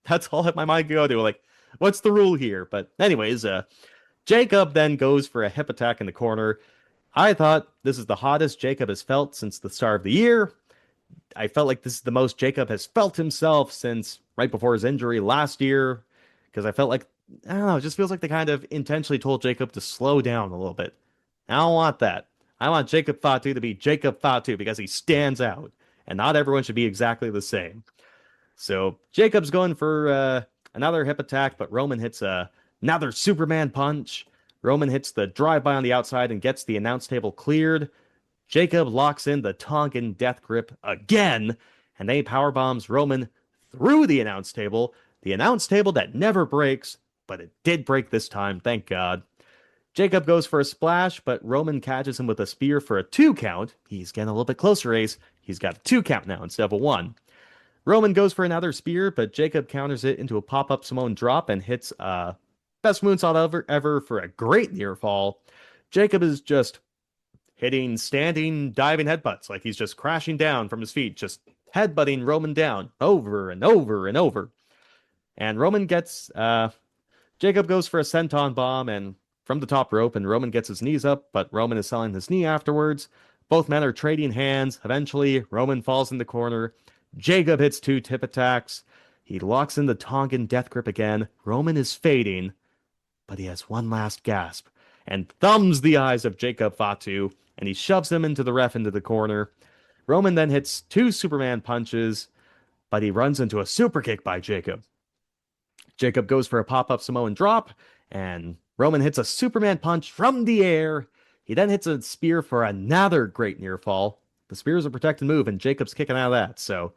That's all that my mind can go to. Like, what's the rule here? But anyways, Jacob then goes for a hip attack in the corner. I thought this is the hottest Jacob has felt since the start of the year. I felt like this is the most Jacob has felt himself since right before his injury last year. Because I felt like, I don't know, it just feels like they kind of intentionally told Jacob to slow down a little bit. I don't want that. I want Jacob Fatu to be Jacob Fatu because he stands out. And not everyone should be exactly the same. So Jacob's going for another hip attack, but Roman hits another Superman punch. Roman hits the drive-by on the outside and gets the announce table cleared. Jacob locks in the Tongan death grip again, and they powerbombs Roman through the announce table that never breaks, but it did break this time, thank God. Jacob goes for a splash, but Roman catches him with a spear for a 2 count. He's getting a little bit closer, Ace. He's got a 2 count now instead of a 1. Roman goes for another spear, but Jacob counters it into a pop-up Samoan drop and hits best moonsault ever for a great near fall. Jacob is just hitting standing diving headbutts like he's just crashing down from his feet, just headbutting Roman down over and over and over. And Roman gets Jacob goes for a senton bomb and from the top rope, and Roman gets his knees up, but Roman is selling his knee afterwards. Both men are trading hands. Eventually, Roman falls in the corner. Jacob hits 2 tip attacks. He locks in the Tongan death grip again. Roman is fading, but he has one last gasp and thumbs the eyes of Jacob Fatu, and he shoves him into the ref into the corner. Roman then hits 2 Superman punches, but he runs into a super kick by Jacob. Jacob goes for a pop-up Samoan drop, and Roman hits a Superman punch from the air. He then hits a spear for another great near fall. The spear is a protected move, and Jacob's kicking out of that, so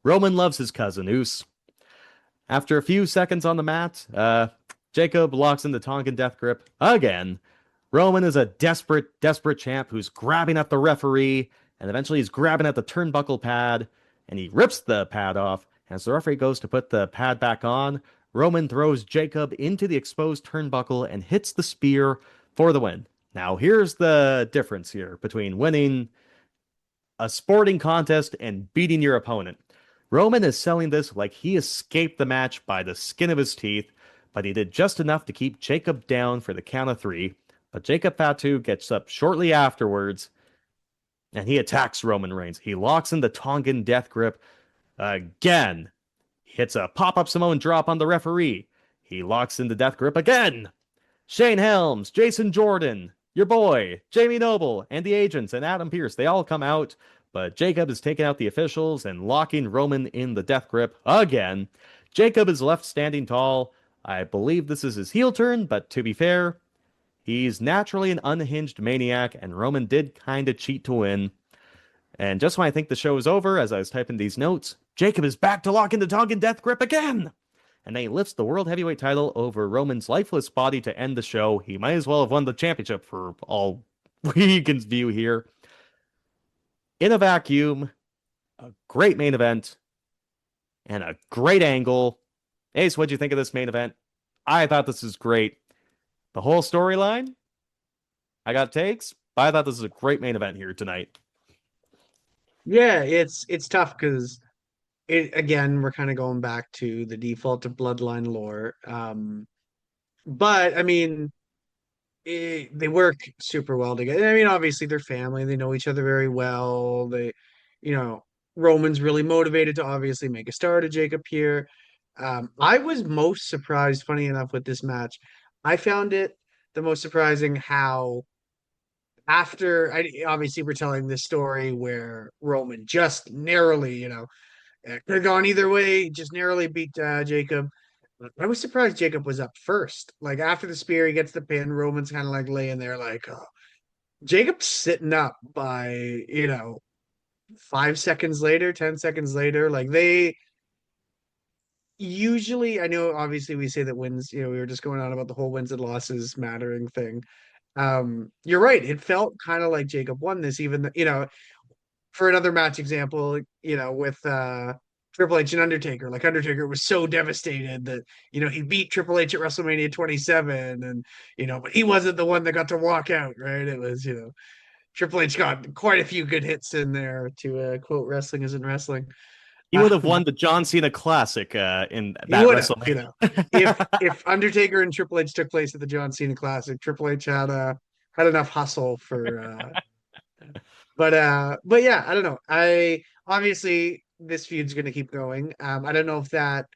Roman loves his cousin, Oos. After a few seconds on the mat, Jacob locks in the Tongan death grip again. Roman is a desperate champ who's grabbing at the referee, and eventually he's grabbing at the turnbuckle pad, and he rips the pad off. As the referee goes to put the pad back on, Roman throws Jacob into the exposed turnbuckle and hits the spear for the win. Now, here's the difference here between winning a sporting contest and beating your opponent. Roman is selling this like he escaped the match by the skin of his teeth, but he did just enough to keep Jacob down for the count of 3. But Jacob Fatu gets up shortly afterwards, and he attacks Roman Reigns. He locks in the Tongan death grip again. He hits a pop-up Samoan drop on the referee. He locks in the death grip again. Shane Helms, Jason Jordan, your boy, Jamie Noble, and the agents, and Adam Pearce, they all come out, but Jacob is taking out the officials and locking Roman in the death grip again. Jacob is left standing tall. I believe this is his heel turn, but to be fair, he's naturally an unhinged maniac, and Roman did kind of cheat to win. And just when I think the show is over, as I was typing these notes, Jacob is back to lock in the Tongan death grip again! And then he lifts the World Heavyweight title over Roman's lifeless body to end the show. He might as well have won the championship for all we can view here. In a vacuum, a great main event, and a great angle. Ace, what'd you think of this main event? I thought this was great. The whole storyline, I got takes, but I thought this was a great main event here tonight. Yeah, it's tough because it again, we're kind of going back to the default of Bloodline lore. But I mean, they work super well together. I mean, obviously they're family, they know each other very well. You know, Roman's really motivated to obviously make a start of Jacob here. I was most surprised, funny enough, with this match. I found it the most surprising how Obviously we're telling this story where Roman just narrowly, could have gone either way, just narrowly beat Jacob. I was surprised Jacob was up first. Like after the spear, he gets the pin. Roman's kind of like laying there, like, oh. Jacob's sitting up by, 5 seconds later, 10 seconds later. Like they usually, I know obviously we say that wins, we were just going on about the whole wins and losses mattering thing. You're right. It felt kind of like Jacob won this, even, for another match example, with Triple H and Undertaker. Like Undertaker was so devastated that, he beat Triple H at WrestleMania 27 and, but he wasn't the one that got to walk out, right? It was, Triple H got quite a few good hits in there to quote wrestling isn't wrestling. He would have won the John Cena Classic in He that would have, WrestleMania. if Undertaker and Triple H took place at the John Cena Classic, Triple H had enough hustle for but yeah, I don't know. I obviously this feud's going to keep going. I don't know if that,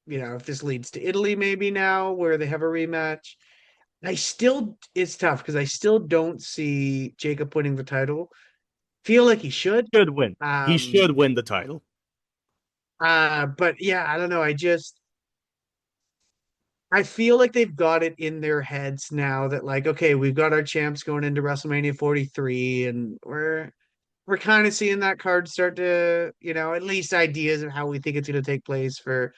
if this leads to Italy maybe now where they have a rematch. It's tough because I still don't see Jacob winning the title. Feel like he should. Should win. He Um, should win the title. but yeah, I don't know. I feel like they've got it in their heads now that like, okay, we've got our champs going into WrestleMania 43, and we're kind of seeing that card start to, at least ideas of how we think it's going to take place for.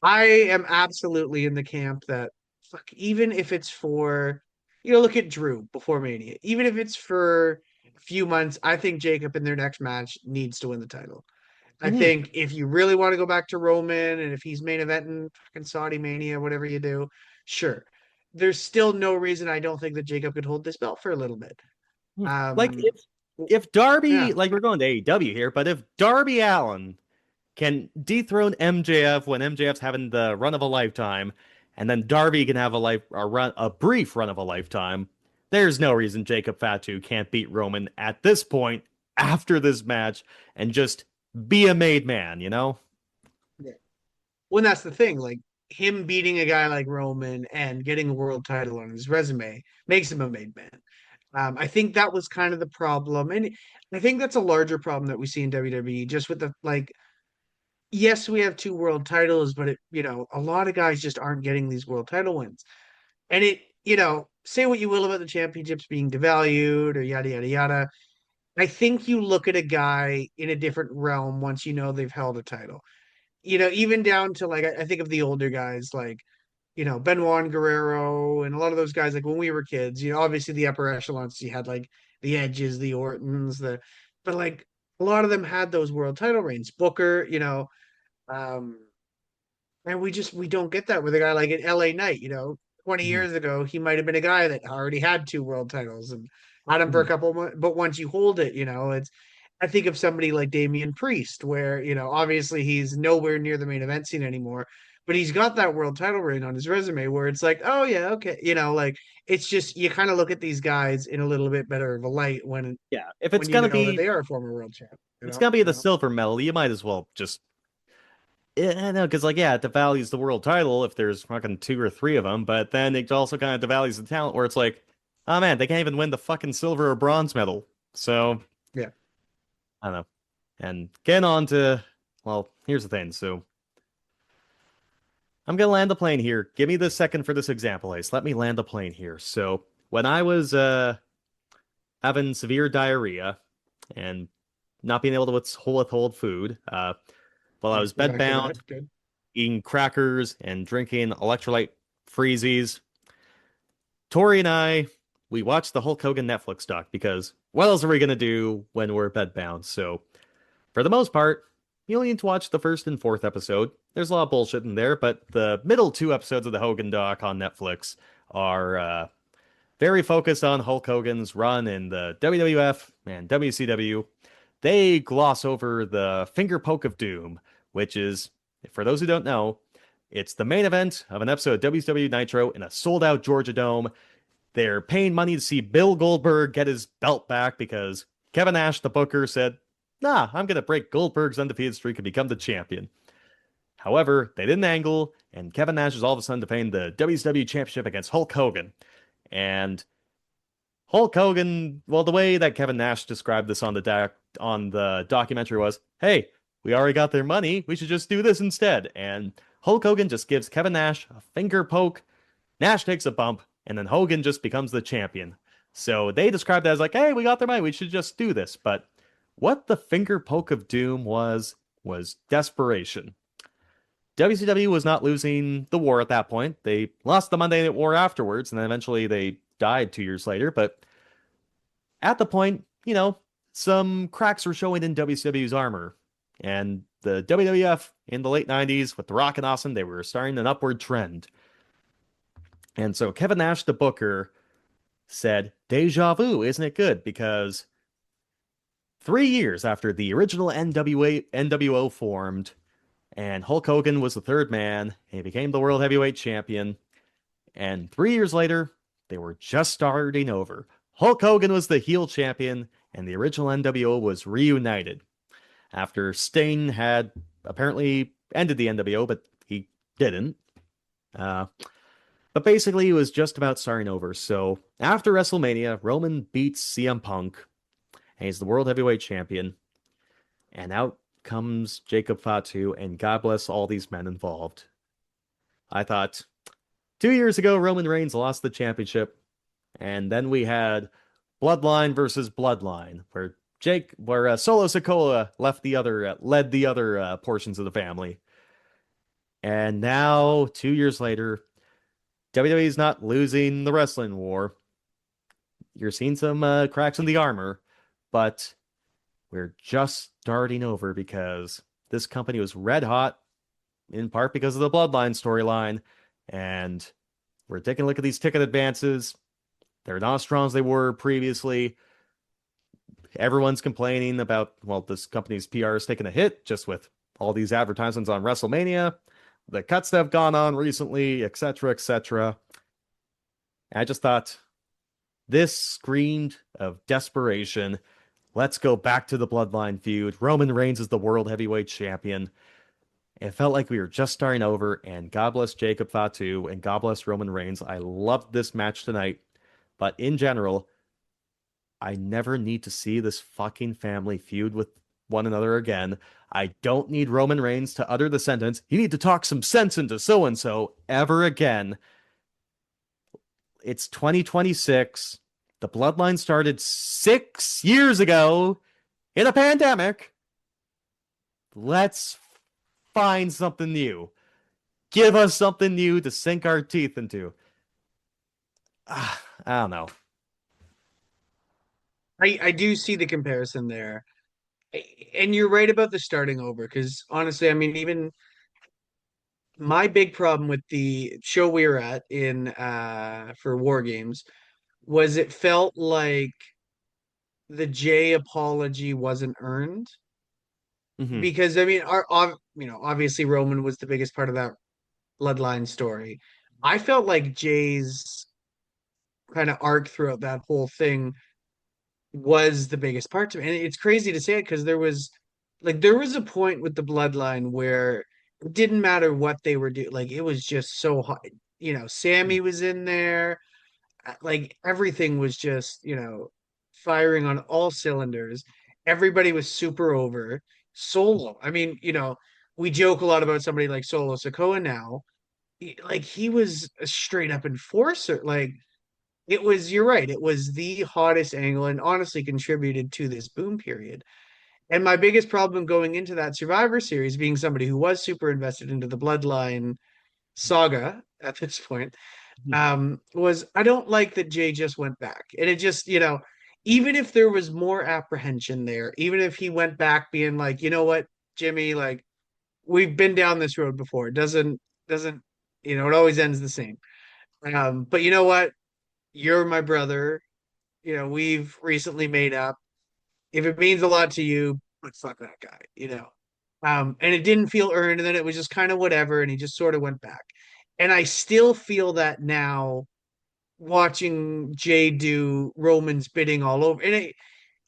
I am absolutely in the camp that fuck, even if it's for, look at Drew before Mania, even if it's for a few months, I think Jacob in their next match needs to win the title. I think if you really want to go back to Roman and if he's main eventing fucking Saudi Mania, whatever you do, sure. There's still no reason I don't think that Jacob could hold this belt for a little bit. Like Um, if Darby, yeah, like we're going to AEW here, but if Darby Allin can dethrone MJF when MJF's having the run of a lifetime, and then Darby can have a brief run of a lifetime, there's no reason Jacob Fatu can't beat Roman at this point after this match and just be a made man, you know? yeah. Well, that's the thing. Like him beating a guy like Roman and getting a world title on his resume makes him a made man. I think that was kind of the problem, and I think that's a larger problem that we see in WWE. Just with the like, yes, we have two world titles, but a lot of guys just aren't getting these world title wins. And say what you will about the championships being devalued or yada yada yada. I think you look at a guy in a different realm once they've held a title. Even down to like I think of the older guys like Benoit and Guerrero and a lot of those guys like when we were kids. Obviously the upper echelons you had like the Edges, the Ortons, but like a lot of them had those world title reigns. Booker, um, and we don't get that with a guy like an LA Knight. 20 Mhm. years ago, he might have been a guy that already had two world titles and had him for a Mhm. couple months. But once you hold it, it's. I think of somebody like Damian Priest, where obviously he's nowhere near the main event scene anymore, but he's got that world title reign on his resume, where it's like, oh yeah, okay, like it's just you kind of look at these guys in a little bit better of a light Yeah, if when you know that they are a former world champ. it's gonna be the silver medal, you might as well just I know, because like yeah, it devalues the world title if there's fucking two or three of them, but then it also kind of devalues the talent where it's like, oh man, they can't even win the fucking silver or bronze medal. So Yeah. I don't know. And getting on to well, here's the thing. So I'm gonna land the plane here. Give me the second for this example, Ace. Let me land the plane here. So when I was having severe diarrhea and not being able to withhold food, while I was Exactly bedbound, that. Good. eating crackers and drinking electrolyte freezies. Tori and we watched the Hulk Hogan Netflix doc because what else are we going to do when we're bedbound? So, for the most part, you only need to watch the first and fourth episode. There's a lot of bullshit in there, but the middle two episodes of the Hogan doc on Netflix are very focused on Hulk Hogan's run in the WWF and WCW. They gloss over the finger poke of doom, which is, for those who don't know, it's the main event of an episode of WCW Nitro in a sold-out Georgia Dome. They're paying money to see Bill Goldberg get his belt back because Kevin Nash, the booker, said, nah, I'm going to break Goldberg's undefeated streak and become the champion. However, they didn't angle, and Kevin Nash is all of a sudden defending the WCW Championship against Hulk Hogan. And Hulk Hogan, well, the way that Kevin Nash described this on the documentary was, hey, we already got their money. We should just do this instead. And Hulk Hogan just gives Kevin Nash a finger poke. Nash takes a bump, and then Hogan just becomes the champion. So they described it as like, hey, we got their money. We should just do this. But what the finger poke of doom was desperation. WCW was not losing the war at that point. They lost the Monday Night War afterwards, and then eventually they died 2 years later. But at the point, some cracks were showing in WCW's armor. And the WWF in the late 90s with The Rock and Austin, they were starting an upward trend. And so Kevin Nash, the booker, said, deja vu, isn't it good? Because 3 years after the original NWO formed, and Hulk Hogan was the third man, and he became the World Heavyweight Champion, and 3 years later, they were just starting over. Hulk Hogan was the heel champion, and the original NWO was reunited. After Sting had apparently ended the NWO, but he didn't. But basically, he was just about starting over. So after WrestleMania, Roman beats CM Punk, and he's the World Heavyweight Champion. And out comes Jacob Fatu, and God bless all these men involved. I thought 2 years ago, Roman Reigns lost the championship, and then we had Bloodline versus Bloodline, where Solo Sikoa led the other portions of the family. And now, 2 years later, WWE's not losing the wrestling war. You're seeing some cracks in the armor, but we're just starting over because this company was red hot, in part because of the Bloodline storyline, and we're taking a look at these ticket advances. They're not as strong as they were previously. Everyone's complaining about, this company's PR is taking a hit just with all these advertisements on WrestleMania, the cuts that have gone on recently, etc., etc. I just thought this screamed of desperation. Let's go back to the Bloodline feud. Roman Reigns is the World Heavyweight Champion. It felt like we were just starting over, and God bless Jacob Fatu, and God bless Roman Reigns. I loved this match tonight, but in general, I never need to see this fucking family feud with one another again. I don't need Roman Reigns to utter the sentence, you need to talk some sense into so-and-so, ever again. It's 2026. The Bloodline started 6 years ago in a pandemic. Let's find something new. Give us something new to sink our teeth into. I don't know. I do see the comparison there. And you're right about the starting over, because honestly, I mean, even my big problem with the show we were at in for War Games was it felt like the Jay apology wasn't earned. Mm-hmm. Because I mean, obviously Roman was the biggest part of that Bloodline story. I felt like Jay's kind of arc throughout that whole thing was the biggest part to me. And it's crazy to say it because there was a point with the Bloodline where it didn't matter what they were doing. Like, it was just so hot. Sammy was in there. Like, everything was just, firing on all cylinders. Everybody was super over. Solo. I mean, we joke a lot about somebody like Solo Sikoa now. He was a straight up enforcer. Like, you're right. It was the hottest angle and honestly contributed to this boom period. And my biggest problem going into that Survivor Series, being somebody who was super invested into the Bloodline saga at this point, was I don't like that Jay just went back. And it just, even if there was more apprehension there, even if he went back being like, you know what, Jimmy, like, we've been down this road before. It doesn't, it always ends the same. But you know what? You're my brother. We've recently made up. If it means a lot to you, like, fuck that guy. And it didn't feel earned, and then it was just kind of whatever, and he just sort of went back. And I still feel that now, watching Jay do Roman's bidding all over. And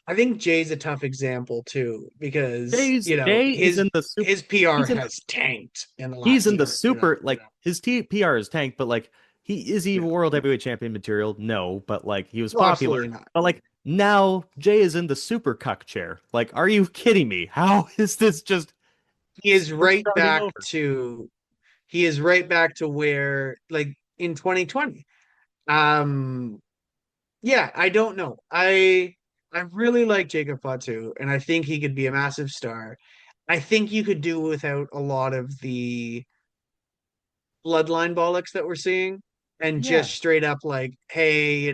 I think Jay's a tough example too, because his PR has tanked in the last He's in the year, super, like, his PR is tanked, but like, Is he Yeah. world heavyweight champion material? No, but like he was Well, popular. absolutely not. But like now Jay is in the super cuck chair. Like, are you kidding me? How is this just He is right starting back over? to he is right back to where like in 2020. Um yeah, I don't know. I really like Jacob Fatu, and I think he could be a massive star. I think you could do without a lot of the bloodline bollocks that we're seeing and Yeah. just straight up like, hey,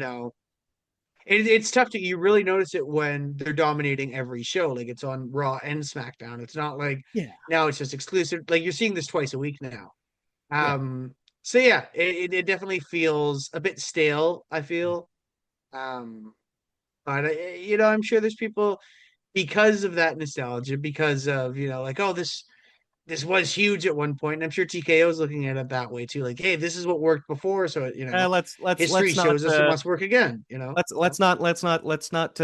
it's tough to you really notice it when they're dominating every show. Like it's on Raw and SmackDown. It's not like Yeah. now it's just exclusive. Like you're seeing this twice a week now. Yeah. So yeah, it definitely feels a bit stale, I feel. Um, but I'm sure there's people because of that nostalgia, because of, like, oh, this was huge at one point. And I'm sure TKO is looking at it that way too. Like, hey, this is what worked before, so history Let's not shows us it must work again. let's not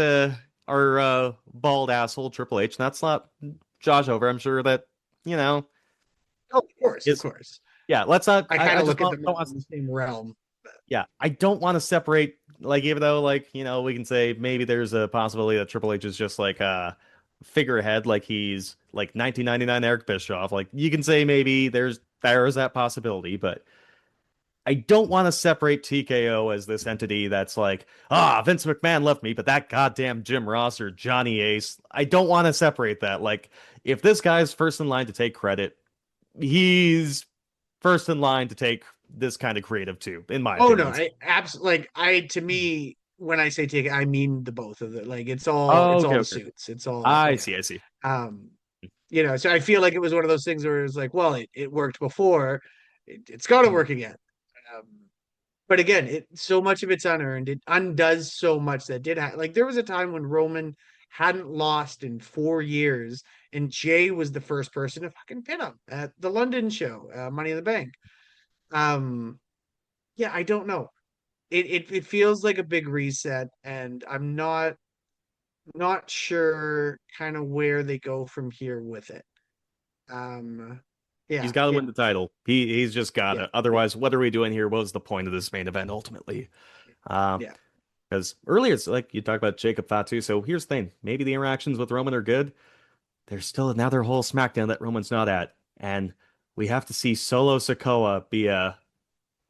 our bald asshole Triple H. That's not Josh over. I'm sure that you know Oh, of course, of is course. yeah. Let's not. I kind I of just look at them don't all want. in the same realm. Yeah, I don't want to separate. Like even though we can say maybe there's a possibility that Triple H is just like a figurehead, like he's like 1999 Eric Bischoff. Like you can say maybe there is that possibility, but I don't want to separate TKO as this entity that's like, Vince McMahon left me, but that goddamn Jim Ross or Johnny Ace, I don't want to separate that. Like, if this guy's first in line to take credit, he's first in line to take this kind of creative too, in my Oh no, opinion. I absolutely like I to me when I say take, I mean the both of it. Like it's all Oh, it's okay, all the okay. suits. It's all I yeah. see, I see. Um, so I feel like it was one of those things where it was like, well, it worked before, it's got to Mhm. work again. Um, but again, so much of it's unearned. It undoes so much that did like there was a time when Roman hadn't lost in 4 years, and Jay was the first person to fucking pin him at the London show, Money in the Bank. Um, yeah, I don't know. It feels like a big reset, and I'm not sure kind of where they go from here with it. Um, He's yeah, got to yeah, win the title. He's just got yeah, to. Otherwise, what are we doing here? What was the point of this main event ultimately? Uh, yeah. because earlier it's like you talked about Jacob Fatu. So here's the thing: maybe the interactions with Roman are good. There's still another whole SmackDown that Roman's not at, and we have to see Solo Sikoa be a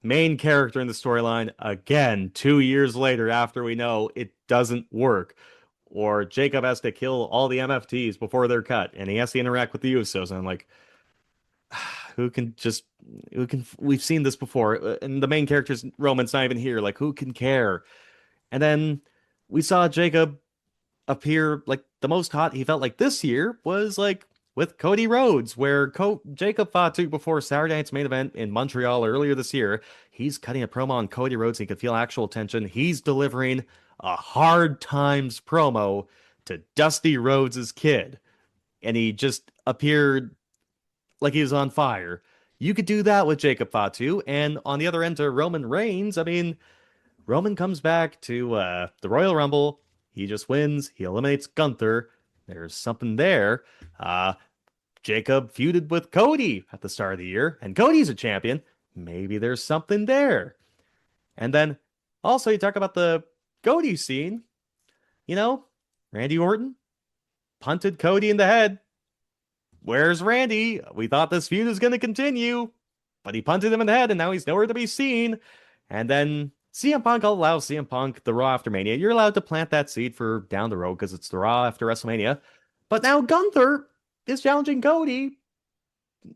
main character in the storyline again 2 years later after we know it doesn't work. Or Jacob has to kill all the MFTs before they're cut, and he has to interact with the Usos. And I'm like, who can just who can we've seen this before, and the main character's Roman's not even here. Like, who can care? And then we saw Jacob appear like the most hot he felt like this year was like with Cody Rhodes, where Jacob Fatu before Saturday night's main event in Montreal earlier this year. He's cutting a promo on Cody Rhodes. He could feel actual tension. He's delivering a hard times promo to Dusty Rhodes' kid, and he just appeared like he was on fire. You could do that with Jacob Fatu, and on the other end to Roman Reigns. I mean, Roman comes back to the Royal Rumble. He just wins. He eliminates Gunther. There's something there. Uh, Jacob feuded with Cody at the start of the year, and Cody's a champion. Maybe there's something there. And then also you talk about the Cody scene. You know, Randy Orton punted Cody in the head. Where's Randy? We thought this feud was going to continue, but he punted him in the head, and now he's nowhere to be seen. And then CM Punk allows CM Punk the Raw after Mania. You're allowed to plant that seed for down the road because it's the Raw after WrestleMania. But now Gunther is challenging Cody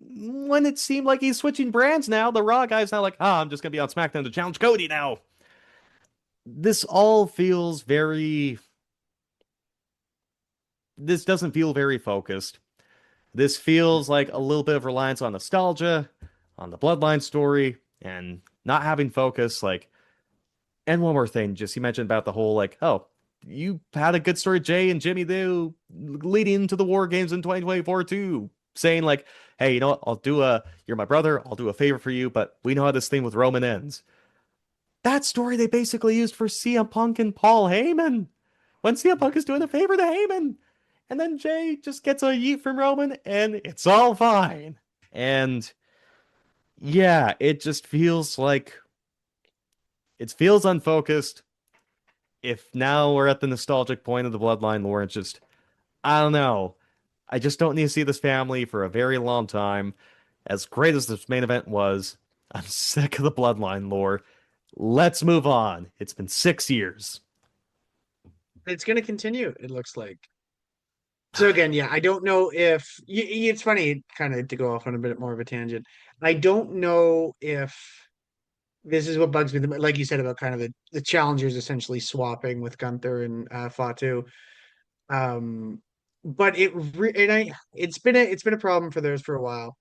when it seemed like he's switching brands now. The Raw guy's now like, I'm just going to be on SmackDown to challenge Cody now. This all feels very. This doesn't feel very focused. This feels like a little bit of reliance on nostalgia, on the Bloodline story, and not having focus. Like, and one more thing, just you mentioned about the whole like, oh, you had a good story, Jay and Jimmy do leading into the War Games in 2024 too, saying like, hey, you know what? You're my brother. I'll do a favor for you, but we know how this thing with Roman ends. That story they basically used for CM Punk and Paul Heyman when CM Punk is doing a favor to Heyman. And then Jay just gets a yeet from Roman and it's all fine. And yeah, it just feels like it feels unfocused. If now we're at the nostalgic point of the Bloodline lore, it's just, I don't know. I just don't need to see this family for a very long time. As great as this main event was, I'm sick of the Bloodline lore. Let's move on. It's been 6 years. It's going to continue, it looks like. So again, yeah, I don't know if it's funny, kind of to go off on a bit more of a tangent. I don't know if this is what bugs me, like you said about kind of the challengers essentially swapping with Gunther and Fatu. Um, but it's been a problem for theirs for a while.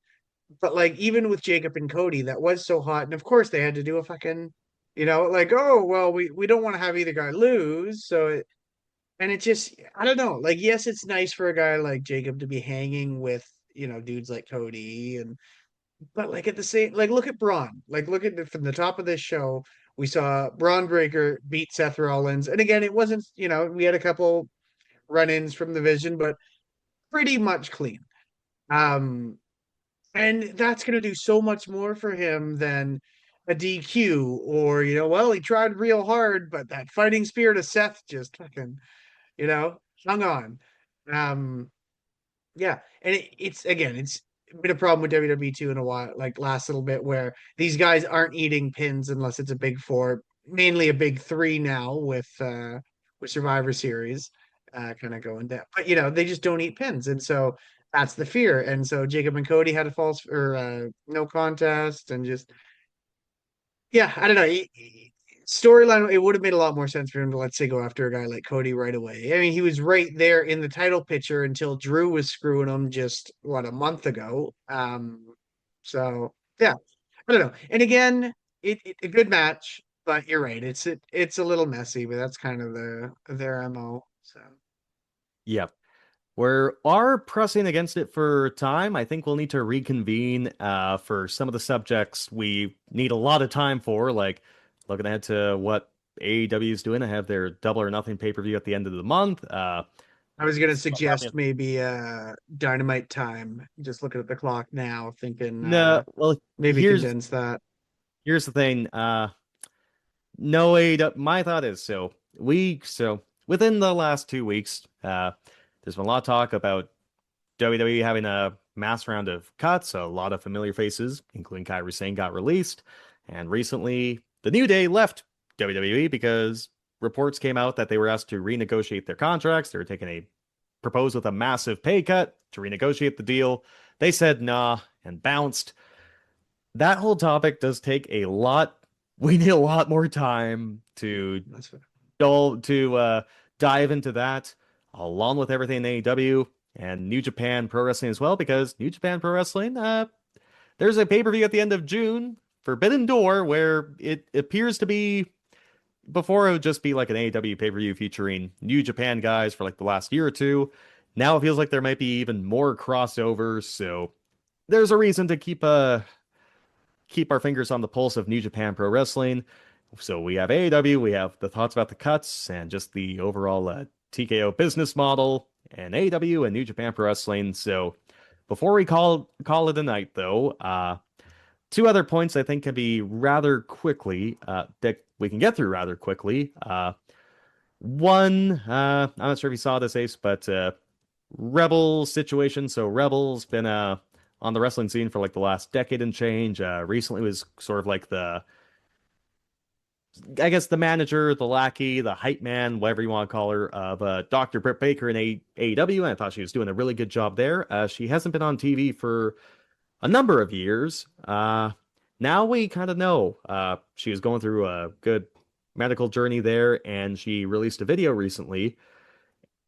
But like even with Jacob and Cody, that was so hot, and of course they had to do a fucking, like, oh well, we don't want to have either guy lose, and it just, I don't know, like, yes, it's nice for a guy like Jacob to be hanging with dudes like Cody, and but like at the same, like, look at Braun, like look at from the top of this show, we saw Braun Breaker beat Seth Rollins, and again, it wasn't, we had a couple run-ins from the Vision, but pretty much clean. Um, and that's going to do so much more for him than a DQ or, well, he tried real hard, but that fighting spirit of Seth just fucking, you know, hung on. Um, yeah. And it's been a problem with WWE too in a while, like last little bit, where these guys aren't eating pins unless it's a big four, mainly a big three now with Survivor Series kind of going down. But they just don't eat pins. And so that's the fear. And so Jacob and Cody had a false or no contest, and just, yeah, I don't know. Storyline, it would have made a lot more sense for him to, let's say, go after a guy like Cody right away. I mean, he was right there in the title picture until Drew was screwing him just a month ago. So yeah, I don't know. And again, it a good match, but you're right. It's a little messy, but that's kind of their MO. So Yep. We are pressing against it for time. I think we'll need to reconvene for some of the subjects we need a lot of time for, like looking ahead to what AEW is doing. I have their Double or Nothing pay-per-view at the end of the month. I was gonna suggest maybe Dynamite time. Just looking at the clock now, thinking No, well, maybe condense that. here's the thing. No AEW. My thought is so within the last 2 weeks, there's been a lot of talk about WWE having a mass round of cuts. A lot of familiar faces, including Kairi Sane, got released. And recently, the New Day left WWE because reports came out that they were asked to renegotiate their contracts. They were proposed with a massive pay cut to renegotiate the deal. They said nah and bounced. That whole topic does take a lot. We need a lot more time to dive into that, along with everything in AEW and New Japan Pro Wrestling as well, because New Japan Pro Wrestling, there's a pay-per-view at the end of June, Forbidden Door, where it appears to be, before it would just be like an AEW pay-per-view featuring New Japan guys for like the last year or two. Now it feels like there might be even more crossovers, so there's a reason to keep our fingers on the pulse of New Japan Pro Wrestling. So we have AEW, we have the thoughts about the cuts and just the overall TKO business model, and AEW and New Japan Pro Wrestling. So before we call it a night, though, two other points I think can be rather quickly that we can get through rather quickly. One, I'm not sure if you saw this, Ace, but Rebel situation. So Rebel's been on the wrestling scene for like the last decade and change. Recently was sort of like I guess the manager, the lackey, the hype man, whatever you want to call her, of Dr. Britt Baker in AEW, and I thought she was doing a really good job there. She hasn't been on TV for a number of years. Now we kind of know she was going through a good medical journey there, and she released a video recently,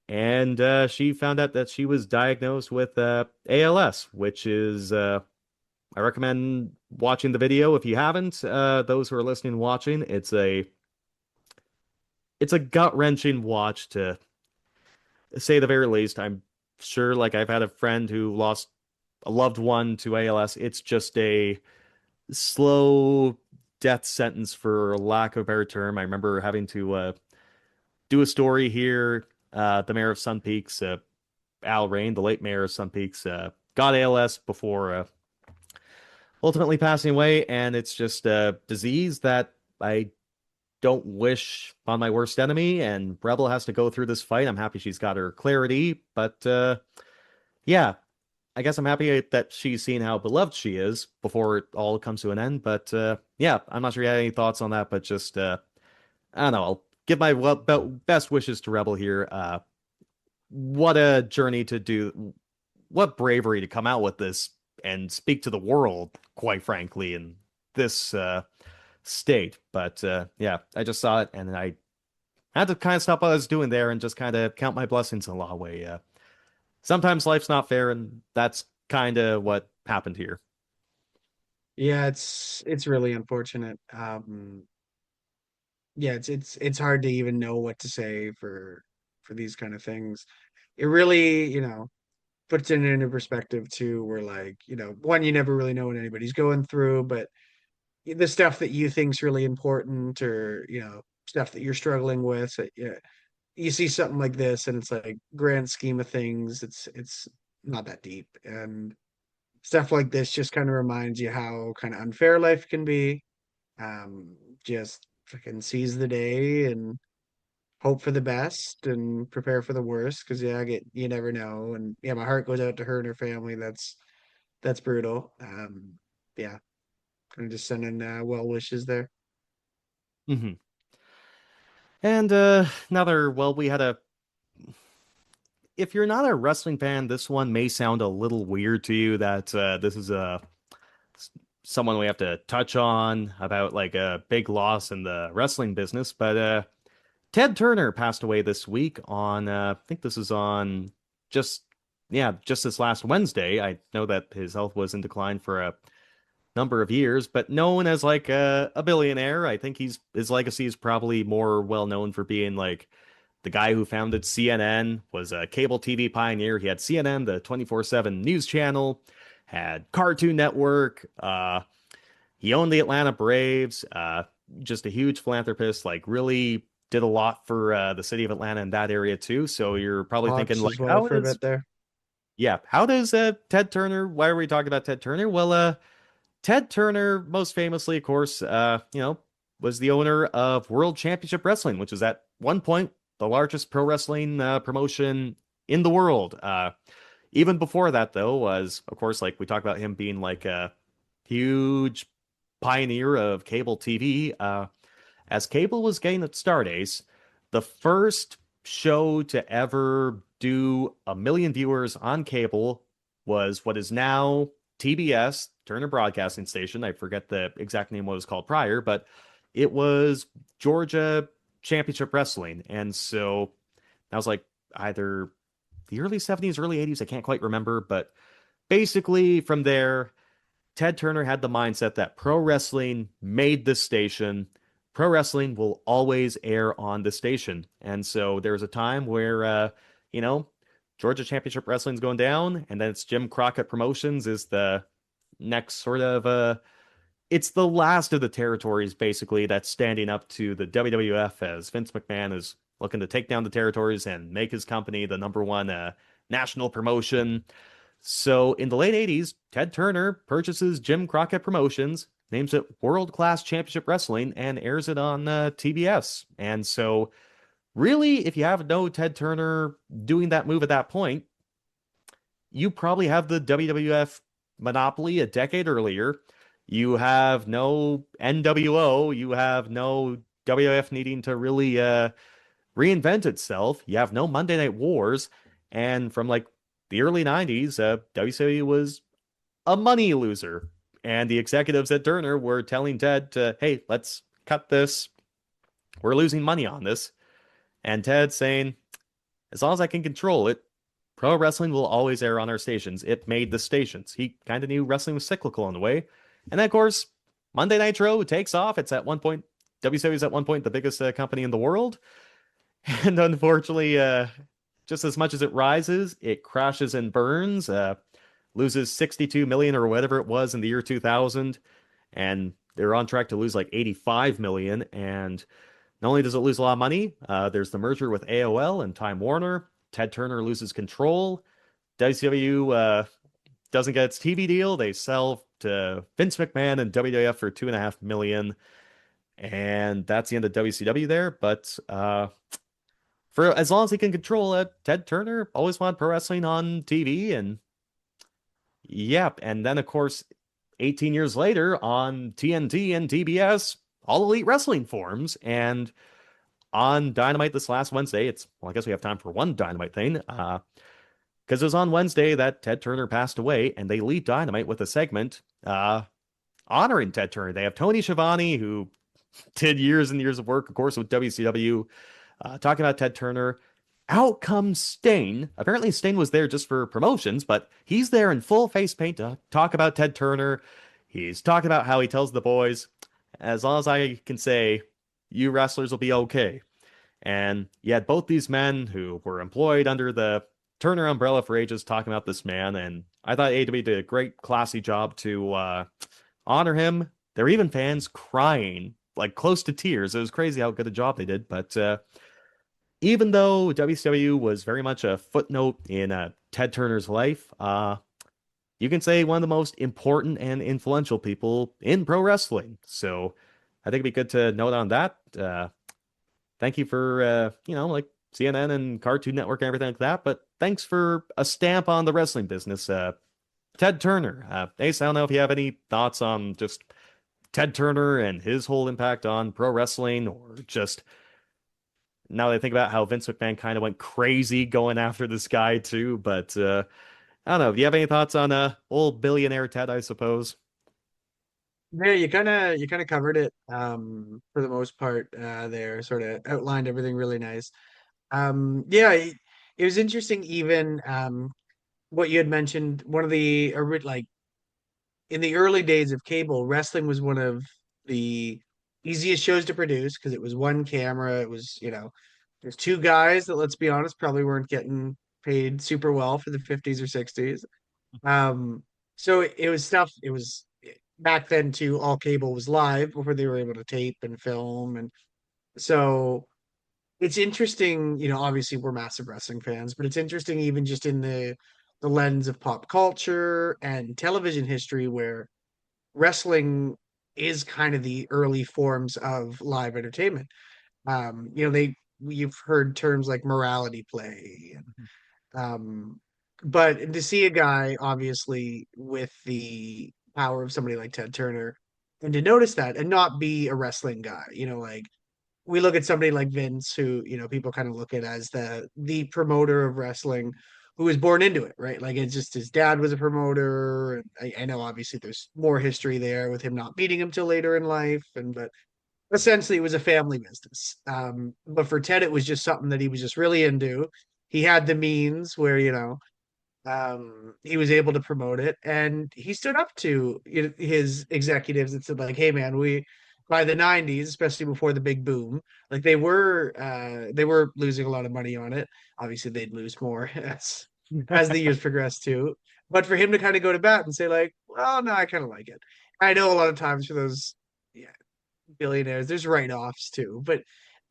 and she found out that she was diagnosed with ALS, which is I recommend watching the video if you haven't. Those who are listening and watching, it's a gut-wrenching watch, to say the very least. I'm sure, like, I've had a friend who lost a loved one to ALS. It's just a slow death sentence, for lack of a better term. I remember having to do a story here. The mayor of Sun Peaks, Al Rain, the late mayor of Sun Peaks, got ALS before ultimately passing away, and it's just a disease that I don't wish on my worst enemy, and Rebel has to go through this fight. I'm happy she's got her clarity, but yeah, I guess I'm happy that she's seen how beloved she is before it all comes to an end. But yeah, I'm not sure you had any thoughts on that, but just I don't know. I'll give my best wishes to Rebel here. What a journey to do. What bravery to come out with this and speak to the world, quite frankly, in this state. But yeah, I just saw it and I had to kind of stop what I was doing there and just kind of count my blessings in a lot of way. Sometimes life's not fair, and that's kind of what happened here. Yeah, it's really unfortunate. Yeah, it's hard to even know what to say for these kind of things. It really, puts it into perspective too, where like, one, you never really know what anybody's going through, but the stuff that you think's really important, or stuff that you're struggling with, yeah, you see something like this and it's like, grand scheme of things, it's not that deep. And stuff like this just kind of reminds you how kind of unfair life can be. Just fucking seize the day and hope for the best and prepare for the worst, because yeah, you never know. And yeah, my heart goes out to her and her family. That's brutal. Yeah, kind of just sending well wishes there. Hmm. And another, well, we had a. If you're not a wrestling fan, this one may sound a little weird to you that this is someone we have to touch on about like a big loss in the wrestling business. But Ted Turner passed away this week on, I think this is on just, yeah, just this last Wednesday. I know that his health was in decline for a number of years, but known as like a billionaire. I think his legacy is probably more well known for being like the guy who founded CNN, was a cable TV pioneer. He had CNN, the 24/7 news channel, had Cartoon Network. He owned the Atlanta Braves. Just a huge philanthropist, like really did a lot for the city of Atlanta and that area too. So you're probably thinking Hawks like, as well for a bit there. yeah, how does Ted Turner? Why are we talking about Ted Turner? Well, Ted Turner, most famously, of course, was the owner of World Championship Wrestling, which was at one point the largest pro wrestling promotion in the world. Even before that, though, was, of course, like we talked about him being like a huge pioneer of cable TV. As cable was getting its start, Ace, the first show to ever do 1 million viewers on cable was what is now TBS, Turner Broadcasting Station. I forget the exact name what it was called prior, but it was Georgia Championship Wrestling. And so that was like either the early 70s, early 80s. I can't quite remember, but basically from there, Ted Turner had the mindset that pro wrestling made this station. Pro wrestling will always air on the station. And so there's a time where, Georgia Championship Wrestling's going down, and then it's Jim Crockett Promotions is the next sort of it's the last of the territories basically that's standing up to the WWF, as Vince McMahon is looking to take down the territories and make his company the number one national promotion. So in the late 80s, Ted Turner purchases Jim Crockett Promotions, names it World Class Championship Wrestling, and airs it on TBS. And so really, if you have no Ted Turner doing that move at that point, you probably have the WWF monopoly a decade earlier. You have no NWO. You have no WWF needing to really reinvent itself. You have no Monday Night Wars. And from like the early 90s, WCW was a money loser. And the executives at Turner were telling Ted to, hey, let's cut this. We're losing money on this. And Ted saying, as long as I can control it, pro wrestling will always air on our stations. It made the stations. He kind of knew wrestling was cyclical in the way. And then, of course, Monday Nitro takes off. It's at one point, WCW is at one point the biggest company in the world. And unfortunately, just as much as it rises, it crashes and burns, loses 62 million or whatever it was in the year 2000. And they're on track to lose like 85 million. And not only does it lose a lot of money, there's the merger with AOL and Time Warner. Ted Turner loses control. WCW doesn't get its TV deal. They sell to Vince McMahon and WWF for $2.5 million. And that's the end of WCW there. But for as long as he can control it, Ted Turner always wanted pro wrestling on TV. And yep. And then, of course, 18 years later on TNT and TBS, All Elite Wrestling forms. And on Dynamite this last Wednesday, well, I guess we have time for one Dynamite thing. Because it was on Wednesday that Ted Turner passed away, and they lead Dynamite with a segment honoring Ted Turner. They have Tony Schiavone, who did years and years of work, of course, with WCW, talking about Ted Turner. Out comes Stain. Apparently, Stain was there just for promotions, but he's there in full face paint to talk about Ted Turner. He's talking about how he tells the boys, as long as I can say, you wrestlers will be okay. And you had both these men who were employed under the Turner umbrella for ages talking about this man. And I thought AEW did a great, classy job to honor him. There were even fans crying, like close to tears. It was crazy how good a job they did. But even though WCW was very much a footnote in Ted Turner's life, you can say one of the most important and influential people in pro wrestling. So I think it'd be good to note on that. Thank you for, like CNN and Cartoon Network and everything like that. But thanks for a stamp on the wrestling business. Ted Turner. Ace, I don't know if you have any thoughts on just Ted Turner and his whole impact on pro wrestling, or just now that I think about how Vince McMahon kind of went crazy going after this guy too. But I don't know. Do you have any thoughts on old billionaire Ted, I suppose? Yeah, you kind of covered it for the most part there, sort of outlined everything really nice. Yeah, it was interesting even what you had mentioned. One of the like in the early days of cable, wrestling was one of the easiest shows to produce because it was one camera. It was, there's two guys that, let's be honest, probably weren't getting paid super well for the 50s or 60s. Um, so it was stuff, it was back then too, all cable was live before they were able to tape and film. And so it's interesting, obviously we're massive wrestling fans, but it's interesting even just in the lens of pop culture and television history where wrestling is kind of the early forms of live entertainment. You've heard terms like morality play, um, but to see a guy obviously with the power of somebody like Ted Turner, and to notice that and not be a wrestling guy, like we look at somebody like Vince, who people kind of look at as the promoter of wrestling, who was born into it, right? Like it's just his dad was a promoter. And I know obviously there's more history there with him not meeting him till later in life, but essentially it was a family business. But for Ted, it was just something that he was just really into. He had the means where he was able to promote it, and he stood up to his executives and said like, hey man, we by the 90s, especially before the big boom, like they were losing a lot of money on it. Obviously they'd lose more as the years progressed too, but for him to kind of go to bat and say like, well no, I kind of like it. I know a lot of times for those, yeah, billionaires there's write-offs too, but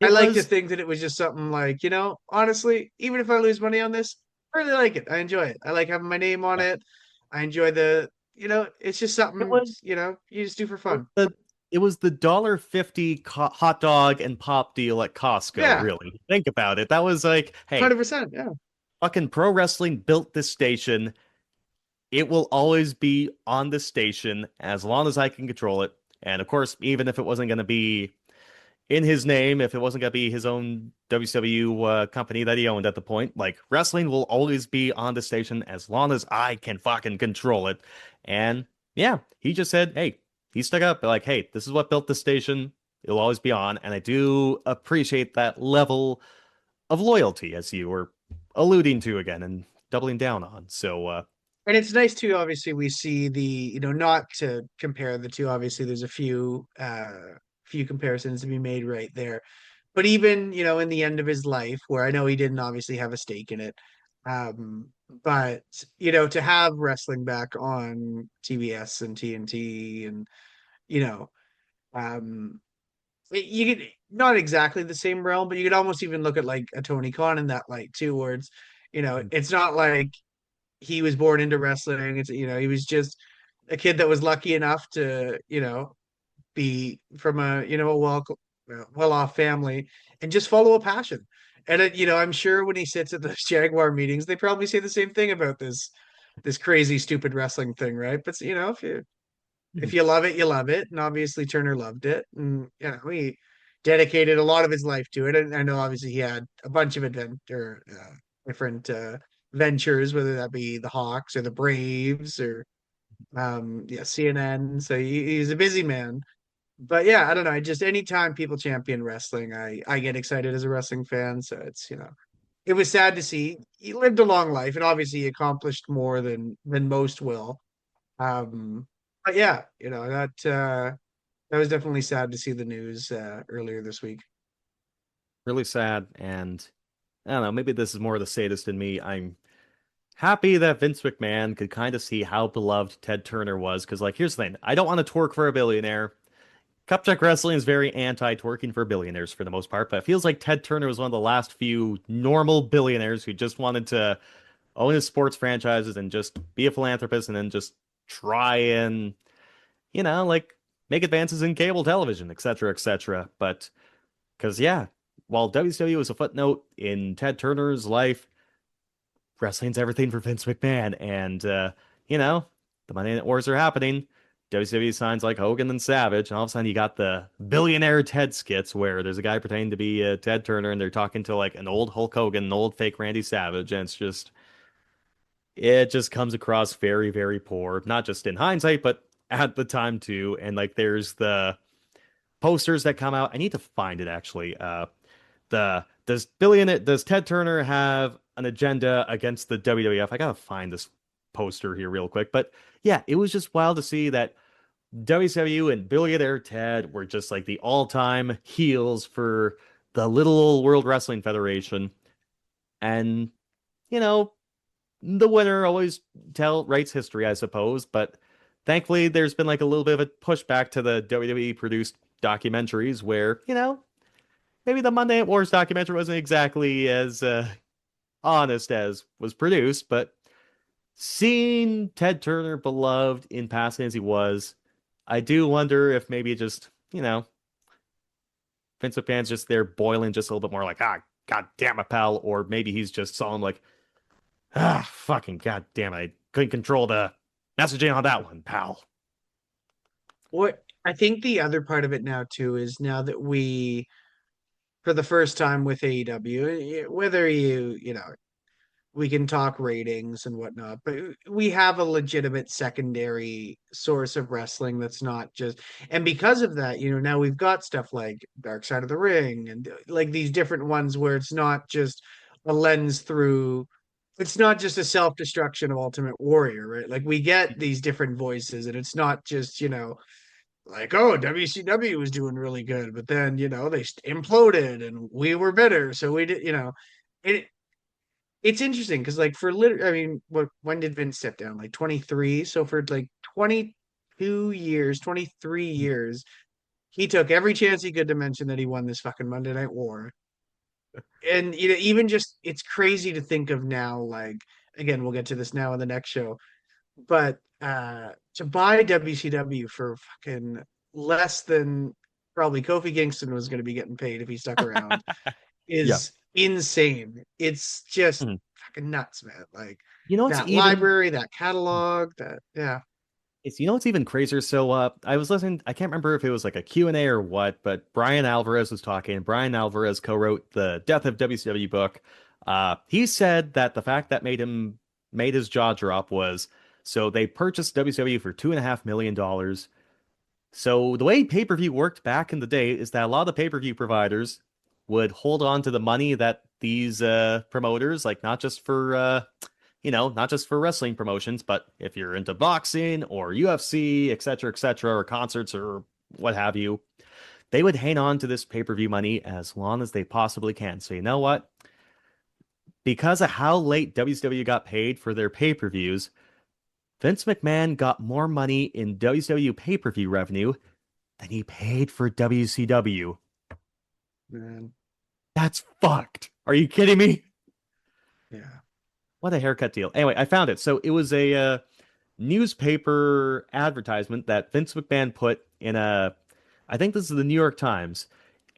I It like to was think that it was just something like, honestly, even if I lose money on this, I really like it. I enjoy it. I like having my name on it. I enjoy it's just it something, was you just do for it was fun. the it was the $1.50 hot dog and pop deal at Costco, Yeah, really. Think about it. That was like, hey, 100%. Yeah. fucking pro wrestling built this station. It will always be on this station as long as I can control it. And of course, even if it wasn't going to be in his name, if it wasn't going to be his own WCW company that he owned at the point, like wrestling will always be on the station as long as I can fucking control it. And yeah, he just said, hey, he stuck up like, hey, this is what built the station. It'll always be on. And I do appreciate that level of loyalty, as you were alluding to again and doubling down on. So, And it's nice too, obviously we see not to compare the two, obviously there's a few comparisons to be made right there. But even, in the end of his life, where I know he didn't obviously have a stake in it, um, but to have wrestling back on TBS and TNT and you know, um, you could not exactly the same realm, but you could almost even look at like a Tony Khan in that light too, where it's not like he was born into wrestling. It's he was just a kid that was lucky enough to be from a well-off family and just follow a passion. And I'm sure when he sits at those Jaguar meetings, they probably say the same thing about this crazy, stupid wrestling thing, right? But if you love it, you love it. And obviously Turner loved it. And he dedicated a lot of his life to it. And I know obviously he had a bunch of different ventures, whether that be the Hawks or the Braves or CNN. So he's a busy man. But yeah, I don't know. Just anytime people champion wrestling, I get excited as a wrestling fan. So it was sad to see. He lived a long life and obviously he accomplished more than most will. Um, but yeah, that was definitely sad to see the news earlier this week. Really sad. And I don't know, maybe this is more the sadist in me. I'm happy that Vince McMahon could kind of see how beloved Ted Turner was. Because, like, here's the thing, I don't want to twerk for a billionaire. Cupcheck Wrestling is very anti-twerking for billionaires for the most part, but it feels like Ted Turner was one of the last few normal billionaires who just wanted to own his sports franchises and just be a philanthropist and then just try and, like make advances in cable television, etc., etc. But because, yeah, while WCW was a footnote in Ted Turner's life, wrestling's everything for Vince McMahon. And, the Monday Night Wars are happening. WCW signs like Hogan and Savage, and all of a sudden you got the billionaire Ted skits where there's a guy pretending to be Ted Turner and they're talking to like an old Hulk Hogan, an old fake Randy Savage, and it just comes across very, very poor, not just in hindsight, but at the time too. And like there's the posters that come out. I need to find it actually. Does Ted Turner have an agenda against the WWF? I gotta find this poster here real quick. But yeah, it was just wild to see that WCW and billionaire Ted were just like the all-time heels for the little old World Wrestling Federation. And, the winner always writes history, I suppose. But thankfully, there's been like a little bit of a pushback to the WWE produced documentaries where, maybe the Monday Night Wars documentary wasn't exactly as honest as was produced, but seeing Ted Turner beloved in passing as he was, I do wonder if maybe just, Vince McMahon's just there boiling just a little bit more like, god damn it, pal, or maybe he's just saw him like, fucking god damn it, I couldn't control the messaging on that one, pal. What I think the other part of it now too is now that we, for the first time with AEW, whether we can talk ratings and whatnot, but we have a legitimate secondary source of wrestling that's not just, and because of that, now we've got stuff like Dark Side of the Ring and like these different ones where it's not just a lens through, it's not just a self-destruction of Ultimate Warrior, right? Like we get these different voices and it's not just, like, oh, WCW was doing really good, but then, they imploded and we were bitter. So we did, it, it's interesting because like I mean, when did Vince step down? Like 23. So for like 22 years, 23 years, he took every chance he could to mention that he won this fucking Monday Night War. And even just it's crazy to think of now, like again, we'll get to this now in the next show. But to buy WCW for fucking less than probably Kofi Kingston was going to be getting paid if he stuck around is insane. It's just fucking nuts, man. Like that library, that catalog, It's what's even crazier. So I was listening, I can't remember if it was like a Q&A or what, but Brian Alvarez was talking. Brian Alvarez co-wrote the Death of WCW book. He said that the fact that made his jaw drop was, so they purchased WCW for $2.5 million. So the way pay-per-view worked back in the day is that a lot of the pay-per-view providers would hold on to the money that these promoters, like not just for wrestling promotions, but if you're into boxing or UFC, etc., or concerts or what have you, they would hang on to this pay-per-view money as long as they possibly can. So you know what? Because of how late WCW got paid for their pay-per-views, Vince McMahon got more money in WCW pay-per-view revenue than he paid for WCW. Man. That's fucked. Are you kidding me? Yeah. What a haircut deal. Anyway, I found it. So it was a newspaper advertisement that Vince McMahon put in a I think this is the New York Times,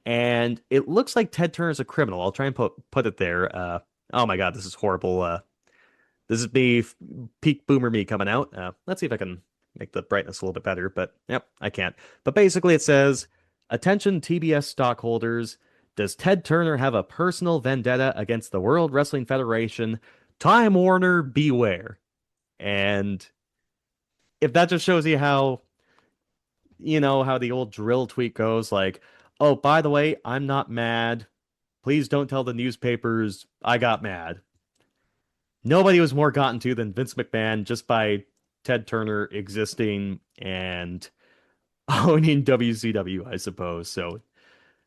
and it looks like Ted Turner's a criminal. I'll try and put it there. Oh my God, this is horrible. This is me, peak boomer me coming out. Let's see if I can make the brightness a little bit better, but yep, I can't. But basically it says, attention TBS stockholders, does Ted Turner have a personal vendetta against the World Wrestling Federation? Time Warner, beware. And if that just shows you how, how the old drill tweet goes, like, oh, by the way, I'm not mad. Please don't tell the newspapers I got mad. Nobody was more gotten to than Vince McMahon just by Ted Turner existing and owning WCW, I suppose. So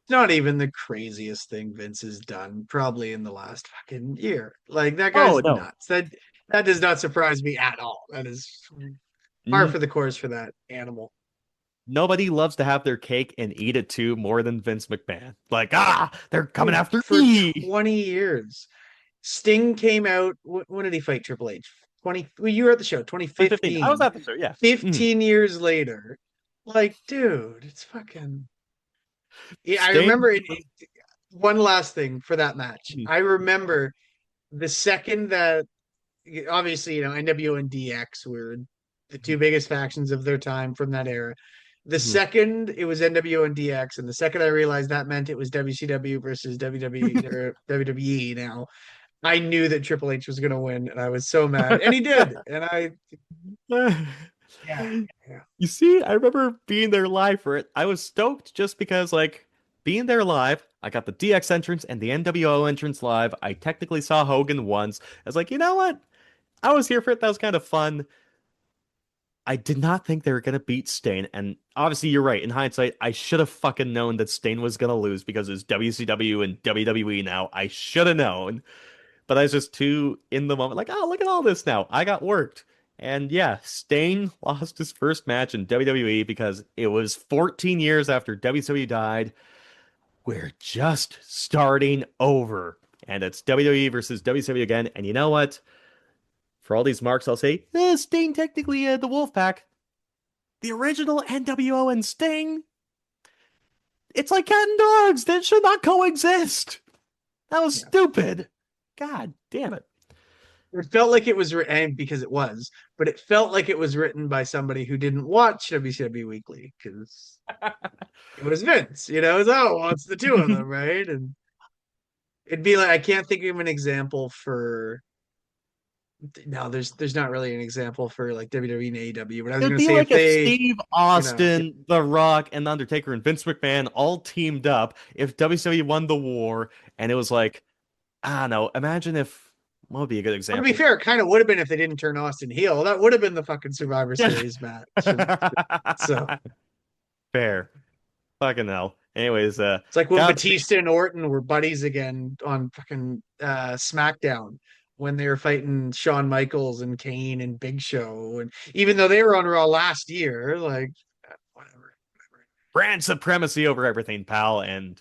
Not even the craziest thing Vince has done probably in the last fucking year. Like that oh guy's no. nuts. That does not surprise me at all. That is par for the course for that animal. Nobody loves to have their cake and eat it too more than Vince McMahon. Like, they're coming Dude, after for me. 20 years. Sting came out. When did he fight Triple H? 20. Well, you were at the show. 2015. I was 2015. at the show, yeah. 15 years later. Like, dude, it's fucking. Yeah, I Sting. remember it. One last thing for that match. Mhm. I remember the second that obviously, NWO and DX were the two biggest factions of their time from that era. The Mhm. second it was NWO and DX, and the second I realized that meant it was WCW versus WWE or WWE now, I knew that Triple H was going to win, and I was so mad, and he did. And yeah, yeah, You see, I remember being there live for it. I was stoked just because, like, being there live, I got the DX entrance and the NWO entrance live. I technically saw Hogan once. I was like, you know what? I was here for it. That was kind of fun. I did not think they were going to beat Stain. And obviously, you're right. In hindsight, I should have fucking known that Stain was going to lose because it's WCW and WWE now. I should have known. But I was just too in the moment, like, oh, look at all this now. I got worked. And yeah, Stain lost his first match in WWE because it was 14 years after WCW died. We're just starting over. And it's WWE versus WCW again. And you know what? For all these marks, I'll say, Sting technically the Wolfpack. The original NWO and Sting, it's like cat and dogs. They should not coexist. That was stupid. God damn it. it felt like it was written because it was, but it felt like it was written by somebody who didn't watch WCW Weekly because it was Vince. It's it's the two of them, right? And it'd be like I can't think of an example for. No, there's not really an example for like WWE and AEW, but I was It'd gonna be say if like if they, Steve yeah, Austin, The Rock, and The Undertaker and Vince McMahon all teamed up. If WCW won the war, and it was like, I don't know. Imagine if what would be a good but to be example? fair, it kind of would have been if they didn't turn Austin heel. That would have been the fucking Survivor Series match. And so Fair. Fucking hell. Anyways, it's like when God, Batista and Orton were buddies again on fucking SmackDown when they were fighting Shawn Michaels and Kane and Big Show, and even though they were on Raw last year, like whatever. brand supremacy over everything, pal. And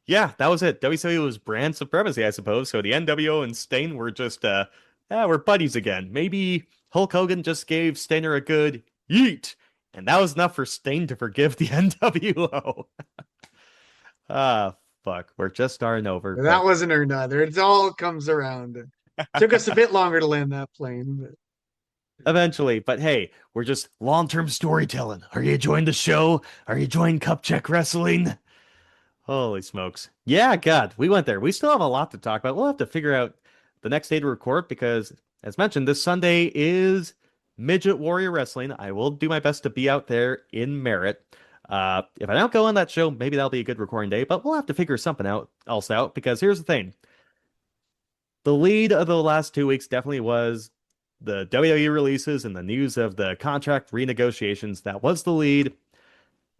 yeah, that was it. WCW was brand supremacy, I suppose. So the NWO and Stain were just, yeah, we're buddies again. Maybe Hulk Hogan just gave Steiner a good yeet, and that was enough for Stain to forgive the NWO. Ah, fuck. We're just starting over, That but wasn't or neither. It all comes around. Took us a bit longer to land that plane, but eventually. But hey, we're just long-term storytelling. Are you enjoying the show? Are you enjoying Cup Check Wrestling? Holy smokes. Yeah, God, we went there. We still have a lot to talk about. We'll have to figure out the next day to record because, as mentioned, this Sunday is Midget Warrior Wrestling. I will do my best to be out there in Merritt. If I don't go on that show, maybe that'll be a good recording day, but we'll have to figure something else out because here's the thing. The lead of the last 2 weeks definitely was the WWE releases and the news of the contract renegotiations. That was the lead.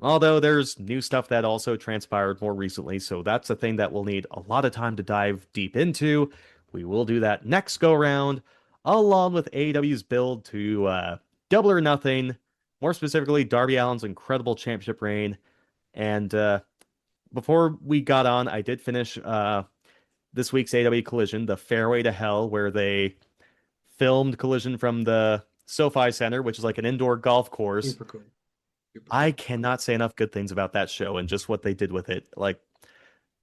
Although there's new stuff that also transpired more recently, so that's a thing that we'll need a lot of time to dive deep into. We will do that next go round, along with AEW's build to Double or Nothing, more specifically Darby Allin's incredible championship reign. And before we got on, I did finish this week's AEW Collision, the Fairway to Hell, where they filmed Collision from the SoFi Center, which is like an indoor golf course. super cool. Super I cool. cannot say enough good things about that show and just what they did with it. Like,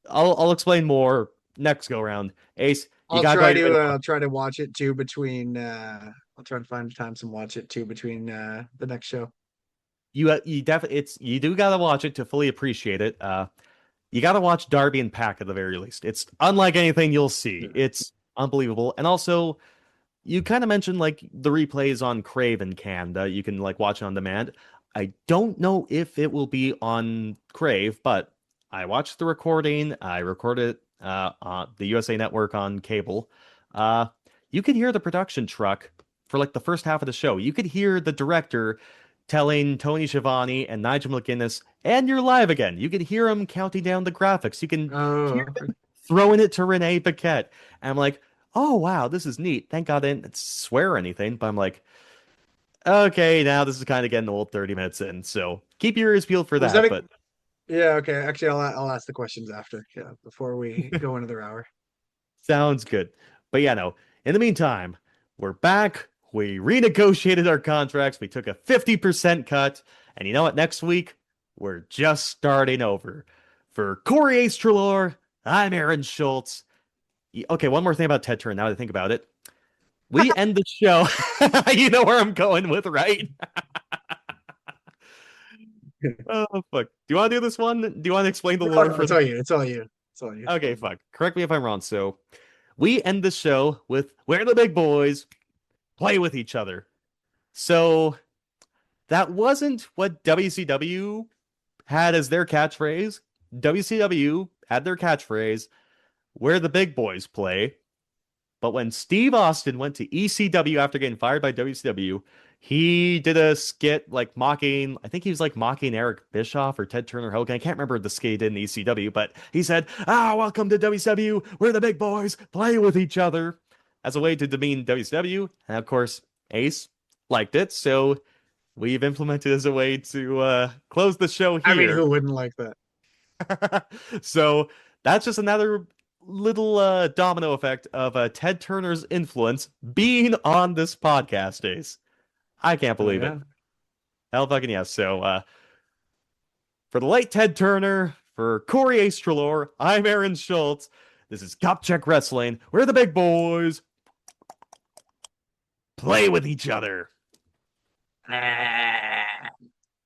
I'll explain more next go around. Ace, you I'll gotta go try out your way to to watch. try to watch it too between I'll try to find time to watch it too between the next show. You definitely you do gotta watch it to fully appreciate it. You gotta watch Darby and Pack at the very least. It's unlike anything you'll see. Yeah. It's unbelievable. And also, you kind of mentioned like the replays on Crave and Canada. You can like watch it on demand. I don't know if it will be on Crave, but I watched the recording. I recorded on the USA Network on cable. Uh, you could hear the production truck for like the first half of the show. You could hear the director telling Tony Schiavone and Nigel McGuinness, "And you're live again." You could hear him counting down the graphics. You can hear Oh, them throwing it to Renee Paquette. And I'm like, oh wow, this is neat. Thank God I didn't swear or anything, but I'm like, okay, now this is kind of getting old 30 minutes in, so keep your ears peeled for was that that. a But yeah, okay. Actually, I'll ask the questions after. Yeah, before we go another hour. sounds good. But yeah, no. In the meantime, we're back. We renegotiated our contracts. We took a 50% cut. And you know what? Next week, we're just starting over. For Corey Ace Trelaw, I'm Aaron Schultz. Okay, one more thing about Ted Turner now that I think about it. We end the show. You know where I'm going with, right? Oh, fuck. Do you want to do this one? Do you want to explain the No, lore no, for it's the. all you. It's all you. It's all you. Okay, fuck. Correct me if I'm wrong. So, we end the show with where the big boys play with each other. So, that wasn't what WCW had as their catchphrase. WCW had their catchphrase, where the big boys play. But when Steve Austin went to ECW after getting fired by WCW, he did a skit like mocking, I think he was like mocking Eric Bischoff or Ted Turner Hogan. I can't remember the skit he did in ECW, but he said, welcome to WCW, where the big boys play with each other, as a way to demean WCW. And of course, Ace liked it, so we've implemented as a way to close the show I mean, here. who wouldn't like that? So that's just another little domino effect of Ted Turner's influence being on this podcast, Ace. I can't Oh believe it. yeah. Hell fucking yes. So for the late Ted Turner, for Corey Ace Trelaw, I'm Aaron Schultz. This is Cup Check Wrestling, where the big boys play with each other.